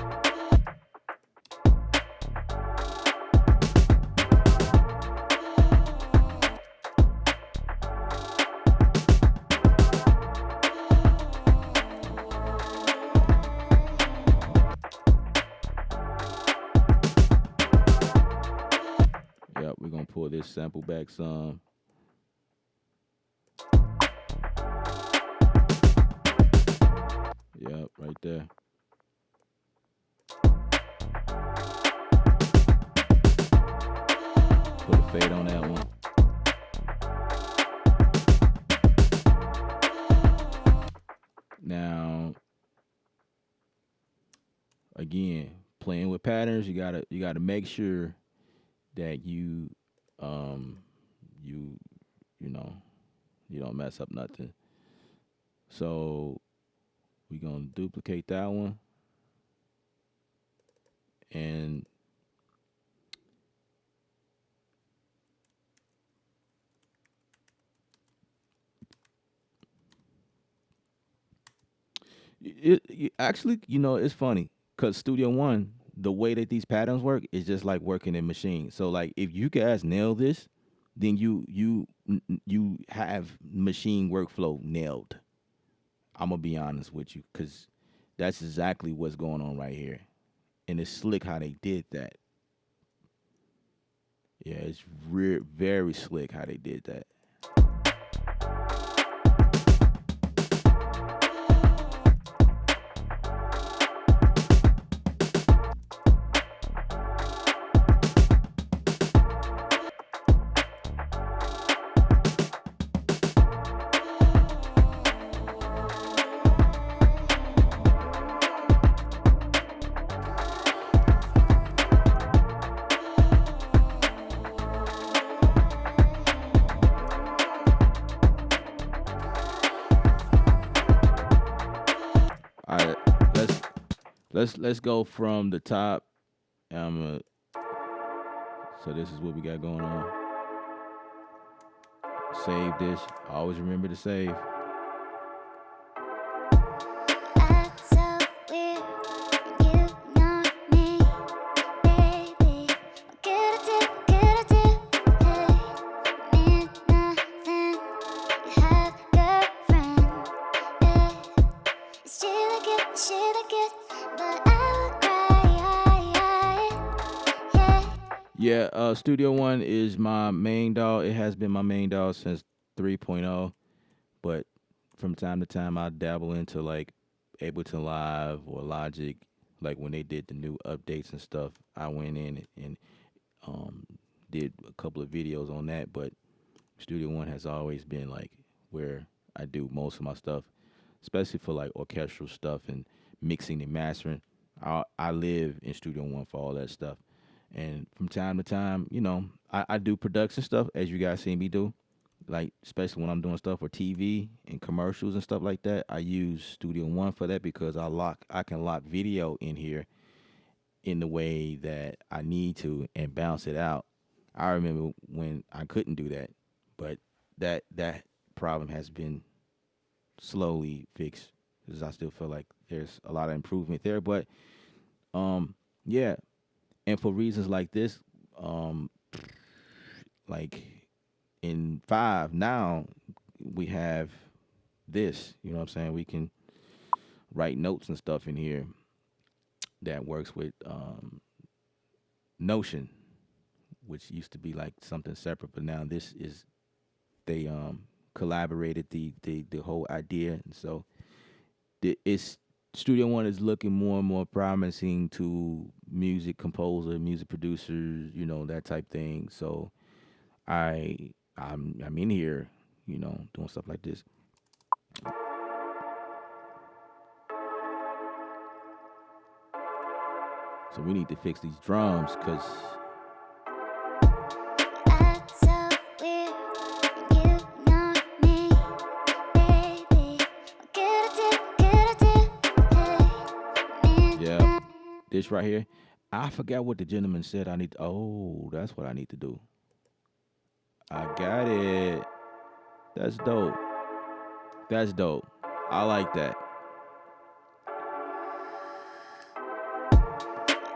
gonna pull this sample back some. Yep, right there. Put a fade on that one. Now, again, playing with patterns, you gotta make sure that um you you know you don't mess up nothing. So we're gonna duplicate that one, and actually, it's funny because Studio One, the way that these patterns work is just like working in machine. So like, if you guys nail this, then you have machine workflow nailed. I'm gonna be honest with you because that's exactly what's going on right here, and it's slick how they did that. Yeah, it's very slick how they did that. All right, let's let's go from the top. Um, so this is what we got going on. Save this. Always remember to save. Act so weird, you know me, baby. What could I do? Could I do? Hey, mean nothing. You have girlfriend. Hey, she look good, but I would cry. Yeah. Yeah, Studio One is my main DAW. It has been my main DAW since 3.0, but from time to time I dabble into like Ableton Live or Logic. Like when they did the new updates and stuff, I went in and um, did a couple of videos on that. But Studio One has always been like where I do most of my stuff, especially for like orchestral stuff and mixing and mastering. I live in Studio One for all that stuff. And from time to time, I do production stuff as you guys see me do. Like especially when I'm doing stuff for TV and commercials and stuff like that, I use Studio One for that because I can lock video in here in the way that I need to and bounce it out. I remember when I couldn't do that, but that problem has been slowly fixed because I still feel like there's a lot of improvement there. But yeah, and for reasons like this, um, like in five now, we have this. You know what I'm saying? We can write notes and stuff in here that works with Notion, which used to be like something separate, but now this is they collaborated the whole idea, and so it's Studio One is looking more and more promising to music composer, music producers, that type thing. So I'm in here, doing stuff like this. So we need to fix these drums because Act so weird, you know me, baby. What could I do? Hey, mean yeah, this right here. I forgot what the gentleman said. Oh, that's what I need to do. I got it. That's dope. That's dope. I like that.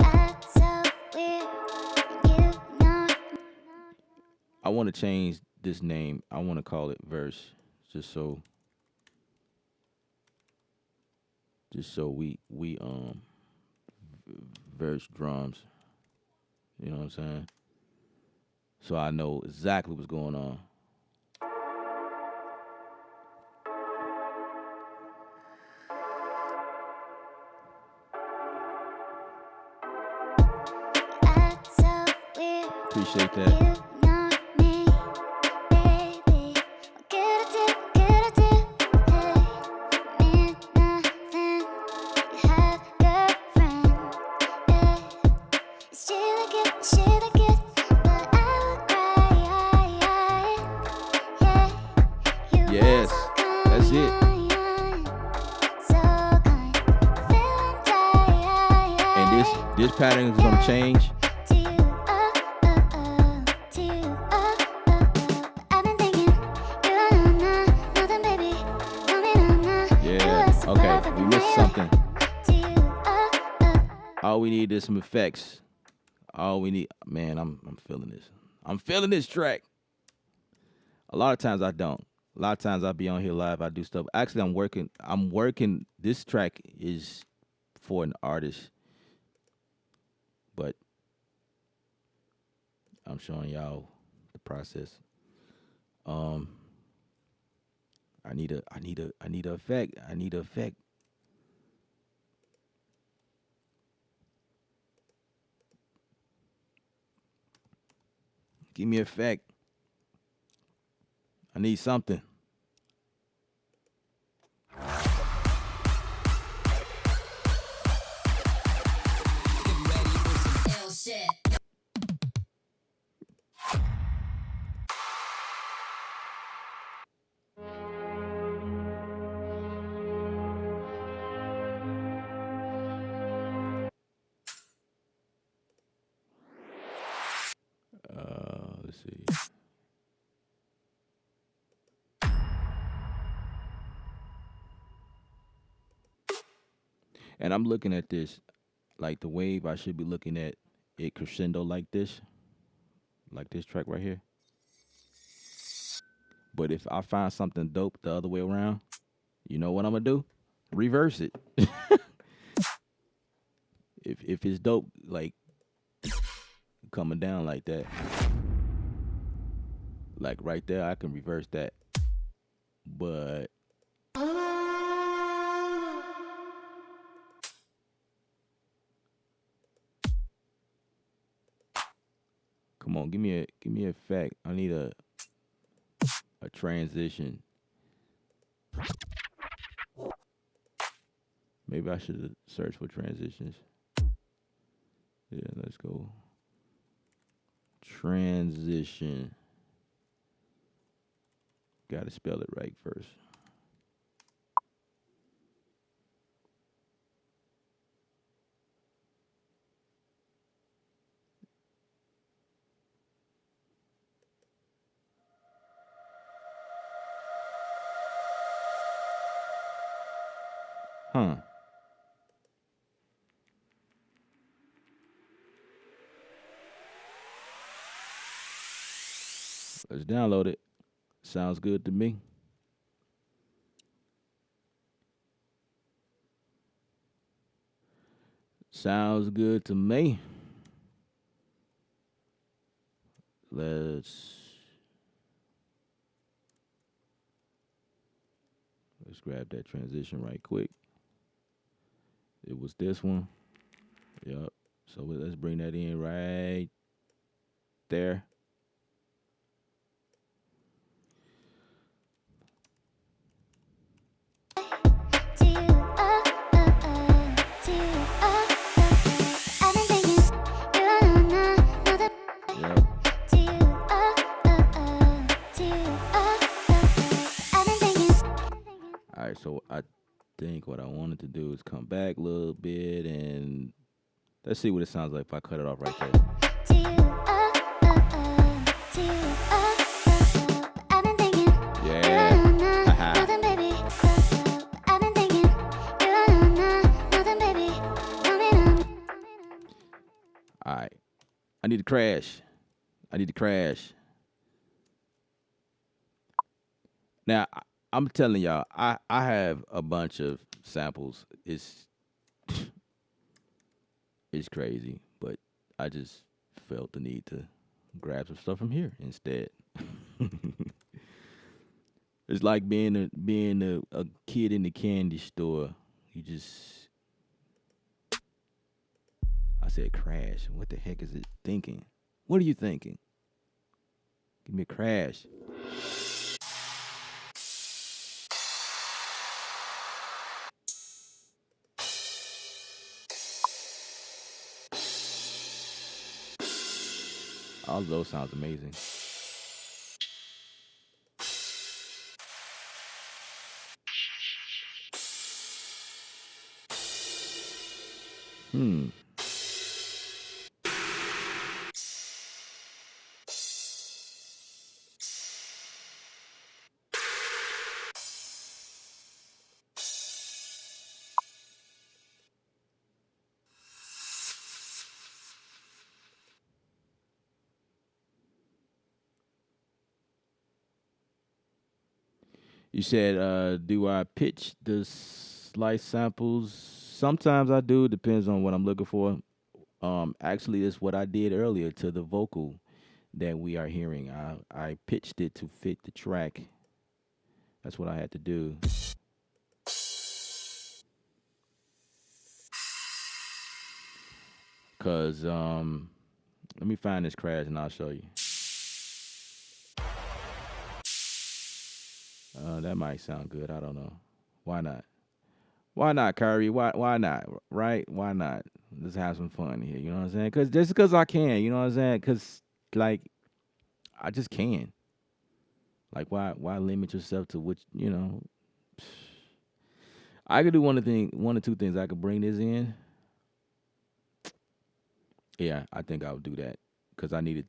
act so weird, you know. I want to change this name. I want to call it verse, just so we verse drums. You know what I'm saying? so I know exactly what's going on. That's so weird. Appreciate You that. know me, baby. What could I do? Could I do? Hey, mean nothing. You have girlfriend. Yeah, she look good, but I would cry. Yeah, you were Yes, so that's it. kind, so kind. Feeling tired. And this pattern is gonna change. To you, to you, I've been thinking, you are nothing, baby. For me, you Yeah. are so Okay. perfect We in missed my something. to you, All we need is some effects. All we need, man. I'm feeling this. I'm feeling this track. A lot of times I don't. A lot of times I be on here live. I do stuff. Actually, I'm working. I'm working. This track is for an artist, but I'm showing y'all the process. Um, I need a effect. I need a effect. Give me a effect. I need something. Let's see. And I'm looking at this like the wave. I should be looking at it crescendo like this track right here. But if I find something dope the other way around, you know what I'm gonna do? Reverse it. If it's dope, like coming down like that, like right there, I can reverse that. But come on, give me a effect. I need a transition. Maybe I should search for transitions. Yeah, let's go. Transition. Got to spell it right first. Huh. Let's download it. Sounds good to me. Sounds good to me. Let's let's grab that transition right quick. It was this one. Yep. So let's bring that in right there. to you, to you, I've been thinking, you are nothing, Yep. to you, to you, I've been thinking. All right. So I think what I wanted to do is come back a little bit and let's see what it sounds like if I cut it off right there. To you, to you, I've been thinking, Yeah. nothing, baby. I've been thinking, you are nothing, baby. For me, All right. I need to crash. I need to crash. Now, I'm telling y'all, I have a bunch of samples. It's crazy, but I just felt the need to grab some stuff from here instead. It's like being a kid in the candy store. You just I said crash. What the heck is it thinking? What are you thinking? Give me a crash. All of those sounds amazing. Hmm. You said, do I pitch the slice samples? Sometimes I do. Depends on what I'm looking for. Actually, that's what I did earlier to the vocal that we are hearing. I pitched it to fit the track. That's what I had to do. Cause let me find this crash and I'll show you. That might sound good. I don't know. Why not? Why not, Kyrie? Why not? Right? Why not? Let's have some fun here. You know what I'm saying? Cause just because I can. You know what I'm saying? Cause like I just can. Like why limit yourself to which you know? I could do one or two things. I could bring this in. Yeah, I think I would do that because I need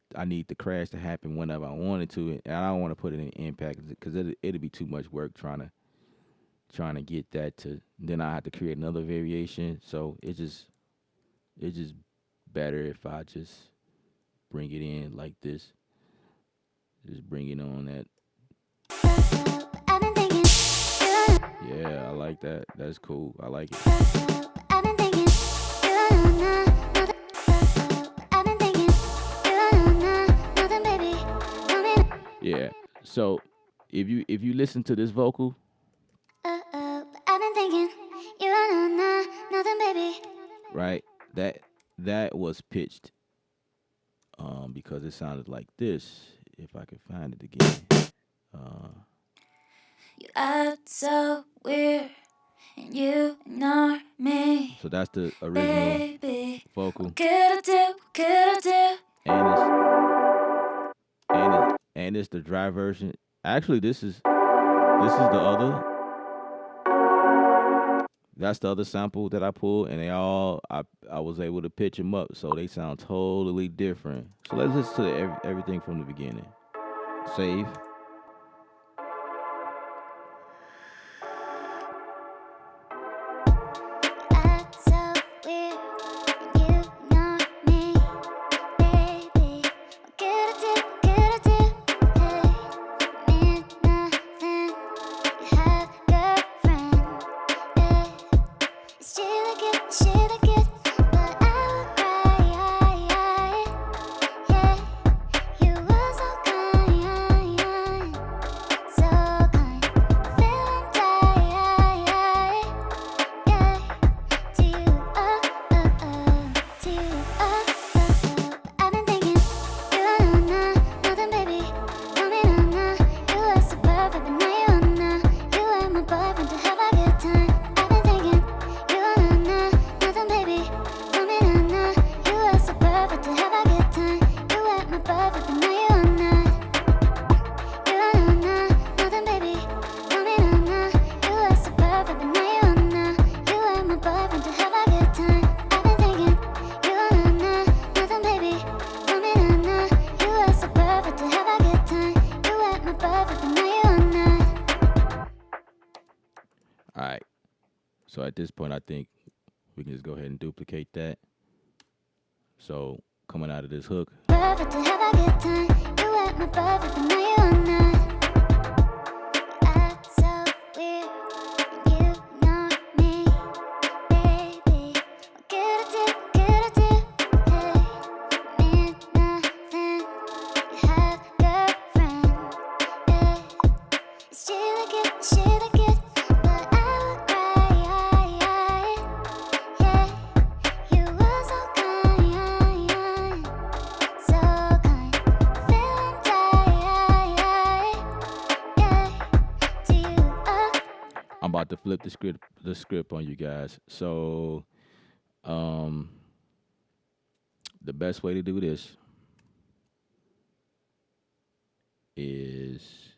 the crash to happen whenever I wanted to, and I don't want to put it in impact because it'd be too much work trying to get that to. Then I have to create another variation. So it's just better if I just bring it in like this. Just bring it on that. Yeah, I like that. That's cool. I like it. Yeah. So if you listen to this vocal, right? That was pitched because it sounded like this. If I could find it again. You act so weird and you ignore me. So that's the original Baby, vocal. what could I do? And it's the dry version. Actually, this is the other. That's the other sample that I pulled, and I was able to pitch them up, so they sound totally different. So let's listen to everything from the beginning. Save. All right. So at this point, I think we can just go ahead and duplicate that. So coming out of this hook. Perfect to have a good time. You at my perfect, but now you are not. Act so weird, you know me, baby. What could I do? Hey, mean nothing. about to flip the script on you guys. So, the best way to do this is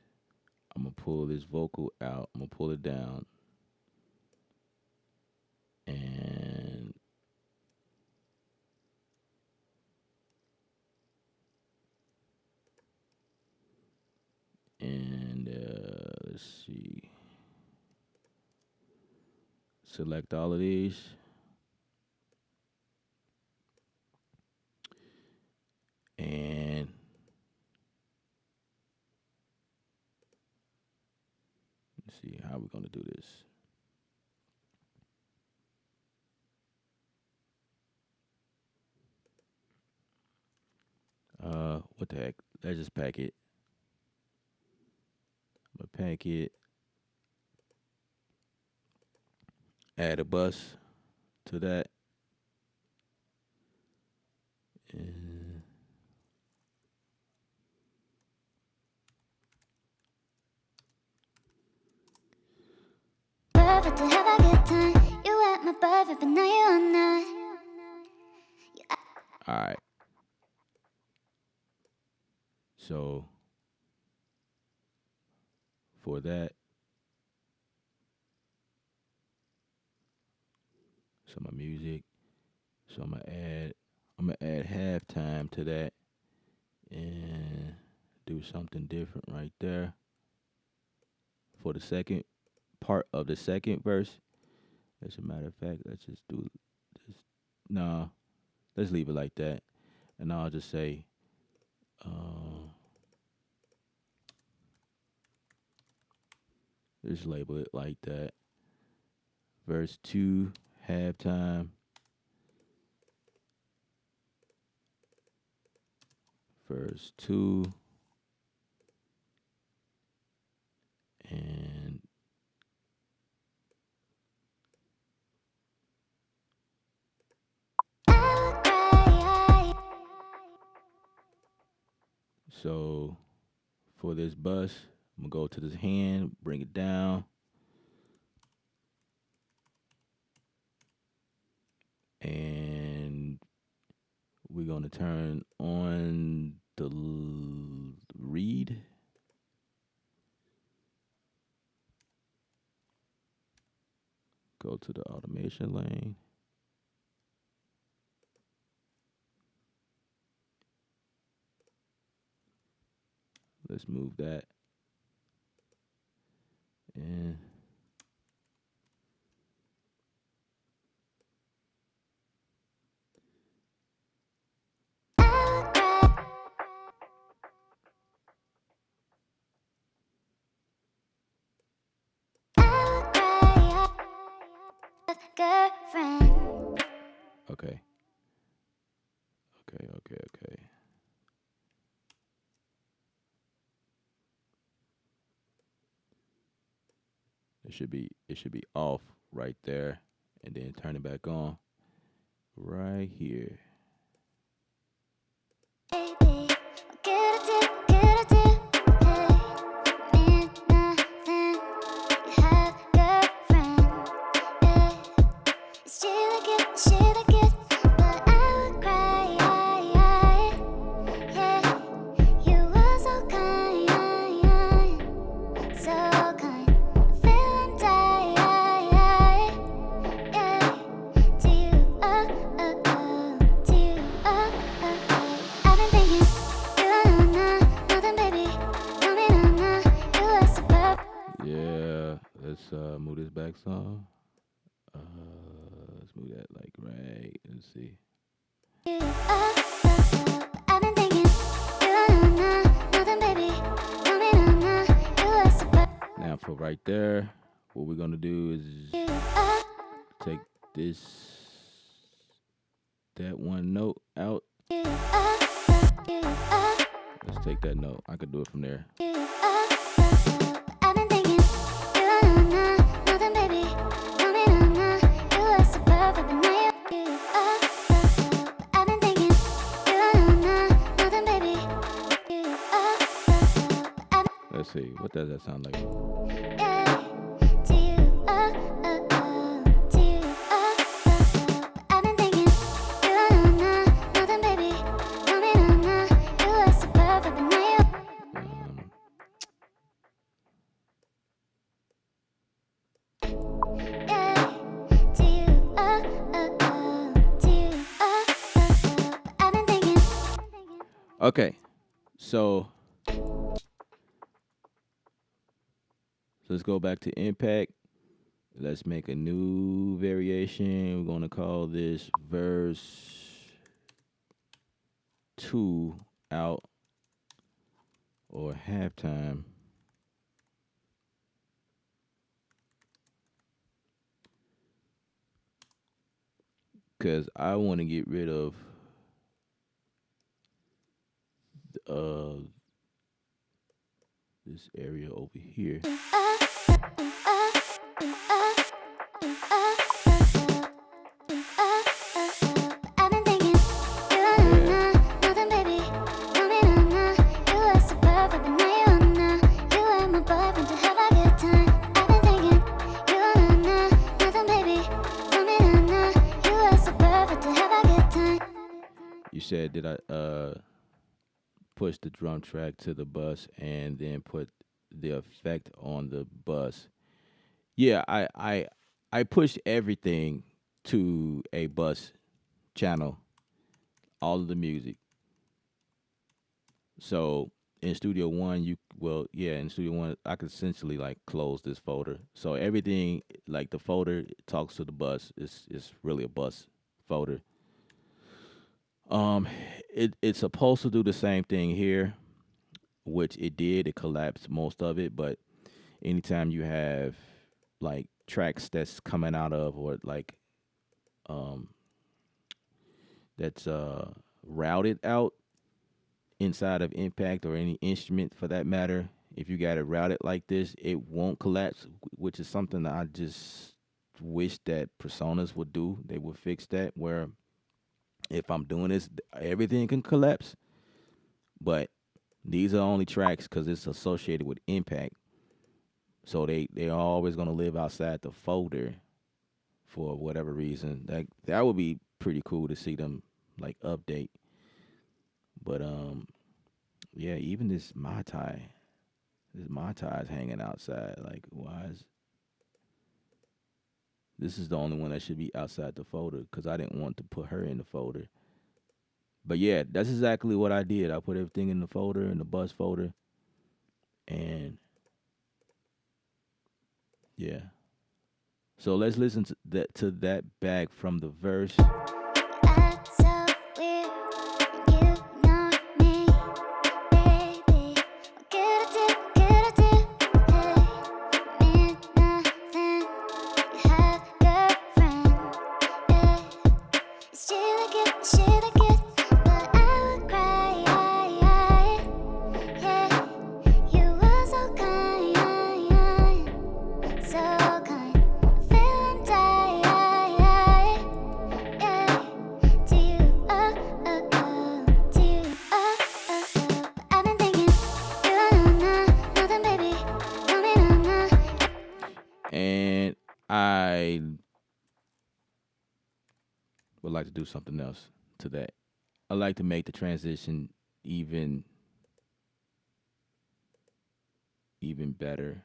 I'm gonna pull this vocal out. I'm gonna pull it down, and let's see. Select all of these. And let's see how we're going to do this. What the heck? Let's just pack it. I'm going to pack it. Add a bus to that. And Perfect to have a good time. You at my perfect, but now you're not. all right. So for that, so my music. So I'm gonna add halftime to that and do something different right there. For the second part of the second verse, as a matter of fact, let's just do this. Nah, let's leave it like that, and I'll just say, just label it like that. Verse 2, halftime. Verse 2, and so for this bus, I'm gonna go to this hand, bring it down, and we're gonna turn on the read. Go to the automation lane. Let's move that. And girlfriend. okay. It should be off right there, and then turn it back on right here. Baby, what could I do? Hey, mean nothing. You have a girlfriend. Yeah, she look good, but I would cry. Yeah, you were so kind, so kind. Feeling tired. Yeah, to you, to you, I've been thinking, you know nothing, baby. Tell me no, you are superb. Yeah, let's move this back some. Let's move that like right. Let's see. You I've been thinking, you know nothing, baby. Tell me no, you are superb. Now for right there, what we're gonna do is You take that one note out. you Let's take that note. I could do it from there. I've been thinking, you know nothing, baby. Tell me no, you are superb, but now you I've been thinking, you know nothing, baby. You Let's see. What does that sound like? yeah, to you Okay, so let's go back to impact. Let's make a new variation. We're gonna call this verse two out or halftime. Cause I want to get rid of uh this area over here. I've been thinking, you Yeah. nothing, baby. Tell me you were so perfect, but now you were my boyfriend to have a good time. I've been thinking, you nothing, baby. Tell me you were so perfect to have a good time. You said did I push the drum track to the bus and then put the effect on the bus? Yeah, I pushed everything to a bus channel, all of the music. So in Studio One, in Studio One, I could essentially like close this folder. So everything, like the folder talks to the bus. It's really a bus folder. Um, it's supposed to do the same thing here, which it did. It collapsed most of it, but anytime you have like tracks that's coming out of or like um that's routed out inside of impact or any instrument for that matter, if you got it routed like this, it won't collapse, which is something that I just wish that personas would do. They would fix that where if I'm doing this, everything can collapse, but these are only tracks because it's associated with impact. So they're always gonna live outside the folder for whatever reason. That would be pretty cool to see them like update. But yeah, even this Mai Tai is hanging outside. Like, why is this is the only one that should be outside the folder? Because I didn't want to put her in the folder. But yeah, that's exactly what I did. I put everything in the folder, in the bus folder, and yeah. So let's listen to that back from the verse. Act so weird, you know me, baby. What could I do? Hey, mean nothing. You have girlfriend, yeah. She look good, but I would cry, yeah. You were so kind, so kind. I feel I'm tired, yeah. To you, to you, But I've been thinking, you nothing, baby. Tell me And I would like to do something else to that. I like to make the transition even even better.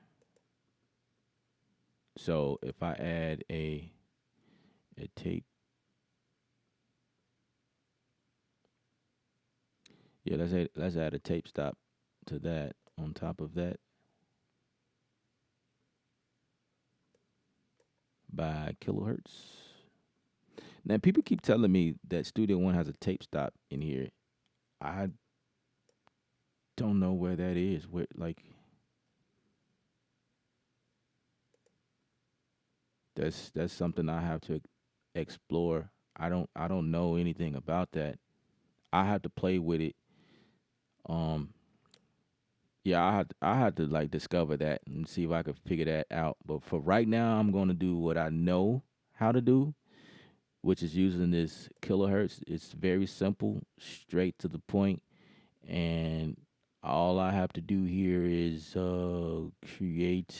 So if I add a tape, yeah, let's add a tape stop to that on top of that by kilohertz. Now people keep telling me that Studio One has a tape stop in here. I don't know where that is. Where like that's something I have to explore. I don't know anything about that. I have to play with it. Um, yeah, I had to like discover that and see if I could figure that out. But for right now, I'm gonna do what I know how to do, which is using this kilohertz. It's very simple, straight to the point, and all I have to do here is create.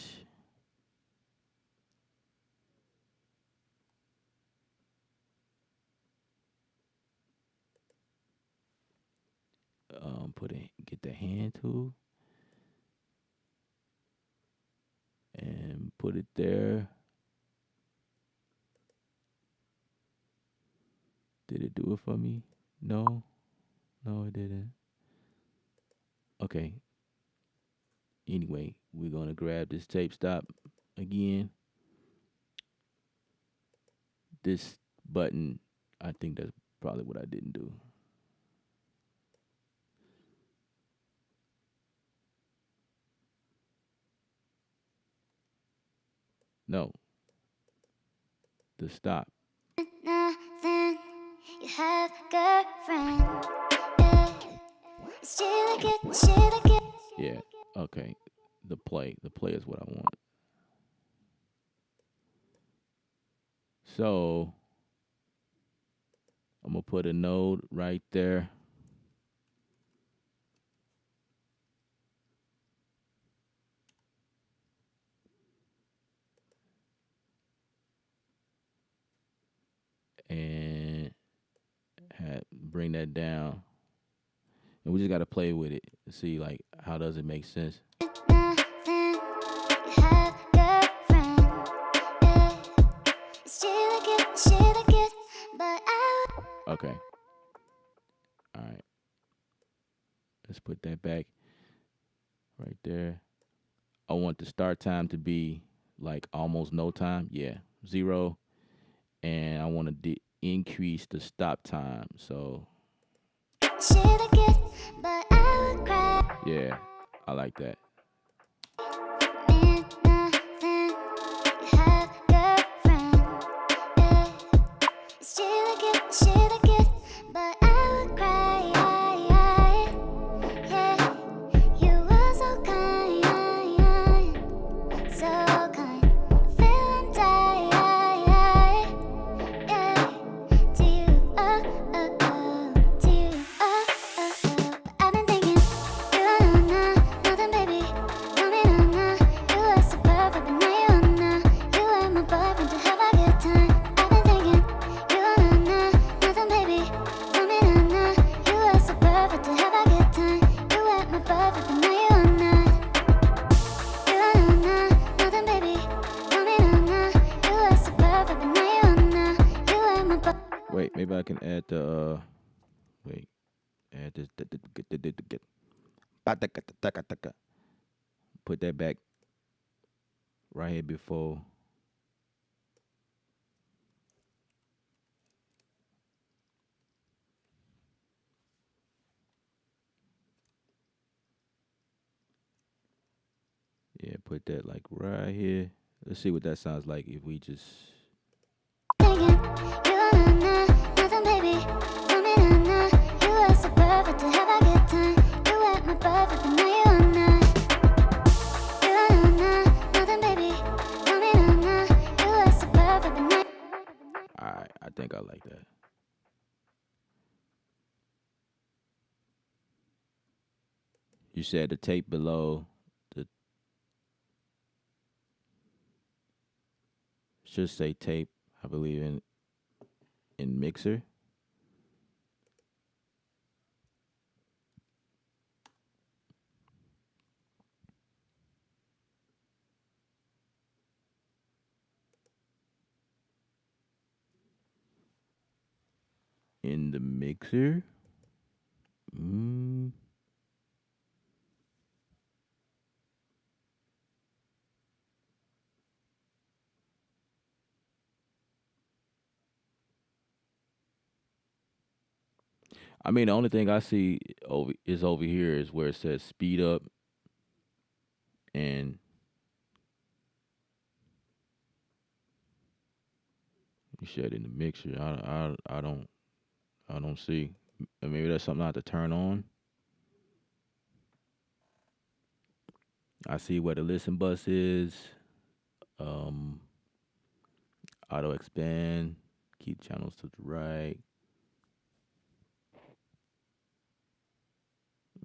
Get the hand tool and put it there. Did it do it for me? No, no, it didn't. Okay. Anyway, we're gonna grab this tape stop again. This button, I think that's probably what I didn't do. No, the stop. Nothing. You have a girlfriend. Yeah. Still get shit again. Yeah. Okay. The play. The play is what I want. So I'm gonna put a node right there. And bring that down. And we just gotta play with it to see like how does it make sense. Nothing. You have a girlfriend. Yeah. Still get shit again. But I. Okay. All right. Let's put that back right there. I want the start time to be like almost no time. Yeah, 0. And I want to increase the stop time. So Shit again. But I would cry. yeah, I like that. Mean nothing. You have a girlfriend. Yeah. Still get shit again. But I would cry. Yeah. You were so kind. So kind. Feeling tired. Yeah. To you. To you. I've been thinking. You know nothing, baby. Tell me no. You were so perfect, but now you are not. You were my boyfriend to have a good time. I've been thinking. You know nothing, baby. Tell me no. You were so perfect to have a good time. You were my boyfriend, but now you are not. You know nothing, baby. Tell me no. You were so perfect, but now you are not. You were my boyfriend. Wait, maybe I can add the wait, add this put that back right here before. Yeah, put that like right here. Let's see what that sounds like if we just Thinking, you know nothing, baby. Tell me no. You were so perfect to have a good time. You were my perfect, but now you are not. You know nothing, baby. Tell me no. You were so perfect, but now. Alright, I think I like that. You said the tape below the should say tape, I believe in mixer. In the mixer. Mm, I mean, the only thing I see over here is where it says speed up, and you said in the mixer. I don't see. Maybe that's something I have to turn on. I see where the listen bus is. Um, auto expand. Keep channels to the right.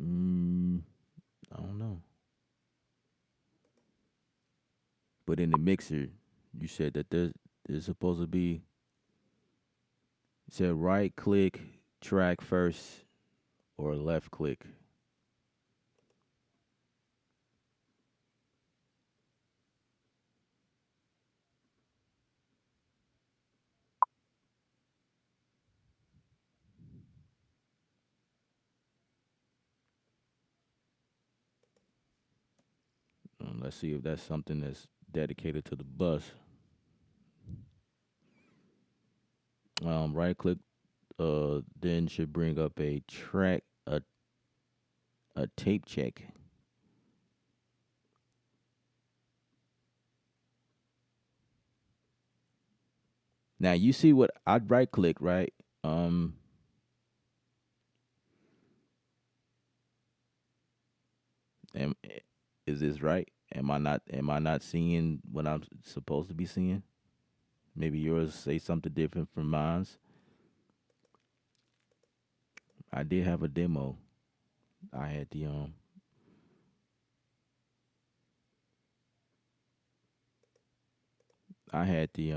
Mm, I don't know. But in the mixer, you said that there's supposed to be. It said right click track first or left click. Let's see if that's something that's dedicated to the bus. Right click then should bring up a track a tape check. Now you see what I'd right click, right? Um am, is this right? Am I not seeing what I'm supposed to be seeing? Maybe yours say something different from mine's. I did have a demo. I had I had the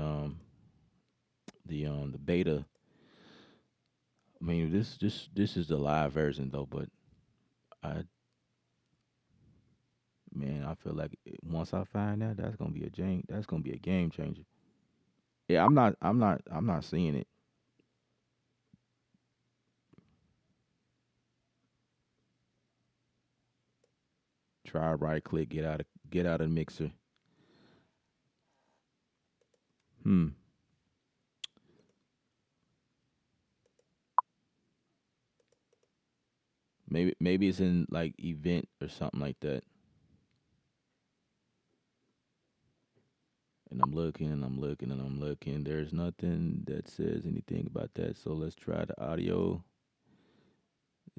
beta. I mean this is the live version though, but I man, I feel like once I find that, that's gonna be a game changer. Yeah, I'm not seeing it. Try right click, get out of the mixer. Hmm. Maybe it's in like event or something like that. And I'm looking and I'm looking and I'm looking. There's nothing that says anything about that. So let's try the audio.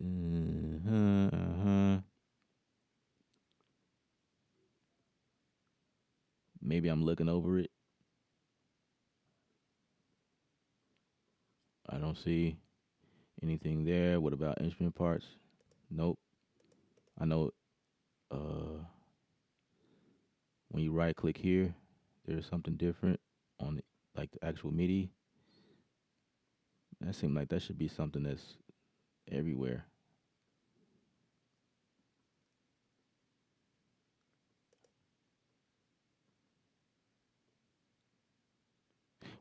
Uh-huh, uh-huh. Maybe I'm looking over it. I don't see anything there. What about instrument parts? Nope. I know when you right click here, there's something different on like the actual MIDI. That seems like that should be something that's everywhere.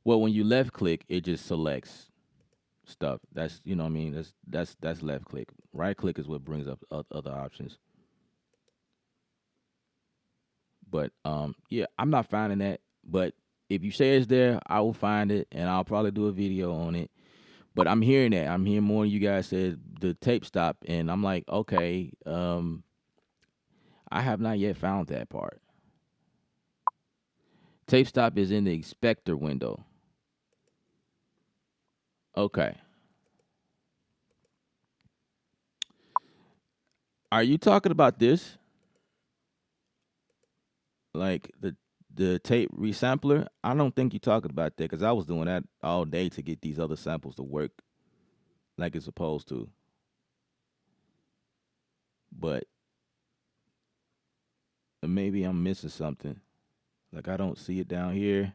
Well, when you left click, it just selects stuff. That's what I mean. That's left click. Right click is what brings up other options. But yeah, I'm not finding that. But if you say it's there, I will find it and I'll probably do a video on it. But I'm hearing that. I'm hearing more. You guys said the tape stop, and I'm like, okay. I have not yet found that part. Tape stop is in the inspector window. Okay. Are you talking about this? Like the tape resampler? I don't think you're talking about that because I was doing that all day to get these other samples to work like it's supposed to. But maybe I'm missing something. Like I don't see it down here.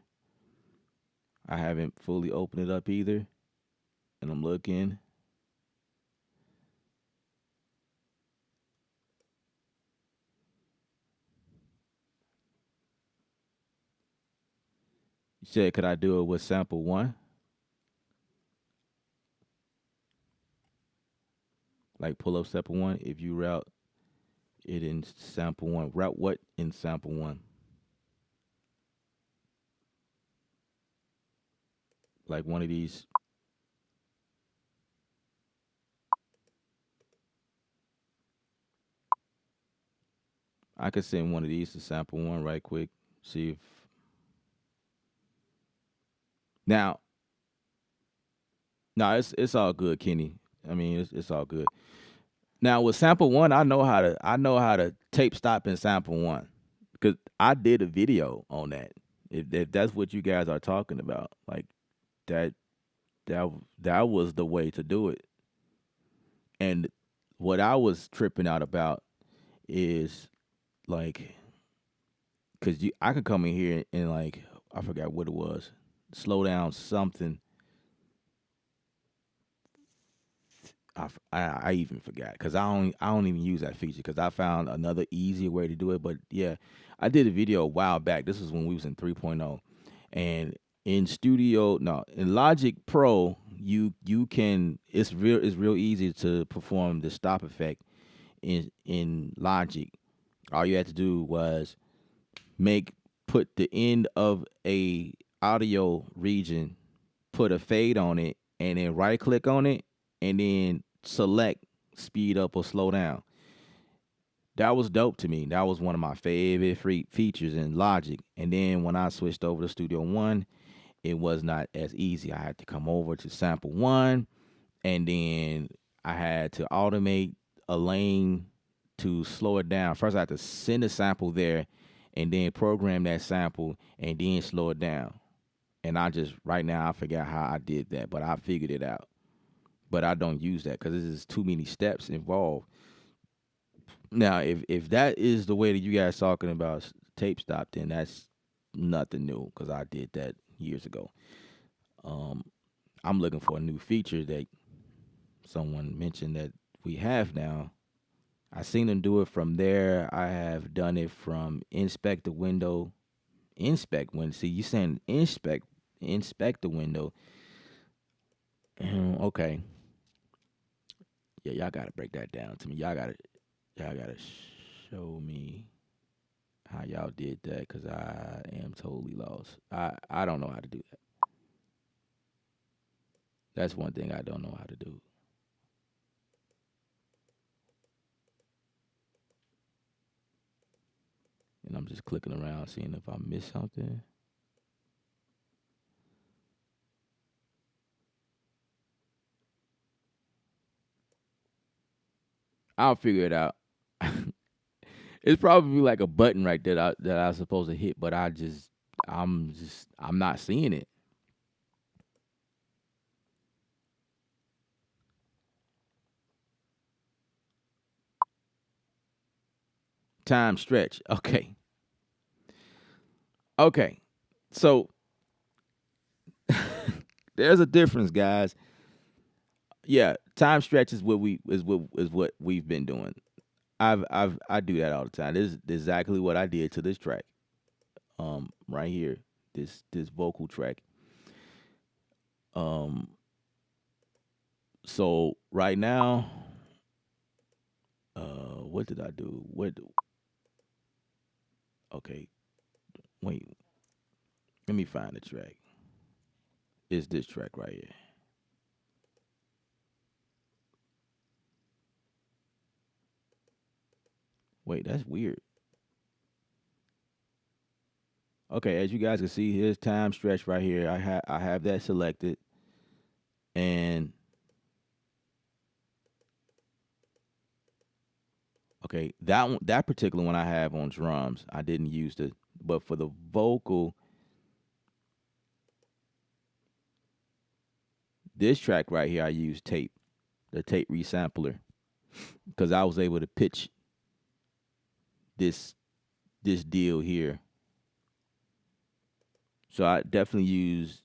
I haven't fully opened it up either. And I'm looking. You said, could I do it with sample one? Like pull up sample one? If you route it in sample one, route what in sample one? Like one of these. I could send one of these to sample one right quick. See if now. No, it's all good, Kenny. I mean, it's all good. Now with sample one, I know how to tape stop in sample one because I did a video on that. If that's what you guys are talking about, like that that was the way to do it. And what I was tripping out about is like, cause I could come in here and like I forgot what it was, slow down something. I even forgot because I don't even use that feature because I found another easier way to do it. But yeah, I did a video a while back. This was when we was in 3.0, and in Studio, no, in Logic Pro, you can it's real easy to perform the stop effect in Logic. All you had to do was make put the end of a audio region, put a fade on it, and then right click on it, and then select speed up or slow down. That was dope to me. That was one of my favorite features in Logic. And then when I switched over to Studio One, it was not as easy. I had to come over to Sample One, and then I had to automate a lane to slow it down. First, I had to send a sample there, and then program that sample, and then slow it down. And I just right now I forgot how I did that, but I figured it out. But I don't use that because there's too many steps involved. Now, if that is the way that you guys talking about tape stop, then that's nothing new because I did that years ago. Um, I'm looking for a new feature that someone mentioned that we have now. I seen them do it from there. I have done it from inspect the window, inspect when. See, you saying inspect the window. Okay, yeah, y'all gotta break that down to me. Y'all gotta show me how y'all did that because I am totally lost. I don't know how to do that. That's one thing I don't know how to do. And I'm just clicking around seeing if I missed something. I'll figure it out. It's probably like a button right there that I was supposed to hit, but I'm not seeing it. Time stretch. Okay. Okay. So there's a difference, guys. Yeah, time stretch is what we've been doing. I do that all the time. This is exactly what I did to this track. Right here. This vocal track. Um so right now, what did I do? Okay, wait, let me find the track. It's this track right here. Wait, that's weird. Okay, as you guys can see, here's time stretch right here. I have that selected, and okay, that particular one I have on drums. I didn't use the, but for the vocal, this track right here, I used the tape resampler, because I was able to pitch this this deal here. So I used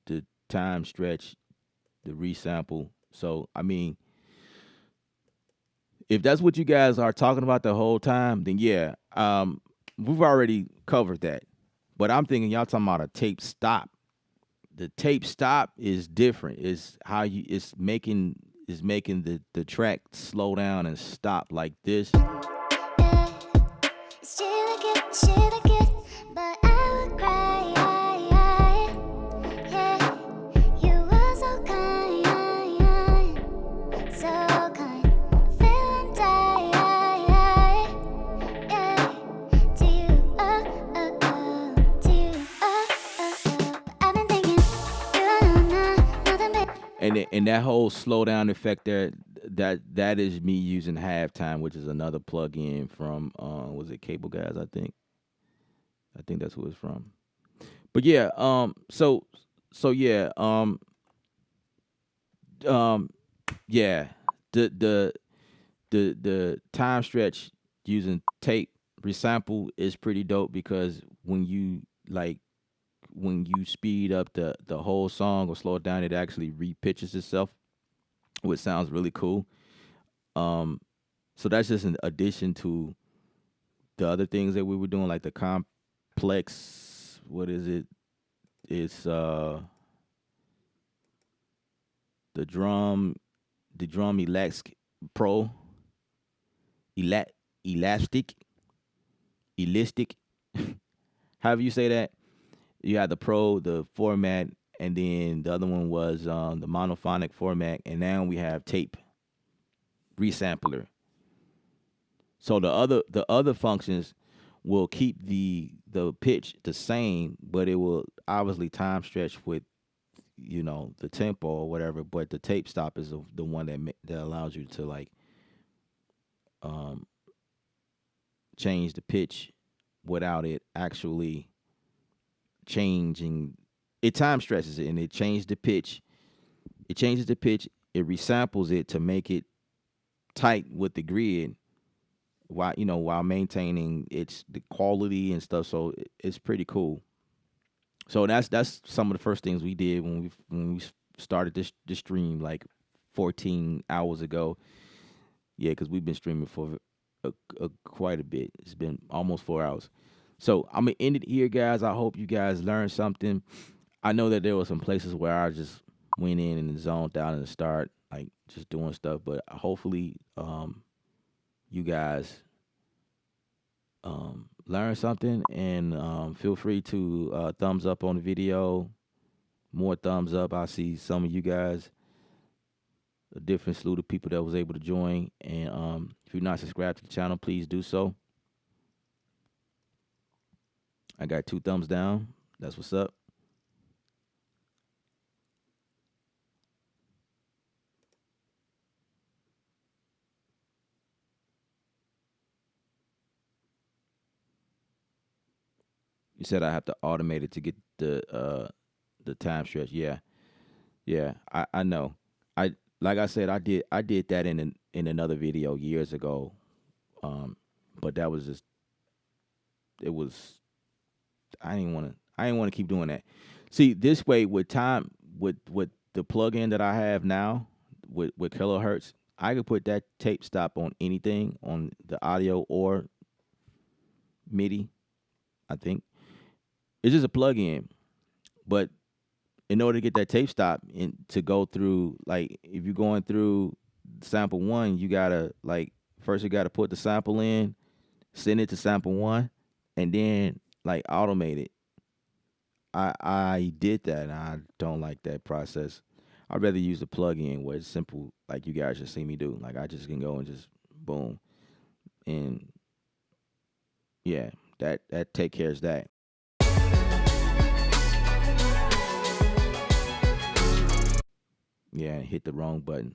the time stretch, the resample. So I mean, if that's what you guys are talking about the whole time, then yeah, we've already covered that. But I'm thinking y'all talking about a tape stop. The tape stop is different. It's how you it's making the track slow down and stop like this. Yeah, it's shit I get, but I would cry. Yeah, you were so kind, so kind. Feeling tired. Yeah, to you, to you, I've been thinking, you know, nothing but. And that whole slow down effect there, that is me using halftime, which is another plug-in from was it Cable Guys, I think that's who it's from. But yeah, so yeah, um yeah, the the time stretch using tape resample is pretty dope because when you speed up the whole song or slow it down, it actually repitches itself, which sounds really cool. Um, so that's just an addition to the other things that we were doing, like the complex. What is it? It's the drum elastic pro elastic elastic. however you say that. You had the Pro, the format, and then the other one was the monophonic format, and now we have tape resampler. So the other functions will keep the pitch the same, but it will obviously time stretch with the tempo or whatever. But the tape stop is the one that allows you to like um, change the pitch without it actually changing. It time stretches it and it changes the pitch. It changes the pitch. It resamples it to make it tight with the grid while maintaining the quality and stuff. So it's pretty cool. So that's some of the first things we did when we started this stream like 14 hours ago. Yeah, because we've been streaming for quite a bit. It's been almost 4 hours. So I'm gonna end it here, guys. I hope you guys learned something. I know that there were some places where I just went in and zoned out in the start, like just doing stuff. But hopefully, you guys learn something, and feel free to thumbs up on the video. More thumbs up. I see some of you guys, a different slew of people that was able to join. And if you're not subscribed to the channel, please do so. I got 2 thumbs down. That's what's up. You said I have to automate it to get the time stretch. Yeah, yeah. I know. Like I said, I did that in another video years ago. But that was just it was I didn't want to keep doing that. See, this way with time with the plug-in that I have now with kilohertz, I could put that tape stop on anything on the audio or MIDI. I think it's just a plug-in, but in order to get that tape stop and to go through, like if you're going through sample 1, you gotta like first you gotta put the sample in, send it to sample 1, and then like automate it. I did that, and I don't like that process. I'd rather use the plug-in where it's simple, like you guys just see me do. Like I just can go and just boom, and yeah, that take care of that. Yeah, hit the wrong button.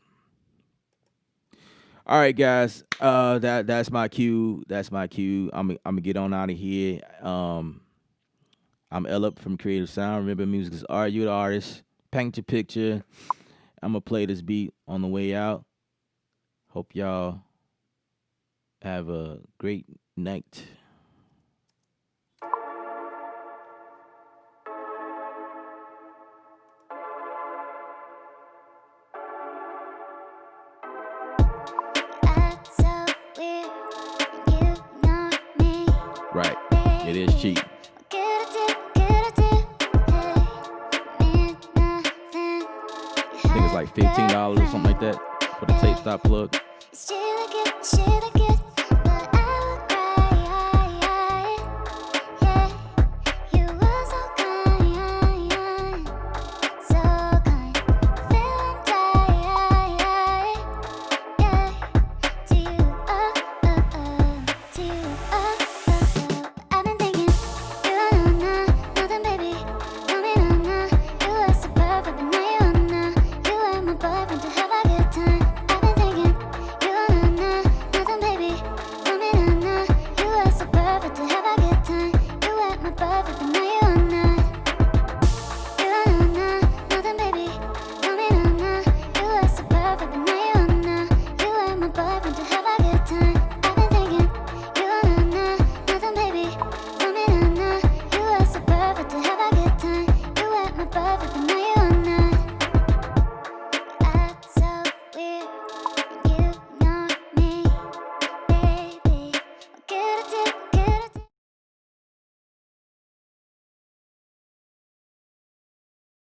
All right, guys. That's my cue. That's my cue. I'm gonna get on out of here. I'm Ella from Creative Sound. Remember, music is art. You the artist. Paint your picture. I'm gonna play this beat on the way out. Hope y'all have a great night. Act so weird, you know me. Right. It is cheap. I think it's like $15 or something like that for the tape stop plug. It's chilly, get shit